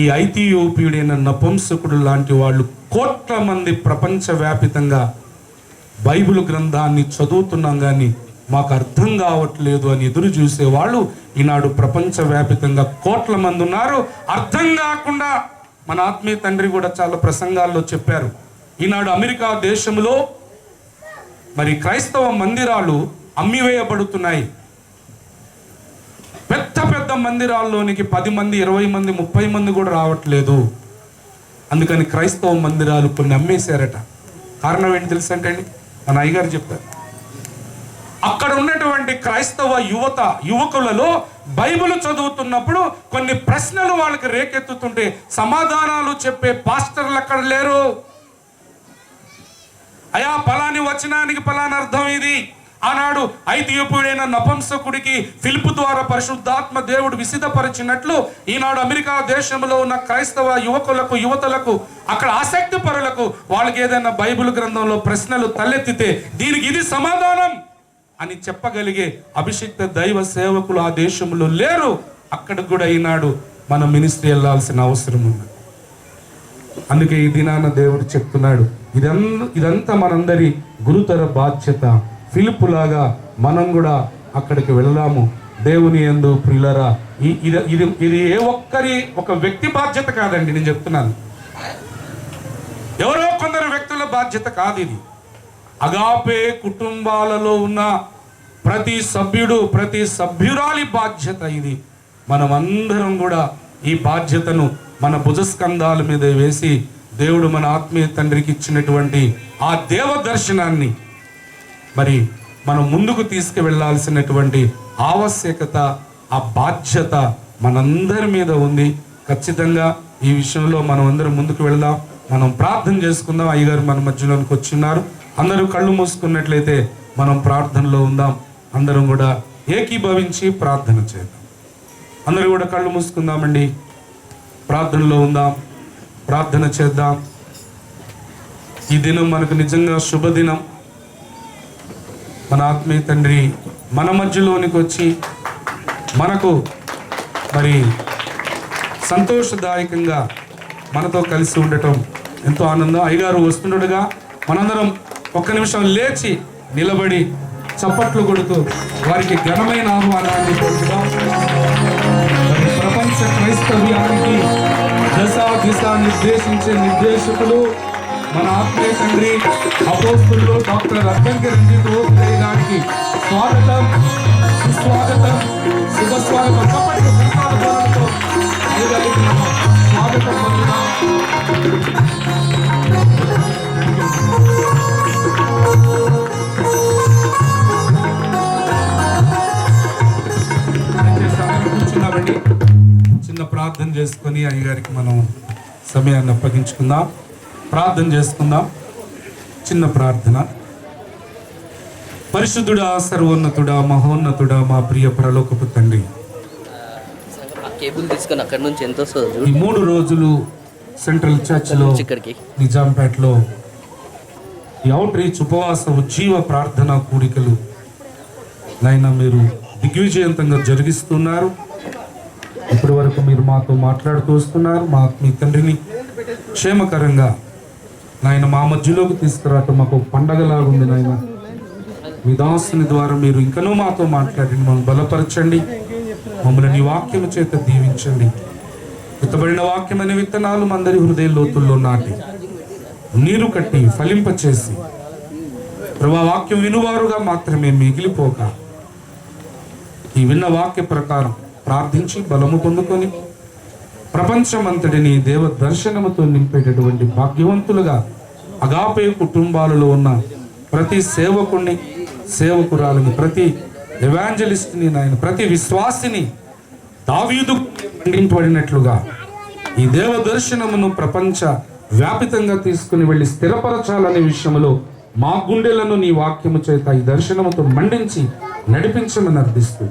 ఈ ఐథియోపియుడైన నపుంసకుడు లాంటి వాళ్ళు కోట్ల మంది ప్రపంచవ్యాపితంగా బైబిల్ గ్రంథాన్ని చదువుతున్నాం కానీ మాకు అర్థం కావట్లేదు అని ఎదురు చూసేవాళ్ళు ఈనాడు ప్రపంచవ్యాపితంగా కోట్ల మంది ఉన్నారు. అర్థం కాకుండా మన ఆత్మీయ తండ్రి కూడా చాలా ప్రసంగాల్లో చెప్పారు. ఈనాడు అమెరికా దేశంలో మరి క్రైస్తవ మందిరాలు అమ్మివేయబడుతున్నాయి. పెద్ద పెద్ద మందిరాల్లోనికి 10 మంది, 20 మంది, 30 మంది కూడా రావట్లేదు. అందుకని క్రైస్తవ మందిరాలు కొన్ని అమ్మేశారట. కారణం ఏంటి తెలుసంటే అండి, మన అయ్యగారు చెప్పారు. అక్కడ ఉన్నటువంటి క్రైస్తవ యువకులలో బైబిల్ చదువుతున్నప్పుడు కొన్ని ప్రశ్నలు వాళ్ళకి రేకెత్తుతుంటే సమాధానాలు చెప్పే పాస్టర్లు అక్కడ లేరు. అయా, పలాని వచనానికి పలాని అర్థం ఇది. ఆనాడు ఐథియోపియుడైన నపుంసకుడికి ఫిలిప్ ద్వారా పరిశుద్ధాత్మ దేవుడు విసిదపరిచినట్లు ఈనాడు అమెరికా దేశంలో ఉన్న క్రైస్తవ యువతలకు అక్కడ ఆసక్తి పరులకు వాళ్ళకి ఏదైనా బైబిల్ గ్రంథంలో ప్రశ్నలు తలెత్తితే దీనికి ఇది సమాధానం అని చెప్పగలిగే అభిషిక్త దైవ సేవకులు ఆ దేశంలో లేరు. అక్కడికి కూడా ఈనాడు మన మినిస్ట్రీ వెళ్ళాల్సిన అవసరం ఉంది. అందుకే ఈ దినాన దేవుడు చెప్తున్నాడు, ఇదంతా మనందరి గురుతర బాధ్యత. ఫిలిప్పులాగా మనం కూడా అక్కడికి వెళదాము. దేవుని యందు ప్రియులరా, ఇది ఏ ఒక్కరి ఒక వ్యక్తి బాధ్యత కాదండి. నేను చెప్తున్నాను, ఎవరో కొందరు వ్యక్తుల బాధ్యత కాదు ఇది. అగాపే కుటుంబాలలో ఉన్న ప్రతి సభ్యుడు, ప్రతి సభ్యురాలి బాధ్యత ఇది. మనమందరం కూడా ఈ బాధ్యతను మన భుజస్కంధాల మీద వేసి దేవుడు మన ఆత్మీయ తండ్రికి ఇచ్చినటువంటి ఆ దేవ దర్శనాన్ని మరి మనం ముందుకు తీసుకువెళ్లాల్సినటువంటి ఆవశ్యకత, ఆ బాధ్యత మనందరి మీద ఉంది. ఖచ్చితంగా ఈ విషయంలో మనం అందరం ముందుకు వెళ్దాం. మనం ప్రార్థన చేసుకుందాం. అయ్యగారు మన మధ్యలోనికి వచ్చిన్నారు. అందరూ కళ్ళు మూసుకున్నట్లయితే మనం ప్రార్థనలో ఉందాం. అందరం కూడా ఏకీభవించి ప్రార్థన చేద్దాం. అందరూ కూడా కళ్ళు మూసుకుందామండి. ప్రార్థనలో ఉందాం, ప్రార్థన చేద్దాం. ఈ దినం మనకు నిజంగా శుభదినం. మన ఆత్మీయ తండ్రి మన మధ్యలోనికి వచ్చి మనకు మరి సంతోషదాయకంగా మనతో కలిసి ఉండటం ఎంతో ఆనందం. అయ్యగారు వస్తుండగా మనందరం ఒక్క నిమిషం లేచి నిలబడి చప్పట్లు కొడుతూ వారికి ఘనమైన ఆహ్వానాన్ని పొందుదాం. ప్రపంచ క్రైస్తవ్యానికి దశ నిర్దేశించే నిర్దేశకులు మన ఆత్మీయ తండ్రి అపోస్తులు డాక్టర్ అద్దంకి రంజిత్ ఓపిరయ్య గారికి స్వాగతం, సుస్వాగతం, శుభస్వాగతం. చప్పట్లు సంతానతో అయ్యగారికి మనం స్వాగతం పొందుదాం. కూర్చున్నామండి. చిన్న ప్రార్థన చేసుకొని అయ్యగారికి మనం సమయాన్ని అప్పగించుకుందాం. ప్రార్థన చేసుకుందాం. చిన్న ప్రార్థన. పరిశుద్ధుడా, సర్వోన్నతుడా, మహోన్నతుడా, మా ప్రియ పరలోకపు తండ్రి, ఈ 3 రోజులు సెంట్రల్ చర్చ్లో నిజాంపేటలో ఈ అవుట్ రీచ్ ఉపవాస ఉజ్జీవ ప్రార్థన కూడికలు నైనా మీరు దిగ్విజయంతంగా జరిగిస్తున్నారు. ఇప్పటి వరకు మీరు మాతో మాట్లాడుతూ వస్తున్నారు. మీ తండ్రిని క్షేమకరంగా నాయన మా మధ్యలోకి తీసుకురావటం మాకు పండగలాగా ఉంది. నాయన మీ దాసుని ద్వారా మీరు ఇంకనూ మాతో మాట్లాడి మమ్మల్ని బలపరచండి. మమ్మల్ని నీ వాక్యము చేత దీవించండి. విత్తబడిన వాక్యమైన విత్తనాలు అందరి హృదయ లోతుల్లో నాటి నీరు కట్టి ఫలింపచేసి ప్రభా వాక్యం వినువారుగా మాత్రమే మిగిలిపోక ఈ విన్న వాక్య ప్రకారం ప్రార్థించి బలము పొందుకొని ప్రపంచమంతటిని దేవ దర్శనముతో నింపేటటువంటి భాగ్యవంతులుగా అగాపే కుటుంబాలలో ఉన్న ప్రతి సేవకుణ్ణి, సేవకురాలని, ప్రతి ఎవాంజలిస్ట్ని, నాయన ప్రతి విశ్వాసిని దావీదు ఖండింపబడినట్లుగా ఈ దేవ దర్శనమును ప్రపంచ వ్యాపితంగా తీసుకుని వెళ్ళి స్థిరపరచాలనే విషయంలో మా గుండెలను నీ వాక్యము చేత ఈ దర్శనముతో మండించి నడిపించమని అర్థిస్తూ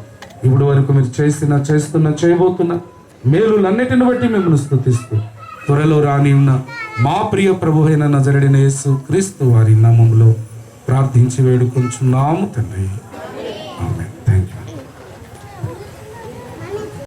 ఇప్పుడు వరకు మీరు చేస్తున్న చేయబోతున్న మేలులన్నిటిని బట్టి మిమ్మల్ని స్తుతిస్తూ త్వరలో రాని ఉన్న మా ప్రియ ప్రభు అయిన నజరేయుడైన యేసు క్రీస్తు వారి నామములో ప్రార్థించి వేడుకొంచున్నాము తండ్రి.